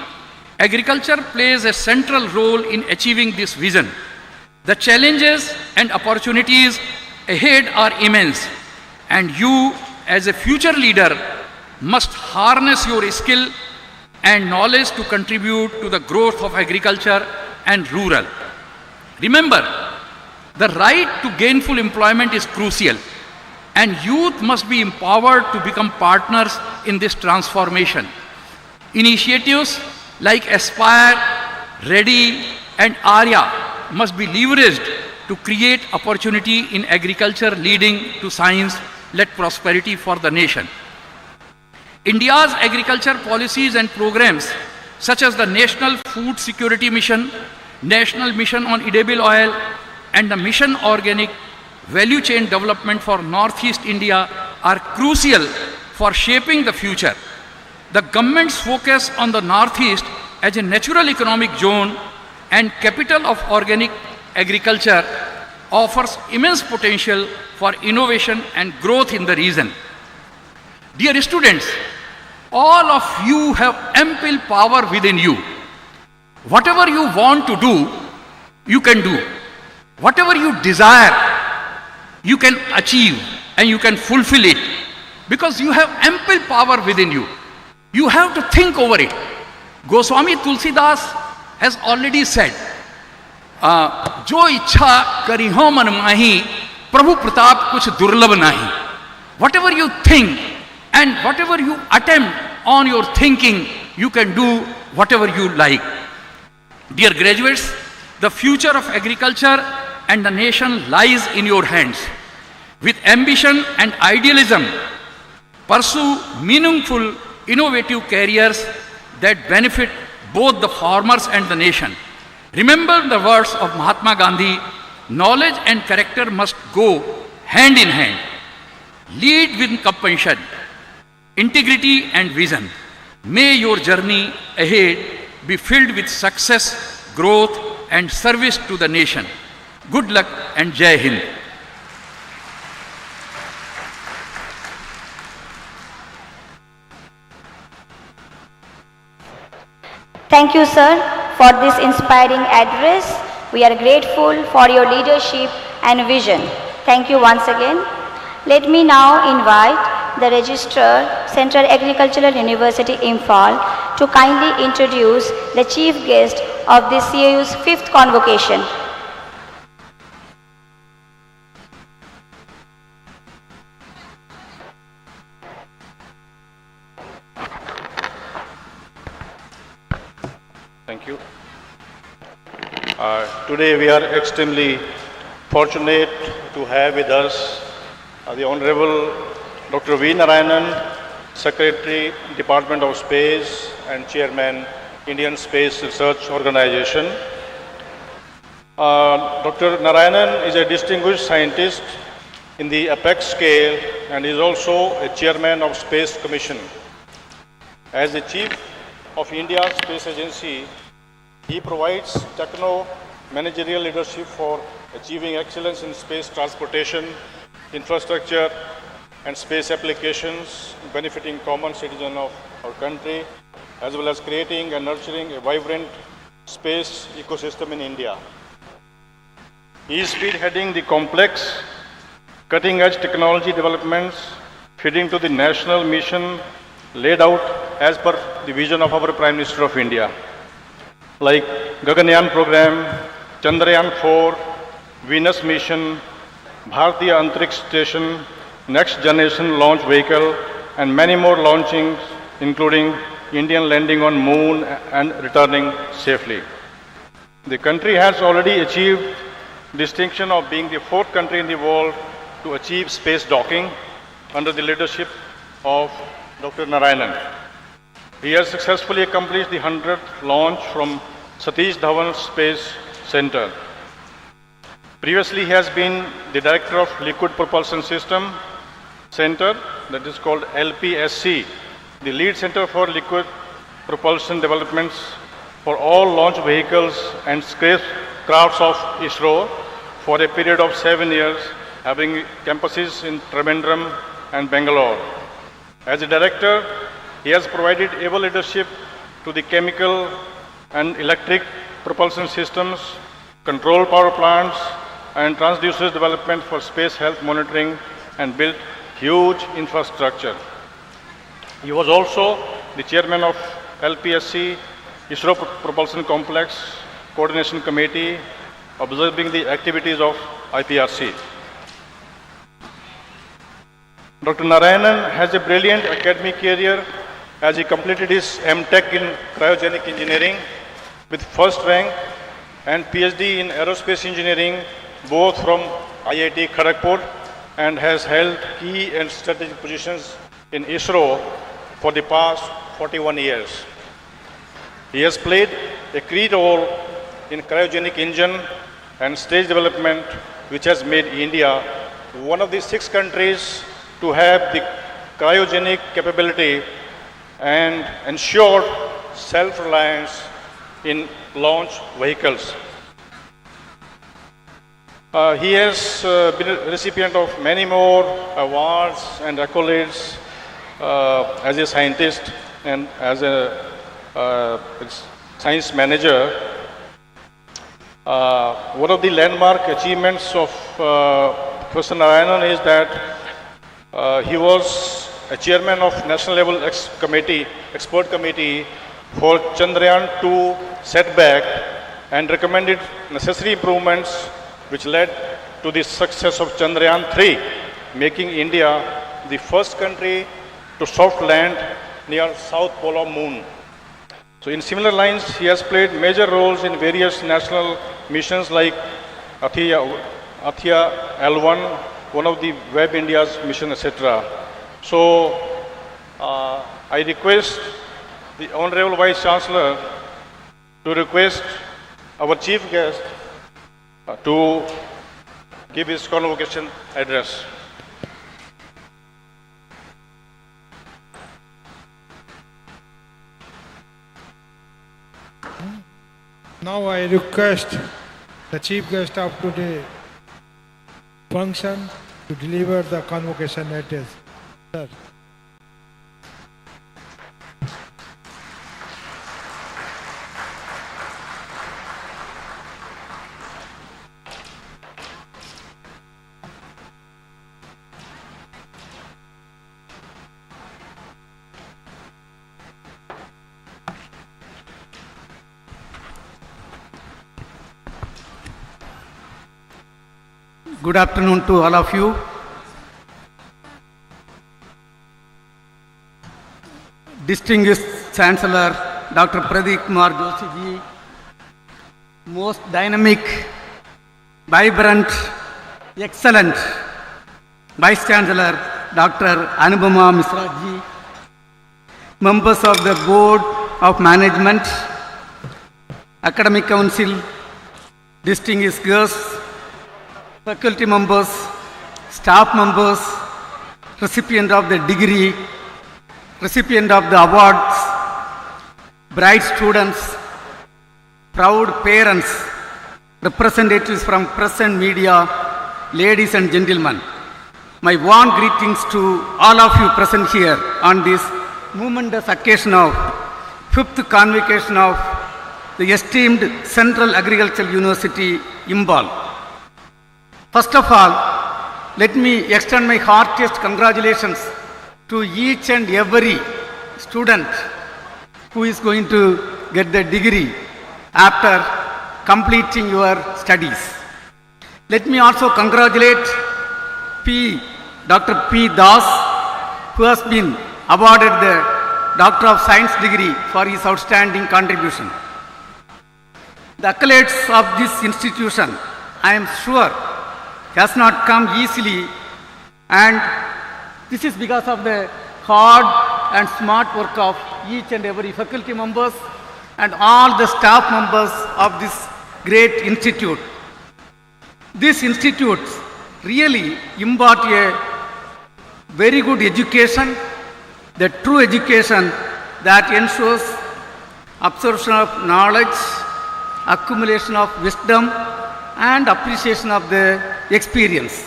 S9: Agriculture plays a central role in achieving this vision. The challenges and opportunities ahead are immense, and you, as a future leader, must harness your skill and knowledge to contribute to the growth of agriculture and rural. Remember, the right to gainful employment is crucial, and youth must be empowered to become partners in this transformation. Initiatives like Aspire, Ready, and Arya must be leveraged to create opportunity in agriculture, leading to science-led prosperity for the nation. India's agriculture policies and programs such as the National Food Security Mission, National Mission on Edible Oil, and the Mission Organic Value Chain Development for Northeast India are crucial for shaping the future. The government's focus on the Northeast as a natural economic zone and capital of organic agriculture offers immense potential for innovation and growth in the region. Dear students, all of you have ample power within you. Whatever you want to do, you can do. Whatever you desire, you can achieve and you can fulfill it because you have ample power within you. You have to think over it. Goswami Tulsidas has already said, Jo ichha kari ho man mahi, Prabhu Pratap kuch durlabh nahi. Whatever you think and whatever you attempt on your thinking, you can do whatever you like. Dear graduates, the future of agriculture and the nation lies in your hands. With ambition and idealism, pursue meaningful, innovative careers that benefit both the farmers and the nation. Remember the words of Mahatma Gandhi, knowledge and character must go hand in hand. Lead with compassion, integrity and vision. May your journey ahead be filled with success, growth and service to the nation. Good luck and Jai Hind.
S6: Thank you, sir, for this inspiring address. We are grateful for your leadership and vision. Thank you once again. Let me now invite the Registrar, Central Agricultural University, Imphal, to kindly introduce the chief guest of this CAU's 5th convocation.
S2: Thank you. Today we are extremely fortunate to have with us the Honorable Dr. V. Narayanan, Secretary, Department of Space and Chairman, Indian Space Research Organization. Dr. Narayanan is a distinguished scientist in the apex scale and is also a Chairman of Space Commission. As the Chief of India's Space Agency, he provides techno-managerial leadership for achieving excellence in space transportation, infrastructure, and space applications, benefiting common citizens of our country, as well as creating and nurturing a vibrant space ecosystem in India. He is spearheading the complex, cutting-edge technology developments fitting to the national mission laid out as per the vision of our Prime Minister of India, like Gaganyaan program, Chandrayaan 4, Venus mission, Bharatiya Antariksh Station, Next Generation Launch Vehicle, and many more launchings, including Indian landing on Moon and returning safely. The country has already achieved distinction of being the 4th country in the world to achieve space docking under the leadership of Dr. Narayanan. He has successfully accomplished the 100th launch from Satish Dhawan Space Center. Previously, he has been the Director of Liquid Propulsion System Center, that is called LPSC, the lead center for liquid propulsion developments for all launch vehicles and spacecrafts of ISRO for a period of 7 years, having campuses in Trivandrum and Bangalore. As a director, he has provided able leadership to the chemical and electric propulsion systems, control power plants, and transducers development for space health monitoring, and built huge infrastructure. He was also the chairman of LPSC, ISRO Propulsion Complex Coordination Committee, observing the activities of IPRC. Dr. Narayanan has a brilliant academic career as he completed his M.Tech in cryogenic engineering with first rank and PhD in aerospace engineering, both from IIT Kharagpur, and has held key and strategic positions in ISRO for the past 41 years. He has played a key role in cryogenic engine and stage development, which has made India one of the 6 countries to have the cryogenic capability and ensure self-reliance in launch vehicles. He has been a recipient of many more awards and accolades as a scientist and as a science manager. One of the landmark achievements of Professor Narayanan is that he was a chairman of National Level Expert Committee for Chandrayaan-2 setback and recommended necessary improvements which led to the success of Chandrayaan-3, making India the first country to soft land near South Pole of Moon. So in similar lines, he has played major roles in various national missions like Athia L1, one of the Web India's mission, etc. So I request the Honorable Vice Chancellor to request our Chief Guest to give his convocation address.
S8: Now I request the Chief Guest of today's function to deliver the convocation address. Sir.
S15: Good afternoon to all of you. Distinguished Chancellor Dr. Pradeep Kumar Joshi ji, most dynamic, vibrant, excellent Vice Chancellor Dr. Anubhama Misra ji, members of the Board of Management, Academic Council, distinguished guests, faculty members, staff members, recipient of the degree, recipient of the awards, bright students, proud parents, representatives from press and media, ladies and gentlemen. My warm greetings to all of you present here on this momentous occasion of 5th convocation of the esteemed Central Agricultural University, Imphal. First of all, let me extend my heartiest congratulations to each and every student who is going to get the degree after completing your studies. Let me also congratulate Dr. P. Das, who has been awarded the Doctor of Science degree for his outstanding contribution. The accolades of this institution, I am sure, has not come easily, and this is because of the hard and smart work of each and every faculty members and all the staff members of this great institute. These institutes really impart a very good education, the true education that ensures absorption of knowledge, accumulation of wisdom, and appreciation of the experience.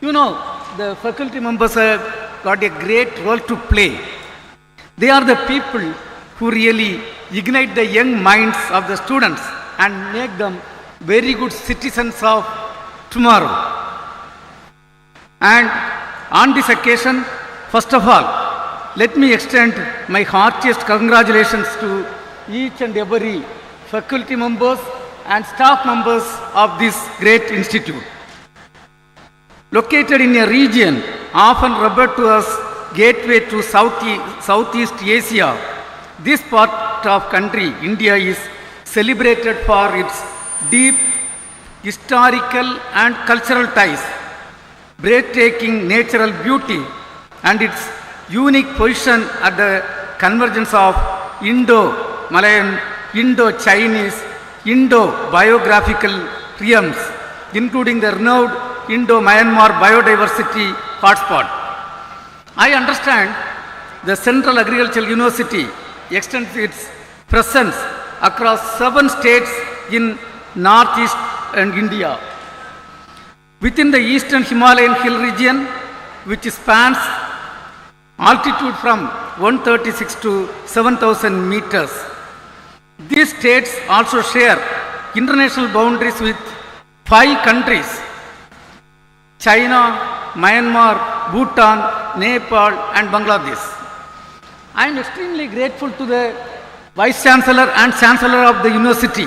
S15: You know, the faculty members have got a great role to play. They are the people who really ignite the young minds of the students and make them very good citizens of tomorrow. And on this occasion, first of all, let me extend my heartiest congratulations to each and every faculty members and staff members of this great institute. Located in a region often referred to as gateway to Southeast Asia, this part of country, India, is celebrated for its deep historical and cultural ties, breathtaking natural beauty, and its unique position at the convergence of Indo-Malayan, Indo-Chinese, Indo-biographical realms, including the renowned Indo-Myanmar biodiversity hotspot. I understand the Central Agricultural University extends its presence across 7 states in Northeast and India. Within the Eastern Himalayan hill region, which spans altitude from 136 to 7,000 meters. These states also share international boundaries with 5 countries: China, Myanmar, Bhutan, Nepal, and Bangladesh. I am extremely grateful to the Vice Chancellor and Chancellor of the University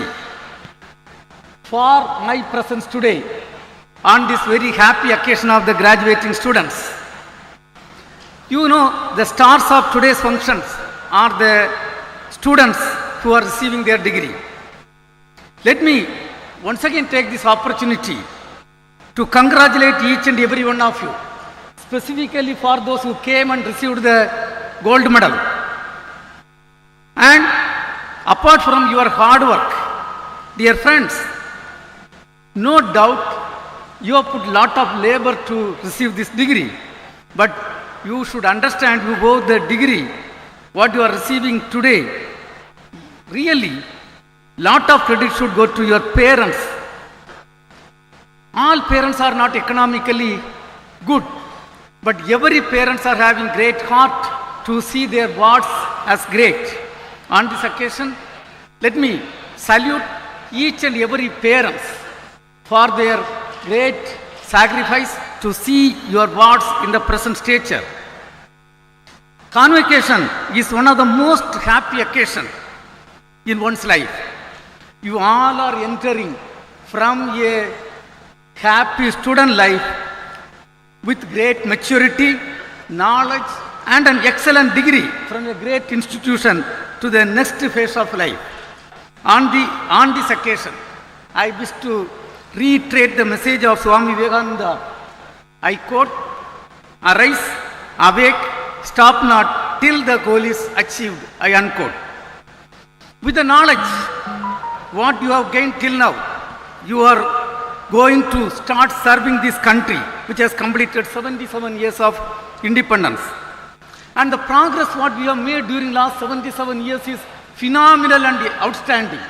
S15: for my presence today on this very happy occasion of the graduating students. You know, the stars of today's functions are the students who are receiving their degree. Let me once again take this opportunity to congratulate each and every one of you, specifically for those who came and received the gold medal. And apart from your hard work, dear friends, no doubt you have put a lot of labor to receive this degree, but you should understand you got the degree, what you are receiving today, really, lot of credit should go to your parents. All parents are not economically good, but every parents are having great heart to see their wards as great. On this occasion, let me salute each and every parents for their great sacrifice to see your wards in the present stature. Convocation is one of the most happy occasions in one's life. You all are entering from a happy student life with great maturity, knowledge, and an excellent degree from a great institution to the next phase of life. On this occasion, I wish to reiterate the message of Swami Vivekananda. I quote, "Arise, awake, stop not till the goal is achieved," I unquote. With the knowledge what you have gained till now, you are going to start serving this country which has completed 77 years of independence. And the progress what we have made during last 77 years is phenomenal and outstanding.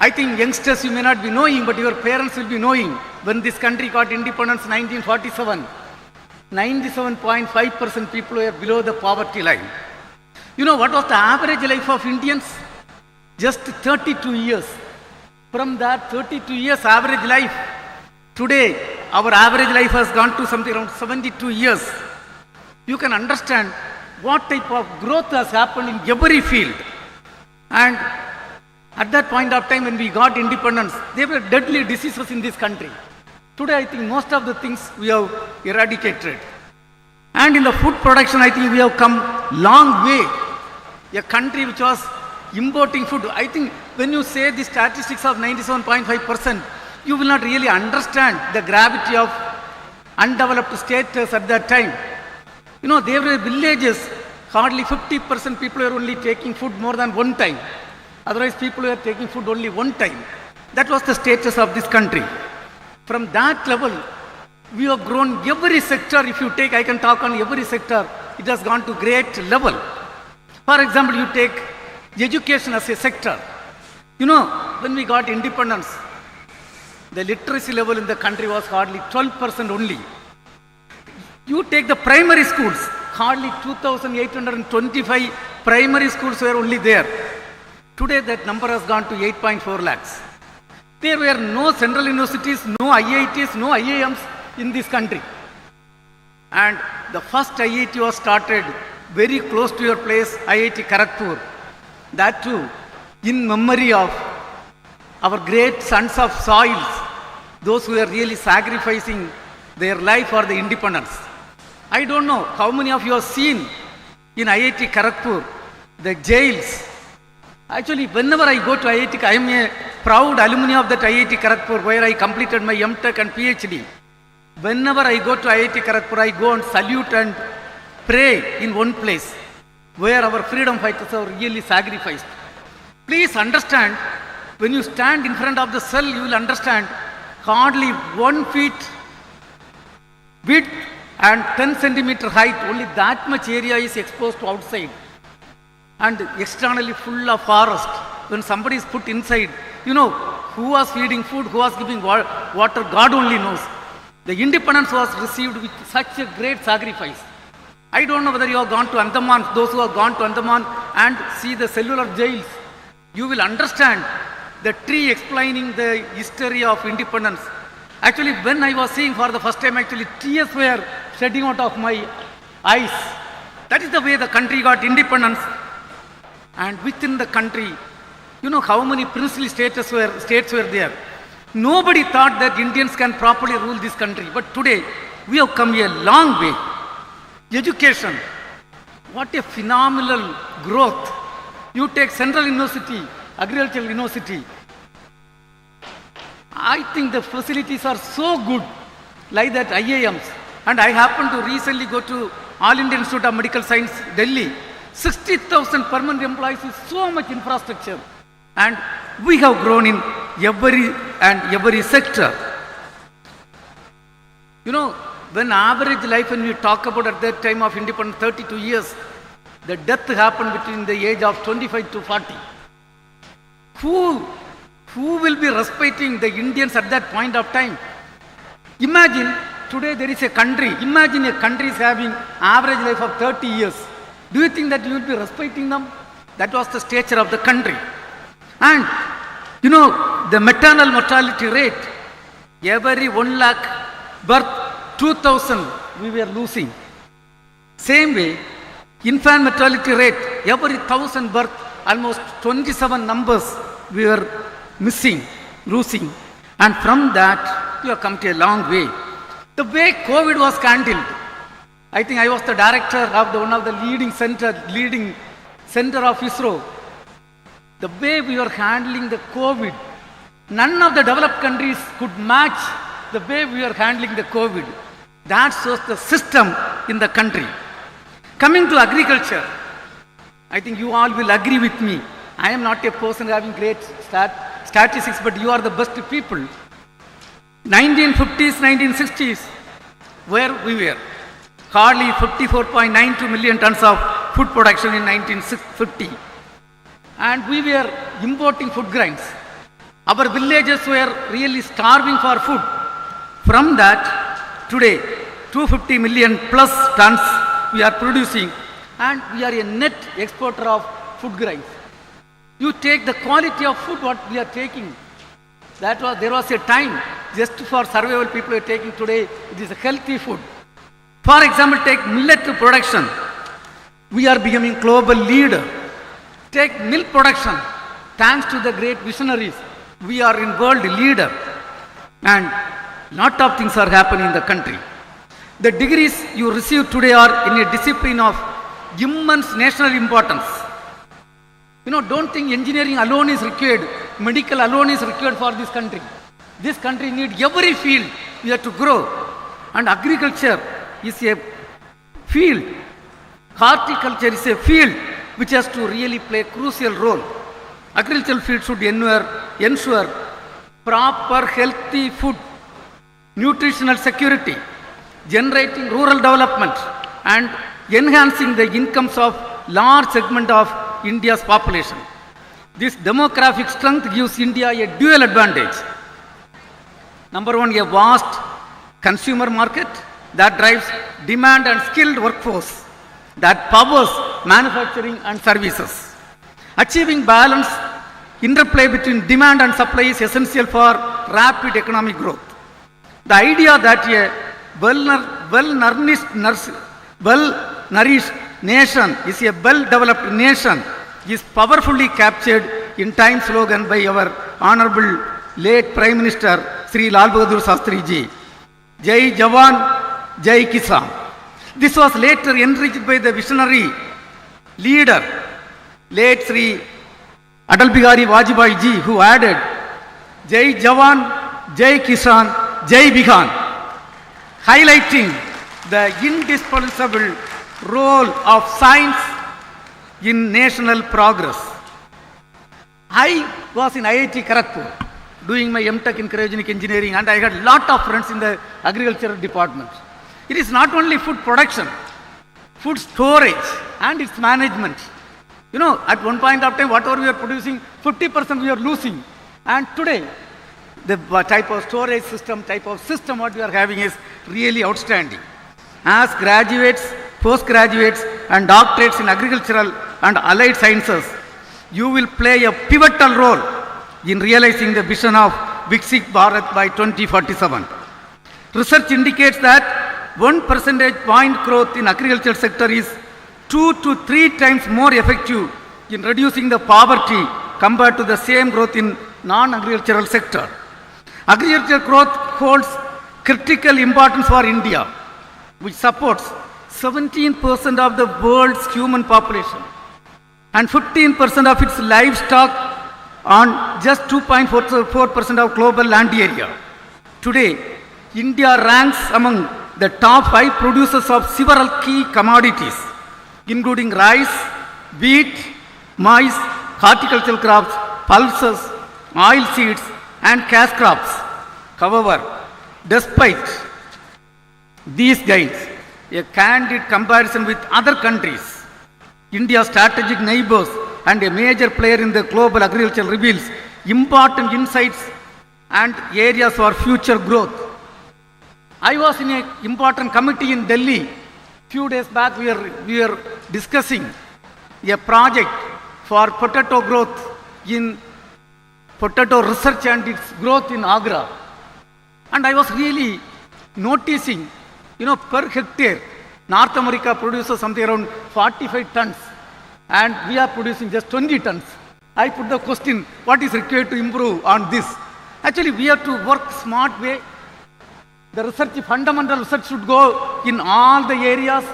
S15: I think youngsters you may not be knowing, but your parents will be knowing when this country got independence in 1947. 97.5% people were below the poverty line. You know what was the average life of Indians? Just 32 years. From that 32 years average life, today our average life has gone to something around 72 years. You can understand what type of growth has happened in every field. And at that point of time when we got independence, there were deadly diseases in this country. Today I think most of the things we have eradicated. And in the food production I think we have come long way. A country which was importing food, I think when you say the statistics of 97.5%, you will not really understand the gravity of undeveloped status at that time. You know, there were villages, hardly 50% people were only taking food more than one time. Otherwise people were taking food only one time. That was the status of this country. From that level, we have grown every sector. If you take, I can talk on every sector, it has gone to great level. For example, you take education as a sector. You know, when we got independence, the literacy level in the country was hardly 12% only. You take the primary schools, hardly 2,825 primary schools were only there. Today that number has gone to 8.4 lakhs. There were no central universities, no IITs, no IIMs in this country. And the first IIT was started very close to your place, IIT Kharagpur. That too, in memory of our great sons of soils, those who are really sacrificing their life for the independence. I don't know how many of you have seen in IIT Kharagpur, the jails. Actually, whenever I go to IIT, I am a proud alumni of that IIT Kharagpur where I completed my M.Tech and PhD. Whenever I go to IIT Kharagpur, I go and salute and pray in one place where our freedom fighters are really sacrificed. Please understand, when you stand in front of the cell, you will understand hardly 1 feet width and 10 centimeter height, only that much area is exposed to outside. And externally full of forest. When somebody is put inside, you know, who was feeding food, who was giving water, God only knows. The independence was received with such a great sacrifice. I don't know whether you have gone to Andaman, those who have gone to Andaman and see the cellular jails, you will understand the tree explaining the history of independence. Actually, when I was seeing for the first time, actually tears were shedding out of my eyes. That is the way the country got independence. And within the country, you know how many princely states were there. Nobody thought that Indians can properly rule this country. But today, we have come a long way. Education, what a phenomenal growth. You take Central University, Agricultural University. I think the facilities are so good, like that IIMs. And I happened to recently go to All India Institute of Medical Science, Delhi. 60,000 permanent employees is so much infrastructure. And we have grown in every sector. You know, when average life, when we talk about at that time of independence, 32 years, the death happened between the age of 25 to 40. Who will be respecting the Indians at that point of time? Imagine, today there is a country, imagine a country is having average life of 30 years. Do you think that you will be respecting them? That was the stature of the country. And, you know, the maternal mortality rate, every 1 lakh birth, 2,000 we were losing. Same way, infant mortality rate, every 1,000 birth, almost 27 numbers we were missing, losing. And from that, we have come to a long way. The way COVID was handled, I think I was the director of one of the leading center of ISRO. The way we were handling the COVID, none of the developed countries could match the way we are handling the COVID. That shows the system in the country. Coming to agriculture, I think you all will agree with me. I am not a person having great statistics, but you are the best people. 1950s, 1960s, where we were. Hardly 54.92 million tons of food production in 1950. And we were importing food grains. Our villages were really starving for food. From that, today, 250 million plus tons we are producing, and we are a net exporter of food grains. You take the quality of food what we are taking. There was a time just for survival people are taking. Today it is a healthy food. For example, take millet production. We are becoming global leader. Take milk production. Thanks to the great visionaries, we are in world leader. And lot of things are happening in the country. The degrees you receive today are in a discipline of immense national importance. You know, don't think engineering alone is required, medical alone is required for this country. This country needs every field we have to grow. And agriculture is a field, horticulture is a field which has to really play a crucial role. Agricultural field should ensure proper healthy food, nutritional security, generating rural development and enhancing the incomes of large segment of India's population. This demographic strength gives India a dual advantage. Number one, a vast consumer market that drives demand and skilled workforce that powers manufacturing and services. Achieving balance interplay between demand and supply is essential for rapid economic growth. The idea that a well-nourished nation is a well-developed nation is powerfully captured in time slogan by our Honorable late Prime Minister Sri Lal Bahadur Shastri Ji, Jai Jawan, Jai Kisan. This was later enriched by the visionary leader, late Sri Atal Bihari Vajpayee Ji, who added Jai Jawan, Jai Kisan, Jai Bighan, highlighting the indispensable role of science in national progress. I was in IIT Kharagpur doing my M.Tech in cryogenic engineering, and I had a lot of friends in the agricultural department. It is not only food production, food storage and its management. You know, at one point of time, whatever we are producing, 50% we are losing. And today, the type of storage system, what we are having is really outstanding. As graduates, postgraduates and doctorates in agricultural and allied sciences, you will play a pivotal role in realizing the vision of Viksit Bharat by 2047. Research indicates that 1 percentage point growth in agricultural sector is 2 to 3 times more effective in reducing the poverty compared to the same growth in non-agricultural sector. Agricultural growth holds critical importance for India, which supports 17% of the world's human population and 15% of its livestock on just 2.44% of global land area. Today, India ranks among the top 5 producers of several key commodities, including rice, wheat, maize, horticultural crops, pulses, oil seeds, and cash crops. However, despite these gains, a candid comparison with other countries, India's strategic neighbors and a major player in the global agriculture reveals important insights and areas for future growth. I was in an important committee in Delhi. Few days back, we were discussing a project for potato growth in potato research and its growth in Agra. And I was really noticing, per hectare, North America produces something around 45 tons and we are producing just 20 tons. I put the question, what is required to improve on this? Actually, we have to work smart way. The research, fundamental research should go in all the areas.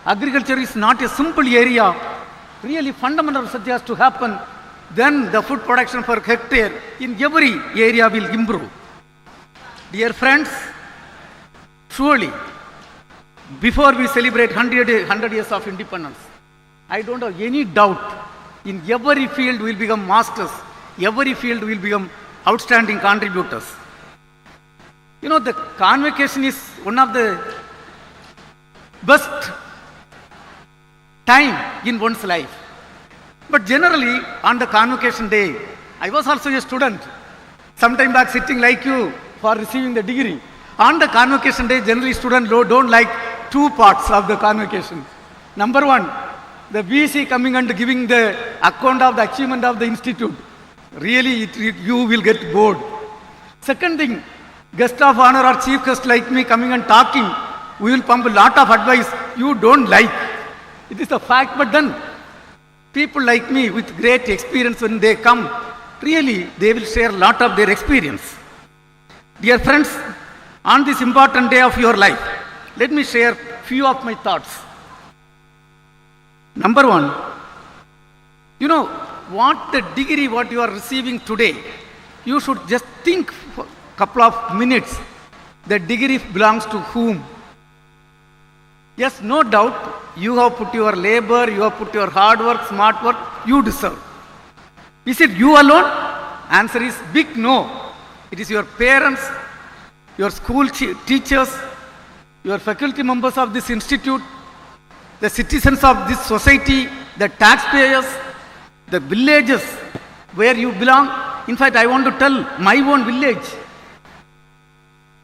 S15: Agriculture is not a simple area. Really fundamental research has to happen. Then the food production per hectare in every area will improve. Dear friends, surely, before we celebrate 100 years of independence, I don't have any doubt in every field we will become masters, every field will become outstanding contributors. The convocation is one of the best time in one's life. But generally, on the convocation day, I was also a student, sometime back sitting like you for receiving the degree. On the convocation day, generally students don't like 2 parts of the convocation. Number one, the VC coming and giving the account of the achievement of the institute. Really, you will get bored. Second thing, guest of honor or chief guest like me coming and talking, we will pump a lot of advice you don't like. It is a fact, but then people like me with great experience, when they come, really they will share a lot of their experience. Dear friends, on this important day of your life, let me share few of my thoughts. Number one, what the degree what you are receiving today, you should just think for a couple of minutes, the degree belongs to whom? Yes, no doubt, you have put your labor, you have put your hard work, smart work, you deserve. Is it you alone? Answer is big no. It is your parents, your school teachers, your faculty members of this institute, the citizens of this society, the taxpayers, the villages where you belong. In fact, I want to tell my own village.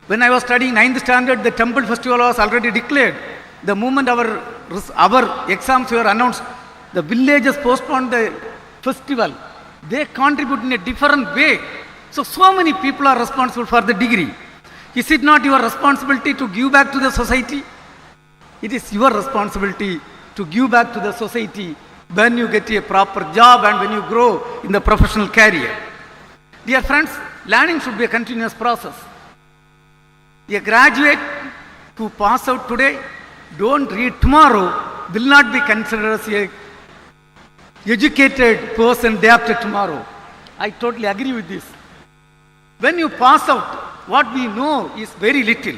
S15: When I was studying 9th standard, the temple festival was already declared. The moment our exams were announced, the villages postponed the festival. They contribute in a different way. So many people are responsible for the degree. Is it not your responsibility to give back to the society? It is your responsibility to give back to the society when you get a proper job and when you grow in the professional career. Dear friends, learning should be a continuous process. A graduate who pass out today, don't read tomorrow, will not be considered as a educated person day after tomorrow. I totally agree with this. When you pass out, what we know is very little.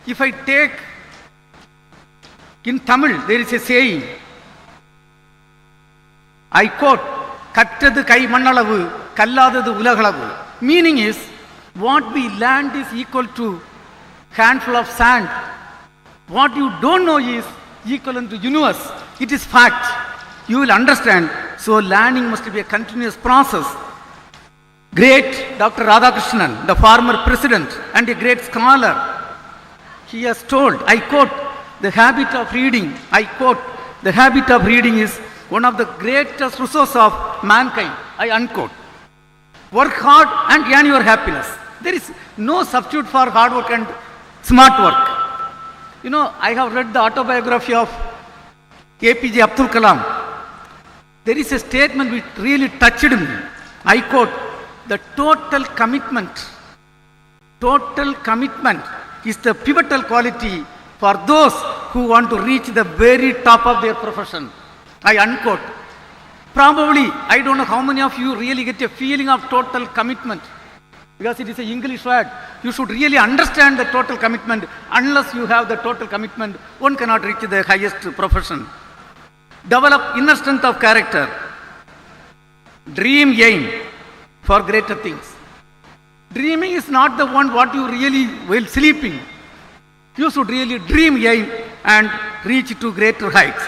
S15: If I take, in Tamil, there is a saying, I quote, Kattadu kai mannalavu, kalladadu ulagalavu. Meaning is, what we learned is equal to handful of sand. What you don't know is equivalent to universe. It is fact. You will understand. So learning must be a continuous process. Great Dr. Radhakrishnan, the former president and a great scholar, he has told, I quote, the habit of reading, I quote, the habit of reading is one of the greatest resources of mankind, I unquote. Work hard and earn your happiness. There is no substitute for hard work and smart work. You know, I have read the autobiography of APJ Abdul Kalam. There is a statement which really touched me. I quote, the total commitment is the pivotal quality for those who want to reach the very top of their profession. I unquote. Probably, I don't know how many of you really get a feeling of total commitment. Because it is an English word. You should really understand the total commitment. Unless you have the total commitment, one cannot reach the highest profession. Develop inner strength of character. Dream, aim for greater things. Dreaming is not the one what you really while sleeping. You should really dream, aim and reach to greater heights.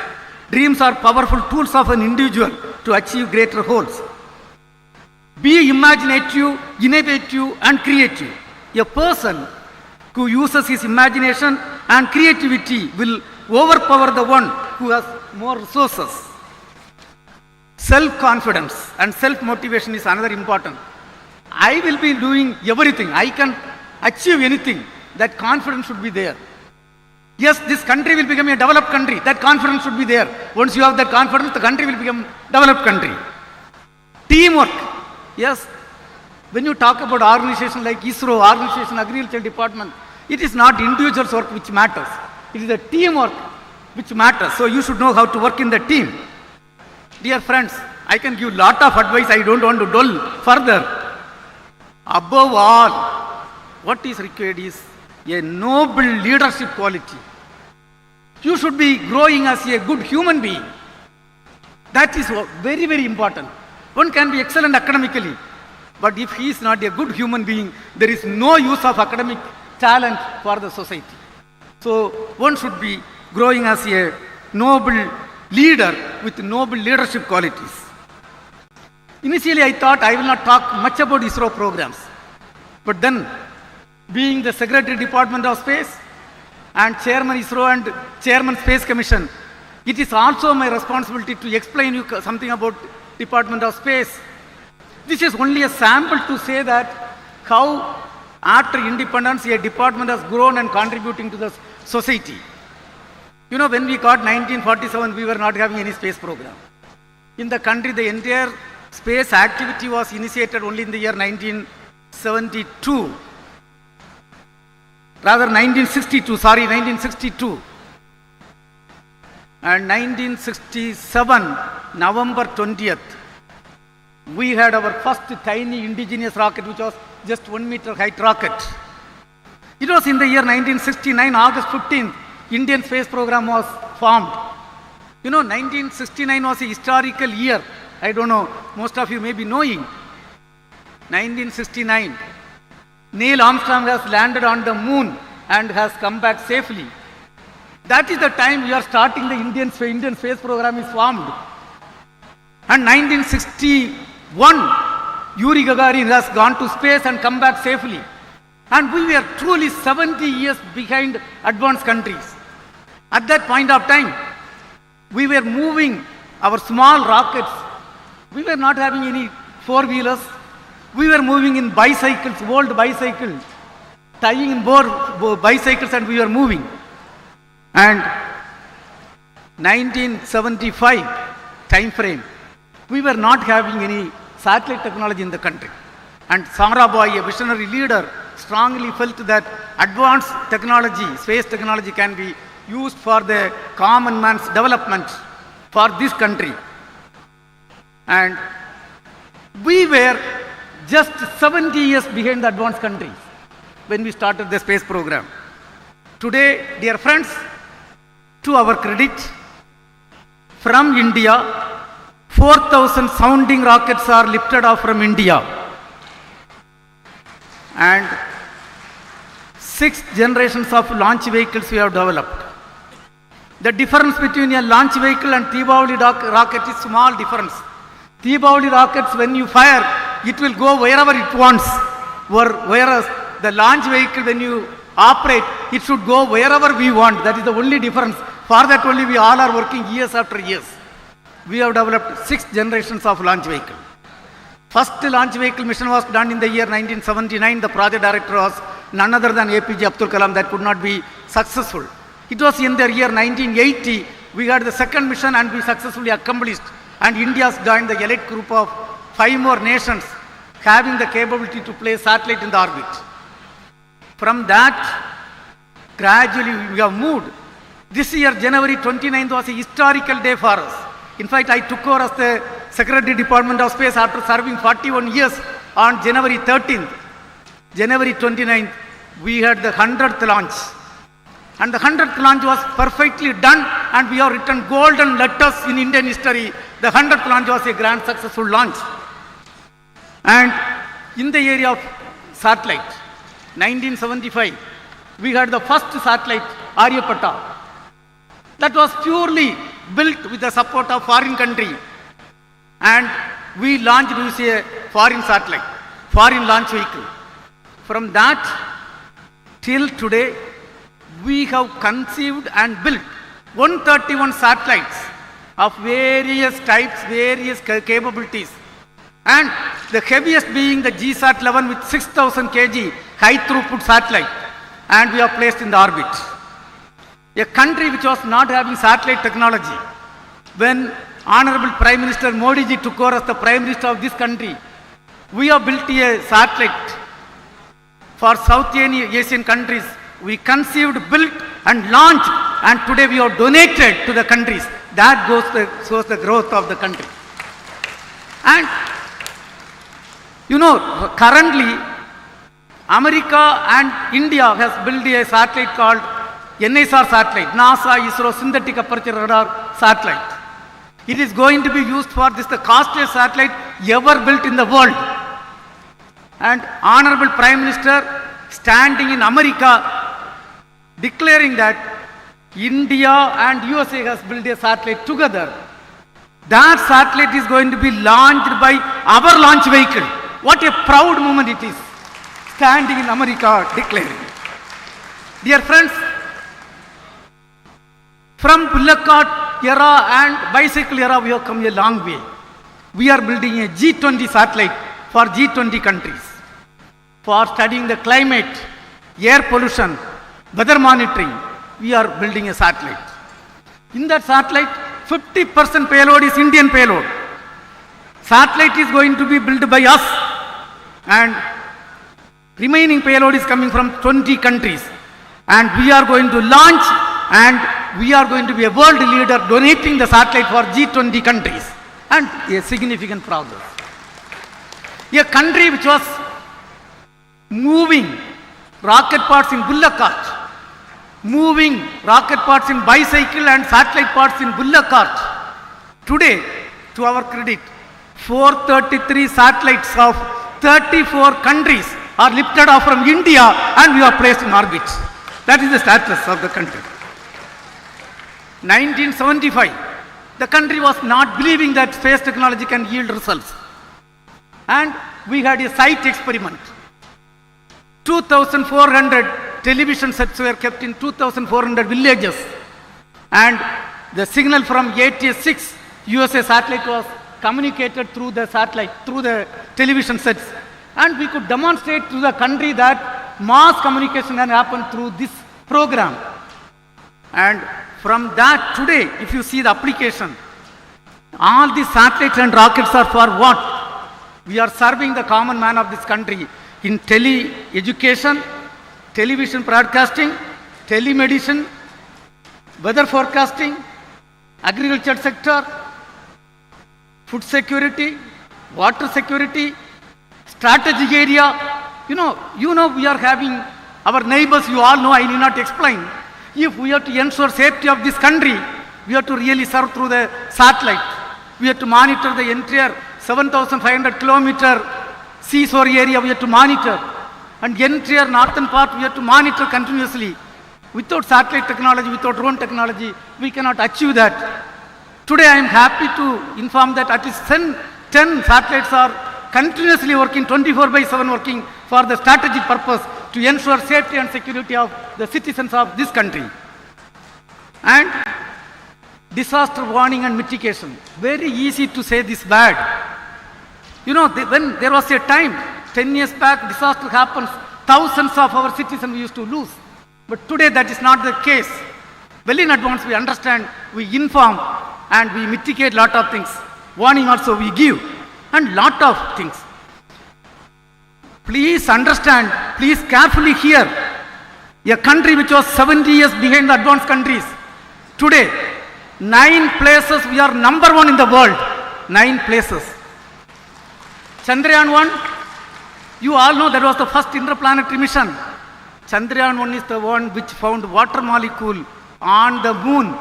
S15: Dreams are powerful tools of an individual to achieve greater goals. Be imaginative, innovative and creative. A person who uses his imagination and creativity will overpower the one who has more resources. Self-confidence and self-motivation is another important. I will be doing everything. I can achieve anything. That confidence should be there. Yes, this country will become a developed country. That confidence should be there. Once you have that confidence, the country will become a developed country. Teamwork. Yes. When you talk about organization like ISRO, Organization Agriculture Department, it is not individual's work which matters. It is the teamwork which matters. So you should know how to work in the team. Dear friends, I can give lot of advice. I don't want to dwell further. Above all, what is required is a noble leadership quality. You should be growing as a good human being. That is very, very important. One can be excellent academically, but if he is not a good human being, there is no use of academic talent for the society. So one should be growing as a noble leader with noble leadership qualities. Initially I thought I will not talk much about ISRO programs, but then being the Secretary Department of Space and Chairman ISRO and Chairman Space Commission, it is also my responsibility to explain you something about Department of Space. This is only a sample to say that how after independence a department has grown and contributing to the society. You know, when we got 1947, we were not having any space program. In the country, the entire space activity was initiated only in the year 1972. Rather 1962. And 1967, November 20th, we had our first tiny indigenous rocket, which was just 1 meter height rocket. It was in the year 1969, August 15th, Indian space program was formed. You know, 1969 was a historical year. I don't know, most of you may be knowing. 1969, Neil Armstrong has landed on the moon and has come back safely. That is the time we are starting the Indian space program is formed. And 1961, Yuri Gagarin has gone to space and come back safely. And we were truly 70 years behind advanced countries. At that point of time, we were moving our small rockets. We were not having any four-wheelers. We were moving in bicycles, old bicycles, tying in more bicycles, and we were moving. And 1975 time frame, we were not having any satellite technology in the country. And Sarabhai, a visionary leader, strongly felt that advanced technology, space technology, can be used for the common man's development for this country. And we were just 70 years behind the advanced countries when we started the space program. Today, dear friends, to our credit, from India, 4,000 sounding rockets are lifted off from India. And 6 generations of launch vehicles we have developed. The difference between a launch vehicle and Deepavali rocket is small difference. Deepavali rockets, when you fire, it will go wherever it wants. Whereas the launch vehicle, when you operate, it should go wherever we want. That is the only difference. For that only we all are working years after years. We have developed 6 generations of launch vehicle. First launch vehicle mission was done in the year 1979. The project director was none other than APJ Abdul Kalam. That could not be successful. It was in the year 1980, we had the second mission and we successfully accomplished. And India has joined the elite group of 5 more nations having the capability to place satellite in the orbit. From that, gradually we have moved. This year, January 29th was a historical day for us. In fact, I took over as the Secretary Department of Space after serving 41 years on January 13th. January 29th, we had the 100th launch. And the 100th launch was perfectly done, and we have written golden letters in Indian history. The 100th launch was a grand successful launch. And in the area of satellite, 1975, we had the first satellite, Aryabhatta. That was purely built with the support of foreign country. And we launched with a foreign satellite, foreign launch vehicle. From that till today, we have conceived and built 131 satellites of various types, various capabilities. And the heaviest being the GSAT-11 with 6,000 kg high throughput satellite. And we are placed in the orbit. A country which was not having satellite technology, when Honorable Prime Minister Modi ji took over as the Prime Minister of this country, we have built a satellite for South Asian countries. We conceived, built and launched, and today we have donated to the countries. That shows the growth of the country. And you know, currently America and India has built a satellite called NSR satellite, NASA ISRO Synthetic Aperture Radar satellite. It is going to be used for this, the costliest satellite ever built in the world. And Honorable Prime Minister standing in America declaring that India and USA has built a satellite together. That satellite is going to be launched by our launch vehicle. What a proud moment it is, standing in America declaring. Dear friends, from bullock cart era and bicycle era, we have come a long way. We are building a G20 satellite for G20 countries for studying the climate, air pollution, weather monitoring. We are building a satellite. In that satellite, 50% payload is Indian payload. Satellite is going to be built by us, and remaining payload is coming from 20 countries. And we are going to launch, and we are going to be a world leader donating the satellite for G20 countries. And a significant progress. A country which was moving rocket parts in bullock cart, moving rocket parts in bicycle and satellite parts in bullock cart. Today, to our credit, 433 satellites of 34 countries are lifted off from India and we are placed in orbit. That is the status of the country. 1975, the country was not believing that space technology can yield results. And we had a site experiment. 2,400 television sets were kept in 2,400 villages. And the signal from ATS-6 USA satellite was communicated through the satellite, through the television sets. And we could demonstrate to the country that mass communication can happen through this program. And from that today, if you see the application, all these satellites and rockets are for what? We are serving the common man of this country in tele-education, television broadcasting, telemedicine, weather forecasting, agriculture sector, food security, water security, strategic area. You know, we are having our neighbors, you all know, I need not explain. If we have to ensure safety of this country, we have to really serve through the satellite. We have to monitor the entire 7,500 kilometer seashore area, we have to monitor. And the entire northern part, we have to monitor continuously. Without satellite technology, without drone technology, we cannot achieve that. Today I am happy to inform that at least 10 satellites are continuously working, 24/7 working for the strategic purpose to ensure safety and security of the citizens of this country. And disaster warning and mitigation. Very easy to say this bad. You know, when there was a time, 10 years back, disaster happens, thousands of our citizens we used to lose. But today that is not the case. Well in advance we understand, we inform, and we mitigate lot of things. Warning also we give, and lot of things. Please understand, please carefully hear. A country which was 70 years behind the advanced countries, today 9 places we are number 1 in the world. 9 places. Chandrayaan 1, you all know that was the first interplanetary mission. Chandrayaan 1 is the one which found water molecule on the moon.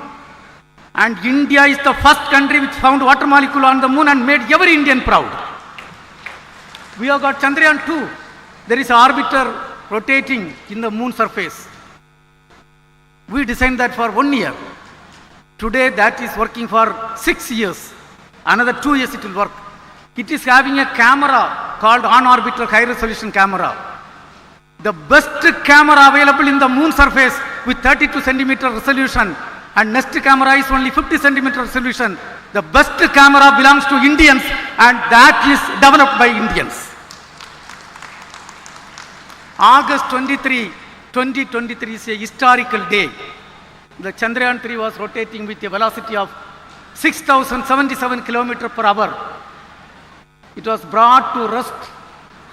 S15: And India is the first country which found water molecule on the moon and made every Indian proud. We have got Chandrayaan 2. There is an orbiter rotating in the moon surface. We designed that for 1 year. Today that is working for 6 years. Another 2 years it will work. It is having a camera called on-orbiter high-resolution camera. The best camera available in the moon surface with 32 centimeter resolution, and next camera is only 50 centimeter resolution. The best camera belongs to Indians, and that is developed by Indians. August 23, 2023 is a historical day. The Chandrayaan 3 was rotating with a velocity of 6,077 km per hour. It was brought to rest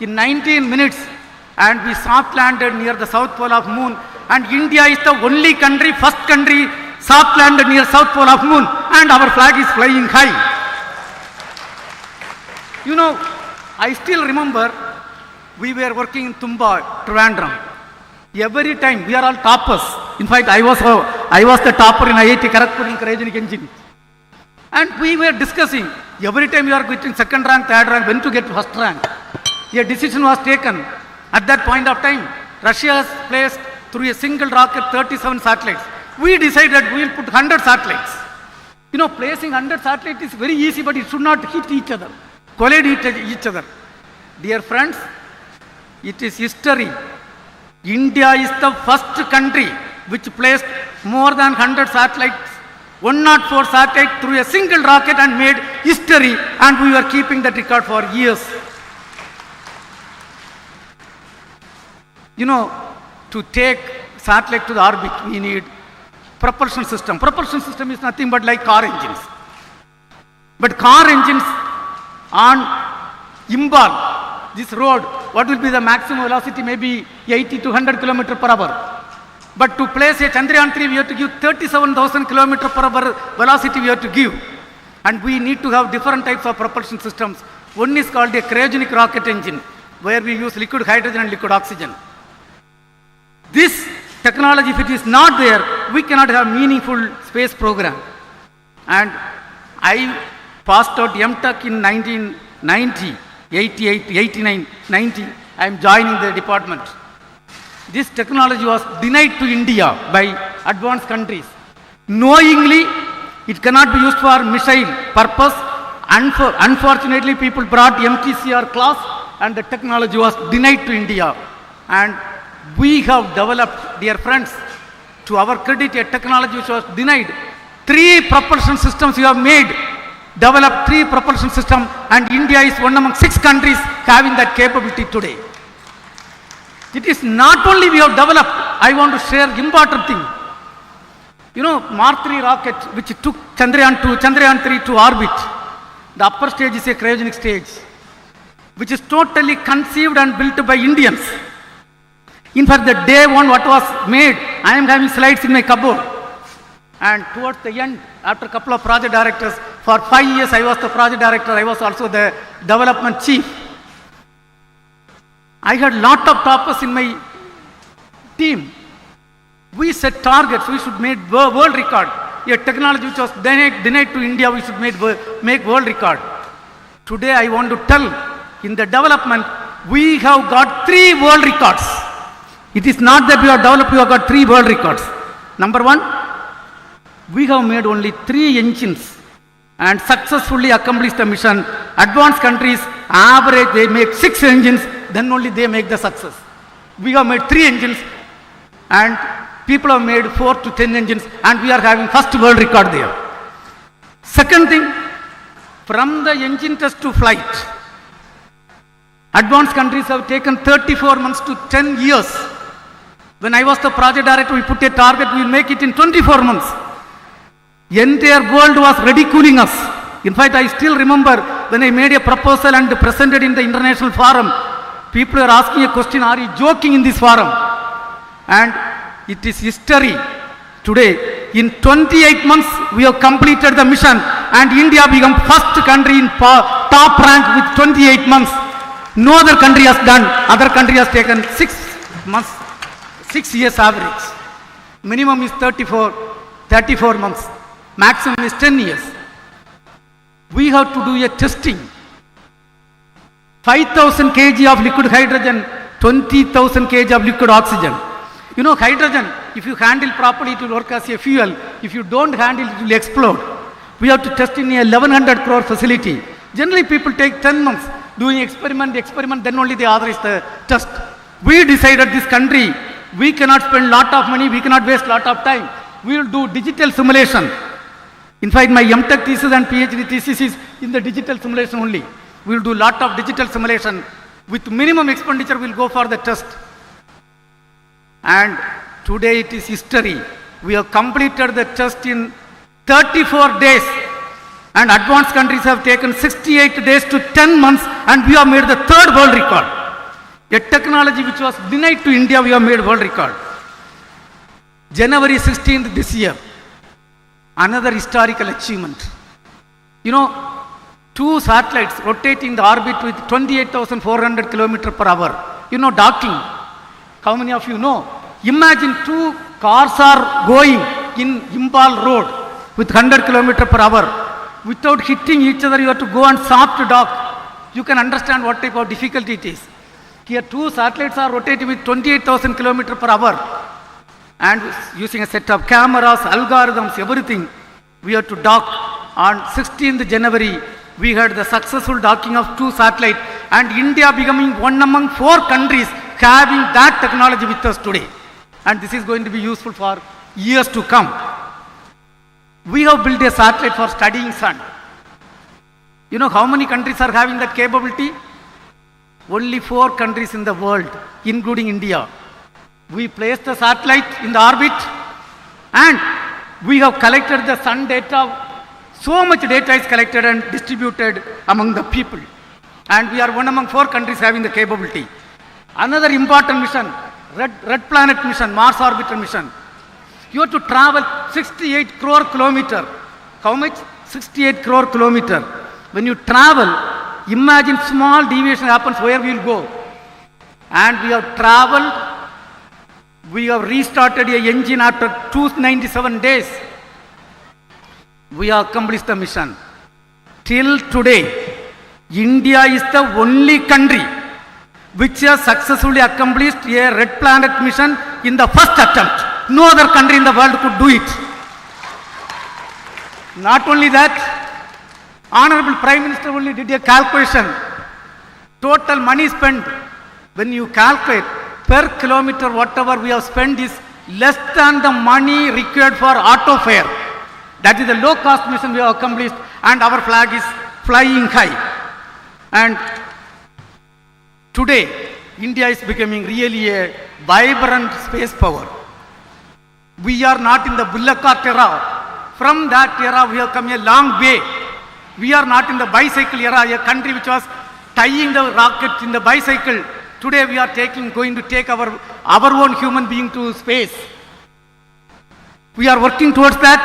S15: in 19 minutes, and we soft landed near the south pole of moon. And India is the only country, first country, soft landed near south pole of moon, and our flag is flying high. You know, I still remember we were working in Tumba, Trivandrum. Every time we are all toppers. In fact, I was the topper in IIT Kharagpur in cryogenic engineering. And we were discussing, every time you are getting second rank, third rank, when to get first rank. A decision was taken. At that point of time, Russia has placed through a single rocket 37 satellites. We decided we will put 100 satellites. You know, placing 100 satellites is very easy, but it should not hit each other, collide each other. Dear friends, it is history. India is the first country which placed more than 100 satellites, 104 satellites through a single rocket and made history, and we were keeping that record for years. You know, to take satellite to the orbit, we need propulsion system. Propulsion system is nothing but like car engines. But car engines on Imphal, this road, what will be the maximum velocity? Maybe 80 to 100 km per hour. But to place a Chandrayaan 3, we have to give 37,000 km per hour velocity we have to give. And we need to have different types of propulsion systems. One is called a cryogenic rocket engine, where we use liquid hydrogen and liquid oxygen. This technology, if it is not there, we cannot have meaningful space program. And I passed out MTech in 1990, 88, 89, 90. I am joining the department. This technology was denied to India by advanced countries. Knowingly, it cannot be used for missile purpose. Unfortunately, people brought MTCR class and the technology was denied to India. And we have developed, dear friends, to our credit, a technology which was denied. 3 propulsion systems you have made, developed 3 propulsion systems, and India is one among 6 countries having that capability today. It is not only we have developed, I want to share important thing. You know, Mark 3 rocket which took Chandrayaan 2, Chandrayaan 3 to orbit. The upper stage is a cryogenic stage, which is totally conceived and built by Indians. In fact, the day one what was made, I am having slides in my cupboard. And towards the end, after a couple of project directors, for 5 years I was the project director, I was also the development chief. I had lot of toppers in my team. We set targets, we should make world record. A technology which was denied to India, we should make world record. Today I want to tell, in the development, we have got 3 world records. It is not that we have developed, we have got 3 world records. Number 1, we have made only 3 engines and successfully accomplished the mission. Advanced countries, average, they make 6 engines, then only they make the success. We have made 3 engines and people have made 4 to 10 engines, and we are having first world record there. Second thing, from the engine test to flight, advanced countries have taken 34 months to 10 years. When I was the project director, we put a target, we will make it in 24 months. The entire world was ridiculing us. In fact, I still remember when I made a proposal and presented in the international forum, people are asking a question, are you joking in this forum? And it is history. Today, in 28 months, we have completed the mission, and India became first country in top rank with 28 months. No other country has done. Other country has taken 6 months, 6 years average. Minimum is 34 months. Maximum is 10 years. We have to do a testing. 5,000 kg of liquid hydrogen, 20,000 kg of liquid oxygen. You know, hydrogen, if you handle properly, it will work as a fuel. If you don't handle it, it will explode. We have to test in a 1100 crore facility. Generally, people take 10 months doing experiment, then only they authorize the test. We decided this country, we cannot spend lot of money, we cannot waste lot of time. We will do digital simulation. In fact, my MTech thesis and PhD thesis is in the digital simulation only. We will do lot of digital simulation. With minimum expenditure, we will go for the test. And today it is history. We have completed the test in 34 days. And advanced countries have taken 68 days to 10 months, and we have made the 3rd world record. A technology which was denied to India, we have made world record. January 16th this year, another historical achievement. You know, 2 satellites rotating the orbit with 28,400 km per hour. You know, docking. How many of you know? Imagine 2 cars are going in Imphal road with 100 km per hour. Without hitting each other, you have to go and soft dock. You can understand what type of difficulty it is. Here 2 satellites are rotating with 28,000 km per hour. And using a set of cameras, algorithms, everything, we have to dock. On 16th January, we had the successful docking of 2 satellites, and India becoming one among 4 countries having that technology with us today. And this is going to be useful for years to come. We have built a satellite for studying sun. You know how many countries are having that capability? Only 4 countries in the world, including India. We placed the satellite in the orbit, and we have collected the sun data. So much data is collected and distributed among the people. And we are one among 4 countries having the capability. Another important mission, Red Planet mission, Mars orbiter mission. You have to travel 68 crore kilometer. How much? 68 crore kilometer. When you travel, imagine small deviation happens, where we will go. And we have traveled, we have restarted a engine after 297 days. We have accomplished the mission. Till today, India is the only country which has successfully accomplished a Red Planet mission in the first attempt. No other country in the world could do it. Not only that, Honorable Prime Minister only did a calculation. Total money spent, when you calculate, per kilometer whatever we have spent is less than the money required for auto fare. That is the low cost mission we have accomplished, and our flag is flying high. And today, India is becoming really a vibrant space power. We are not in the bullock cart era. From that era, we have come a long way. We are not in the bicycle era, a country which was tying the rocket in the bicycle. Today, we are going to take our own human being to space. We are working towards that.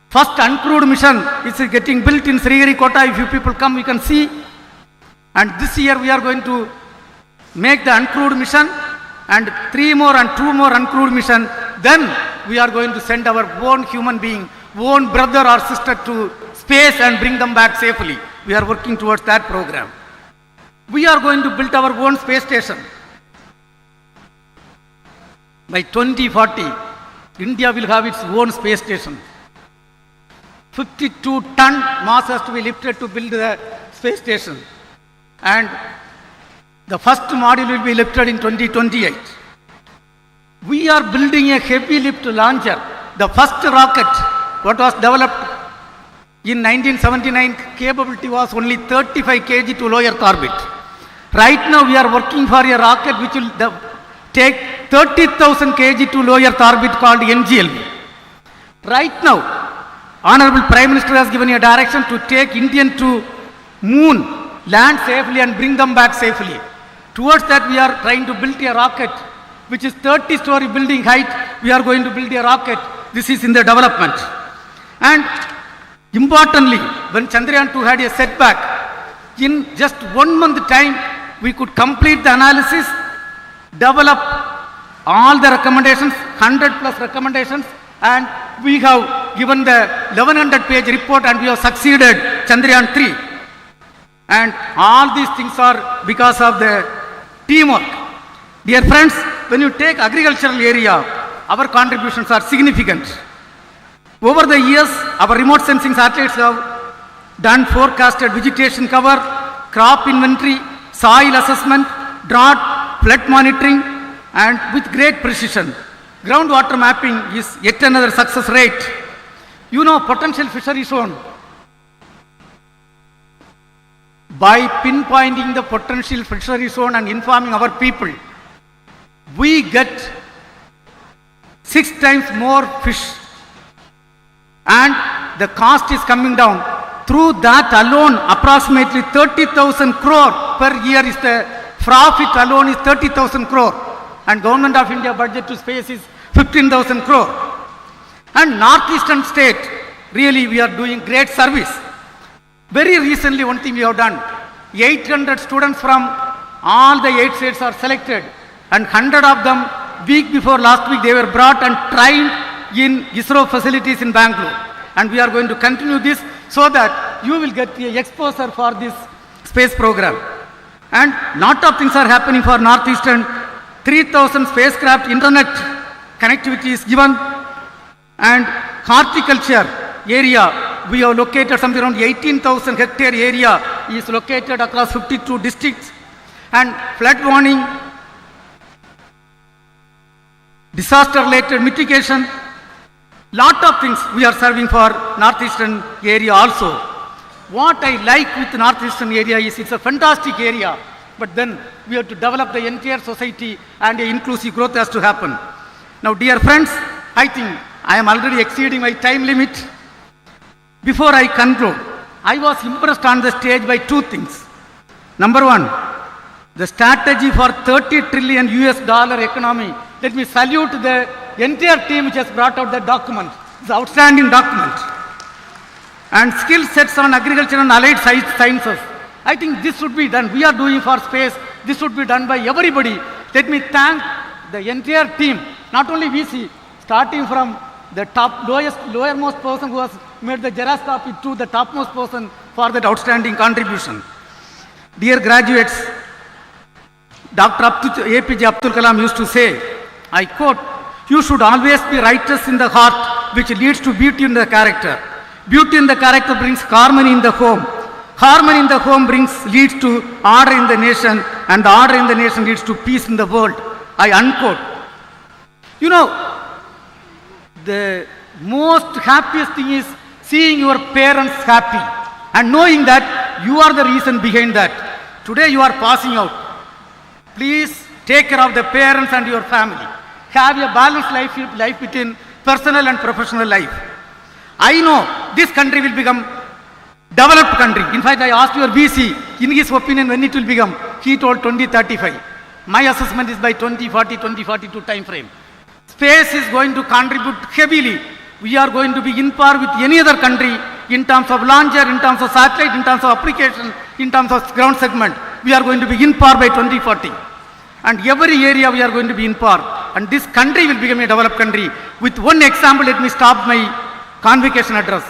S15: First uncrewed mission is getting built in Sriharikota. If you people come, you can see. And this year we are going to make the uncrewed mission, and 3 more and 2 more uncrewed mission. Then we are going to send our own human being, own brother or sister to space and bring them back safely. We are working towards that program. We are going to build our own space station. By 2040, India will have its own space station. 52-ton mass has to be lifted to build the space station. And the first module will be lifted in 2028. We are building a heavy lift launcher. The first rocket, what was developed in 1979, capability was only 35 kg to low Earth orbit. Right now we are working for a rocket which will take 30,000 kg to low Earth orbit, called NGLV. Right now, Honorable Prime Minister has given a direction to take Indian to moon, land safely and bring them back safely. Towards that, we are trying to build a rocket which is 30-story building height. We are going to build a rocket. This is in the development. And importantly, when Chandrayaan-2 had a setback, in just 1 month time, we could complete the analysis, develop all the recommendations, 100+ recommendations, and we have given the 1100-page report, and we have succeeded Chandrayaan-3. And all these things are because of the teamwork. Dear friends, when you take agricultural area, our contributions are significant. Over the years, our remote sensing satellites have done forecasted vegetation cover, crop inventory, soil assessment, drought, flood monitoring, and with great precision. Groundwater mapping is yet another success rate. You know, potential fishery zone. By pinpointing the potential fishery zone and informing our people, we get 6 times more fish, and the cost is coming down. Through that alone, approximately 30,000 crore per year is the profit alone is 30,000 crore, and Government of India budget to space is 15,000 crore. And northeastern state, really we are doing great service. Very recently, one thing we have done, 800 students from all the 8 states are selected, and 100 of them, week before last week, they were brought and trained in ISRO facilities in Bangalore. And we are going to continue this so that you will get the exposure for this space program. And lot of things are happening for northeastern. 3,000 spacecraft internet connectivity is given, and horticulture area, we have located something around 18,000 hectare area is located across 52 districts, and flood warning, disaster related mitigation, lot of things we are serving for northeastern area also. What I like with northeastern area is it's a fantastic area, but then we have to develop the entire society, and inclusive growth has to happen. Now, dear friends, I think I am already exceeding my time limit. Before I conclude, I was impressed on the stage by 2 things. Number 1, the strategy for $30 trillion economy. Let me salute the entire team which has brought out that document. It's an outstanding document. And skill sets on agriculture and allied sciences. I think this should be done. We are doing for space. This should be done by everybody. Let me thank the entire team, not only VC, starting from the lowermost person who has made the gyroscope to the topmost person for that outstanding contribution. Dear graduates, Dr. APJ Abdul Kalam used to say, I quote, "You should always be righteous in the heart, which leads to beauty in the character. Beauty in the character brings harmony in the home. Harmony in the home leads to order in the nation, and the order in the nation leads to peace in the world. I unquote. You know, the most happiest thing is seeing your parents happy and knowing that you are the reason behind that. Today you are passing out. Please take care of the parents and your family. Have a balanced life between personal and professional life. I know this country will become developed country. In fact, I asked your VC, in his opinion, when it will become. He told 2035. My assessment is by 2040, 2042 time frame. Space is going to contribute heavily. We are going to be in par with any other country in terms of launcher, in terms of satellite, in terms of application, in terms of ground segment. We are going to be in par by 2040. And every area we are going to be in par. And this country will become a developed country. With one example, let me stop my convocation address.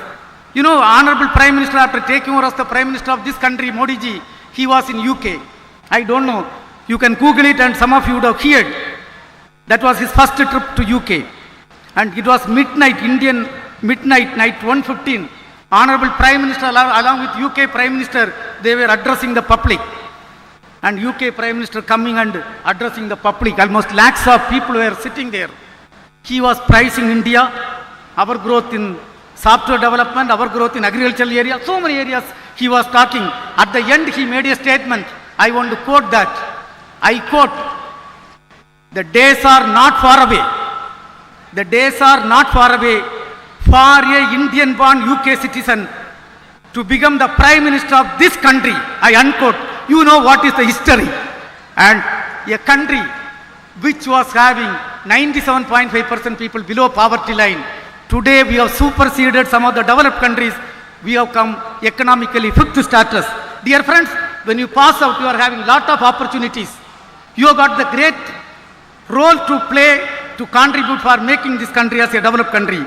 S15: You know, Honorable Prime Minister, after taking over as the Prime Minister of this country, Modi ji, he was in UK. I don't know. You can Google it and some of you would have heard. That was his first trip to UK. And it was midnight, Indian midnight, night 1:15. Honorable Prime Minister along with UK Prime Minister, they were addressing the public. And UK Prime Minister coming and addressing the public. Almost lakhs of people were sitting there. He was praising India, our growth in software development, our growth in agricultural area, so many areas he was talking. At the end he made a statement. I want to quote that. I quote, "The days are not far away. The days are not far away for a Indian-born UK citizen to become the Prime Minister of this country." I unquote. You know what is the history. And a country which was having 97.5% people below poverty line. Today we have superseded some of the developed countries. We have come economically fifth status. Dear friends, when you pass out, you are having lot of opportunities. You have got the great role to play to contribute for making this country as a developed country.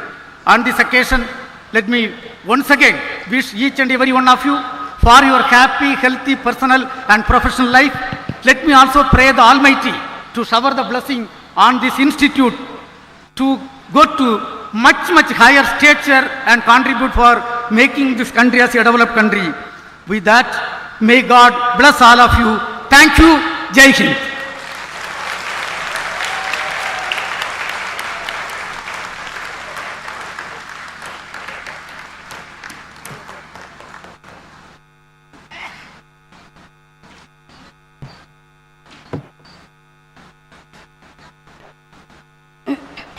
S15: On this occasion, let me once again wish each and every one of you for your happy, healthy, personal and professional life. Let me also pray the Almighty to shower the blessing on this institute to go to much higher stature and contribute for making this country as a developed country. With that, may God bless all of you. Thank you. Jai Hind.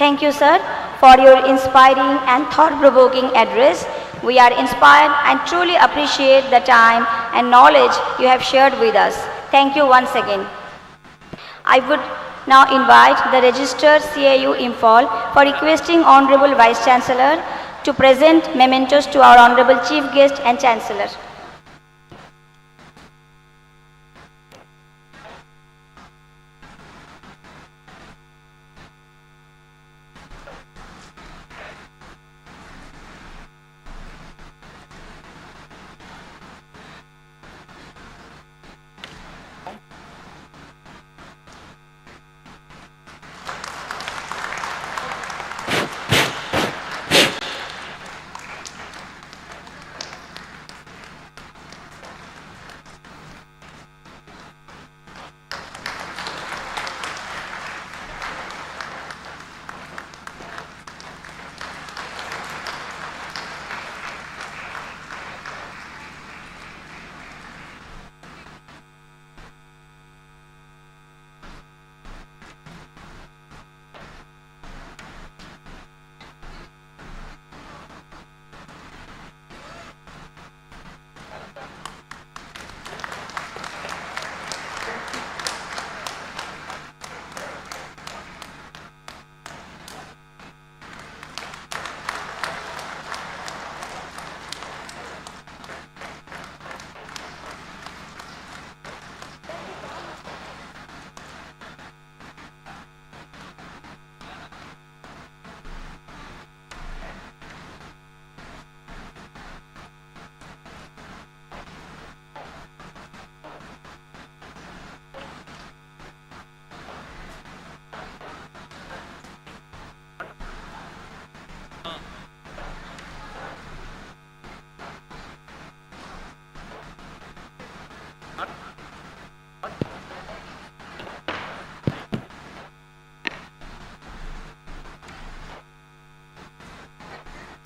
S6: Thank you, sir, for your inspiring and thought-provoking address. We are inspired and truly appreciate the time and knowledge you have shared with us. Thank you once again. I would now invite the registered CAU Imphal for requesting Honorable Vice Chancellor to present mementos to our Honorable Chief Guest and Chancellor.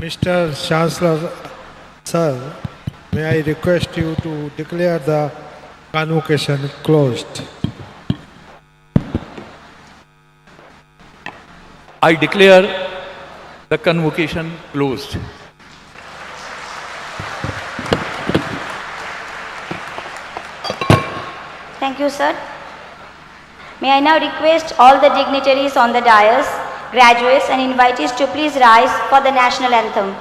S8: Mr. Chancellor, sir, may I request you to declare the convocation closed.
S9: I declare the convocation closed.
S6: Thank you, sir. May I now request all the dignitaries on the dais, graduates and invitees to please rise for the national anthem.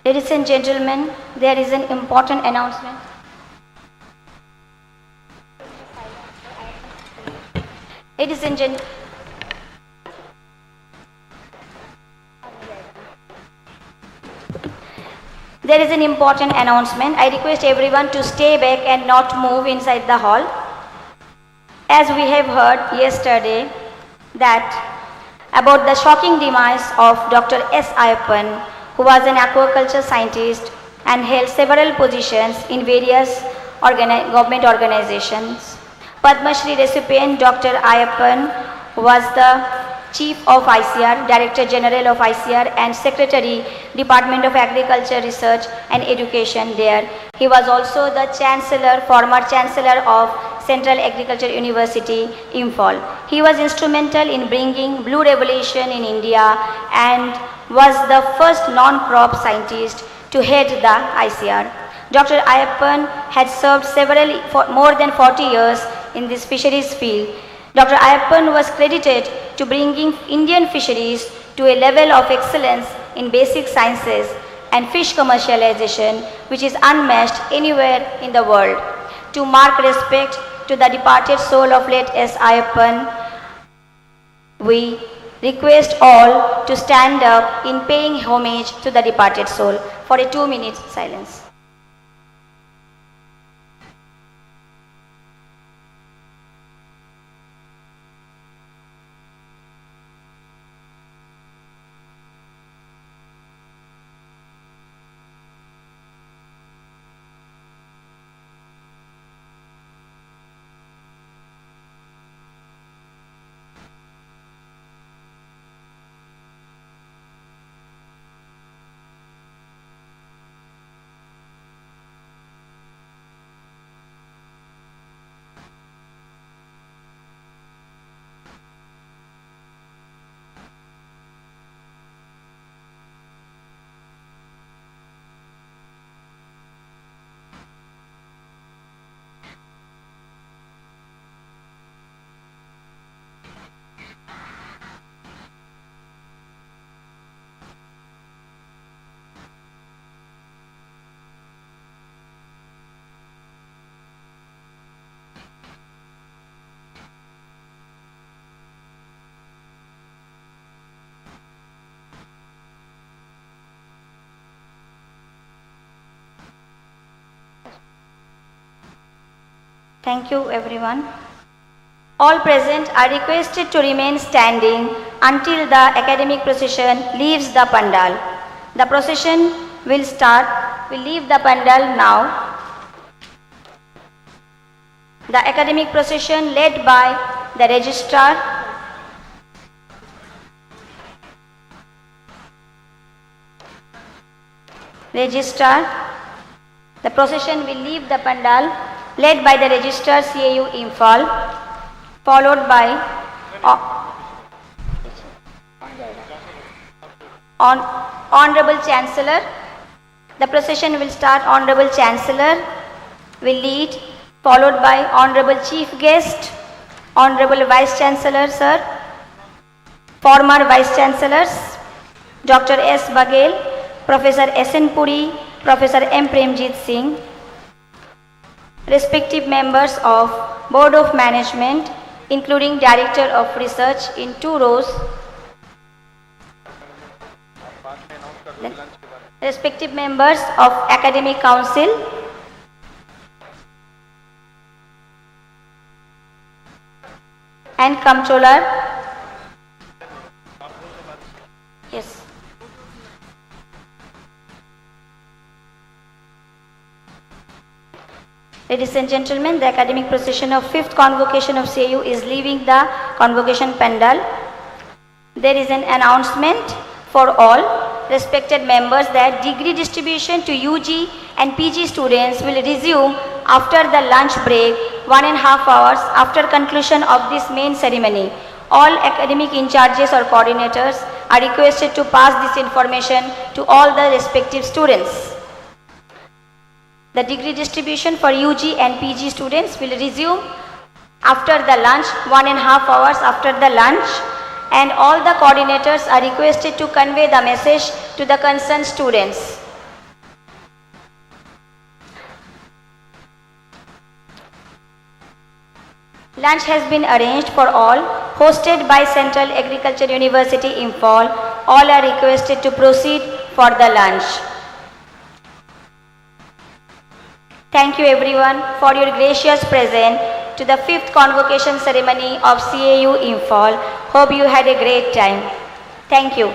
S6: Ladies and gentlemen, there is an important announcement. Ladies and gentlemen, there is an important announcement. I request everyone to stay back and not move inside the hall. As we have heard yesterday that about the shocking demise of Dr. S. Ayappan, who was an aquaculture scientist and held several positions in various government organizations. Padma Shri recipient Dr. Ayappan was the Chief of ICR, Director General of ICR and Secretary, Department of Agriculture, Research and Education there. He was also the Chancellor, former Chancellor of Central Agriculture University, Imphal. He was instrumental in bringing Blue Revolution in India and was the first non-crop scientist to head the ICR. Dr. Ayappan had served for more than 40 years in this fisheries field. Dr. Ayappan was credited to bringing Indian fisheries to a level of excellence in basic sciences and fish commercialization which is unmatched anywhere in the world. To mark respect to the departed soul of late S. Ayappan, we request all to stand up in paying homage to the departed soul for a 2-minute silence. Thank you, everyone. All present are requested to remain standing until the academic procession leaves the pandal. The procession will leave the pandal now. The academic procession led by the registrar, the procession will leave the pandal led by the registrar CAU Imphal, followed by Honorable Chancellor. The procession will start. Honorable Chancellor will lead, followed by Honorable Chief Guest, Honorable Vice Chancellor, sir, former Vice Chancellors, Dr. S. Baghel, Professor S. N. Puri, Professor M. Premjit Singh, respective members of Board of Management, including Director of Research in 2 rows, respective members of Academic Council, and Comptroller. Yes. Ladies and gentlemen, the academic procession of 5th convocation of CAU is leaving the convocation pandal. There is an announcement for all respected members that degree distribution to UG and PG students will resume after the lunch break 1.5 hours after conclusion of this main ceremony. All academic in charges or coordinators are requested to pass this information to all the respective students. The degree distribution for UG and PG students will resume after the lunch, 1.5 hours after the lunch, and all the coordinators are requested to convey the message to the concerned students. Lunch has been arranged for all, hosted by Central Agriculture University, Imphal. All are requested to proceed for the lunch. Thank you everyone for your gracious presence to the 5th convocation ceremony of CAU Imphal. Hope you had a great time. Thank you.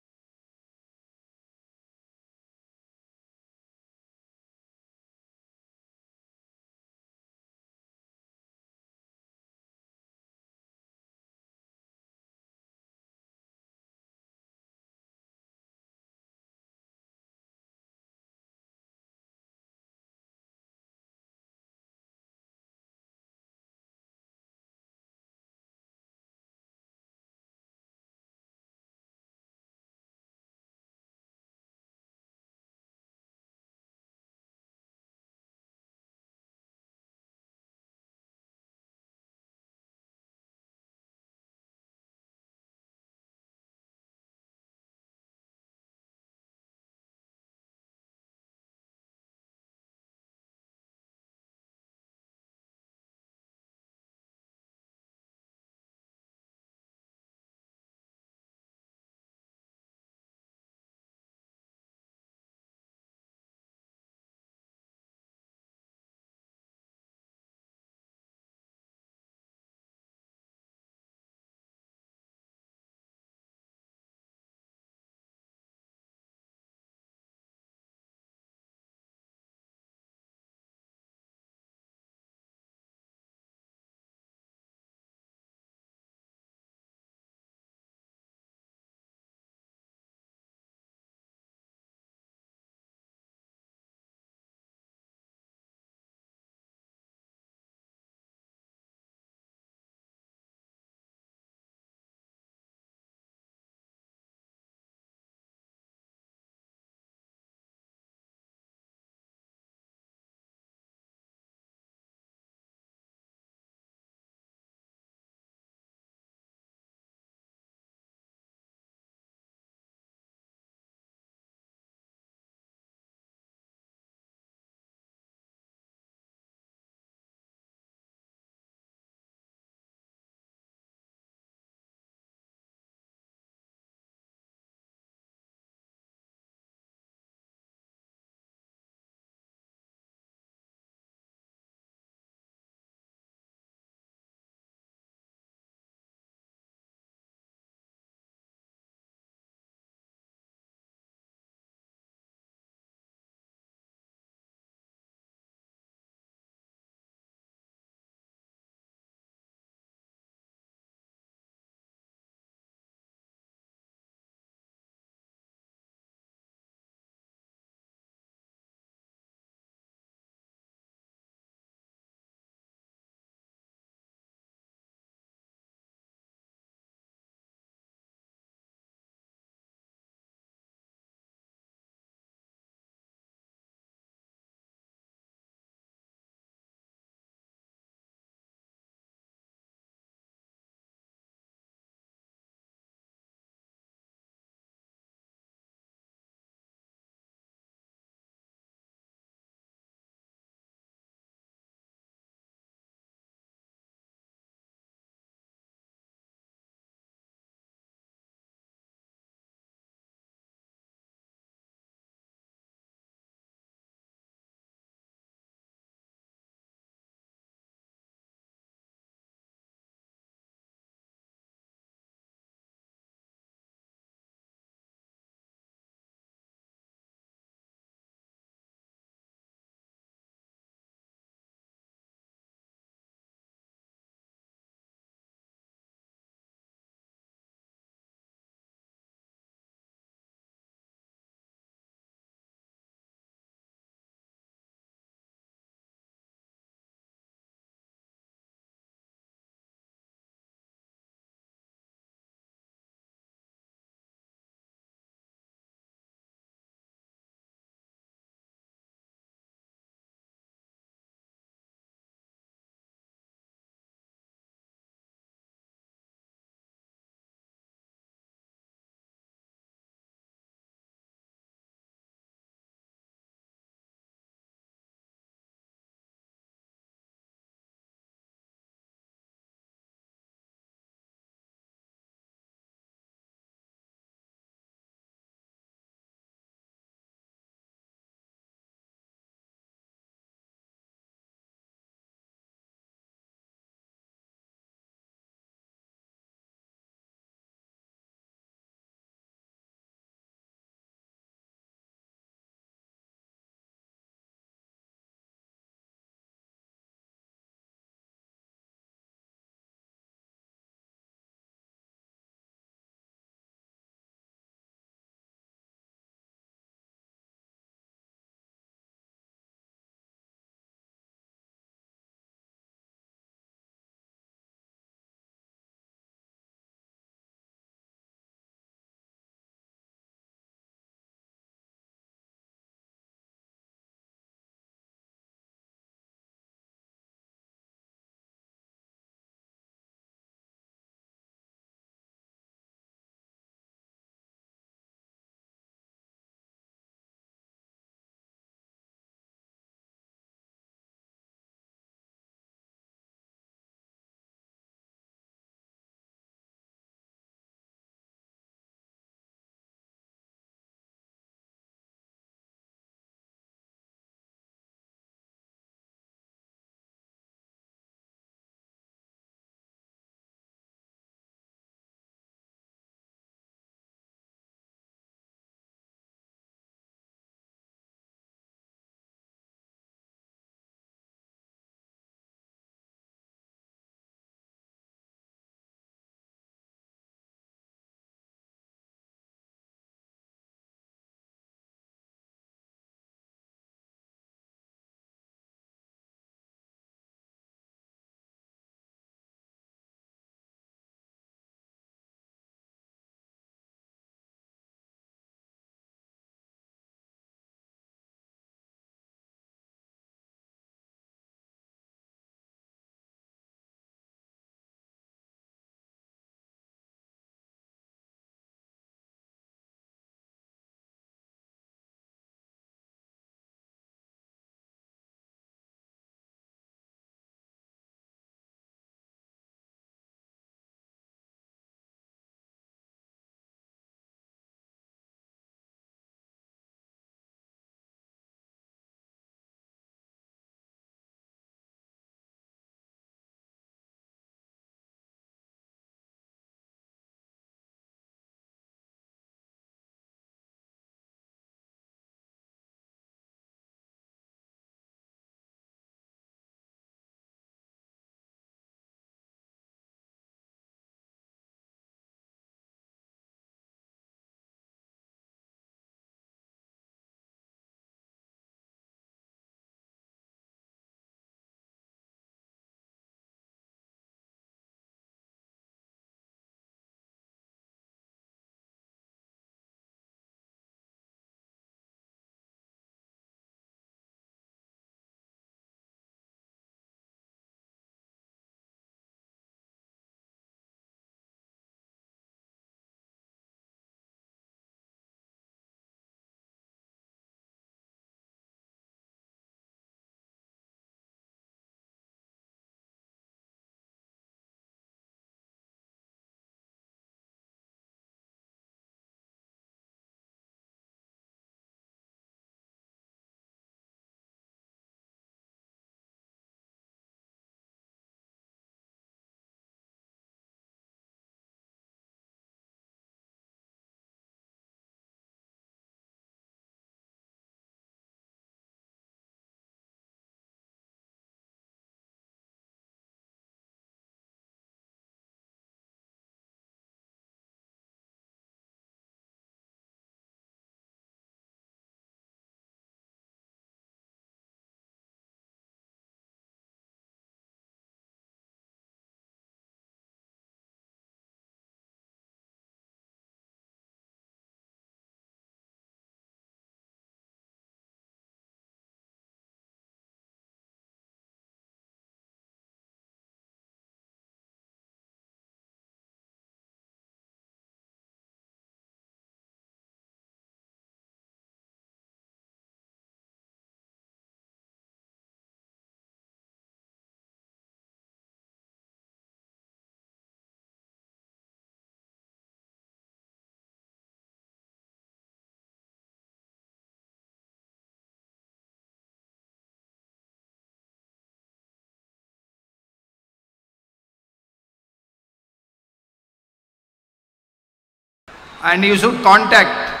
S16: and you should contact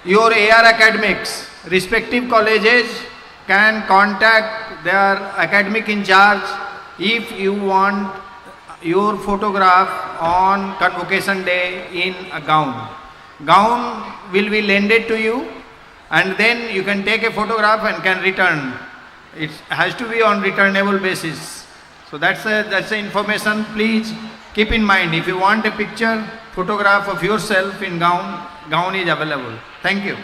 S16: your AR academics. Respective colleges can contact their academic in charge if you want your photograph on convocation day in a gown. Gown will be lended to you, and then you can take a photograph and can return. It has to be on returnable basis. So that's the information. Please keep in mind, if you want a picture, photograph of yourself in gown is available. Thank you.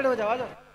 S3: हो जाओ।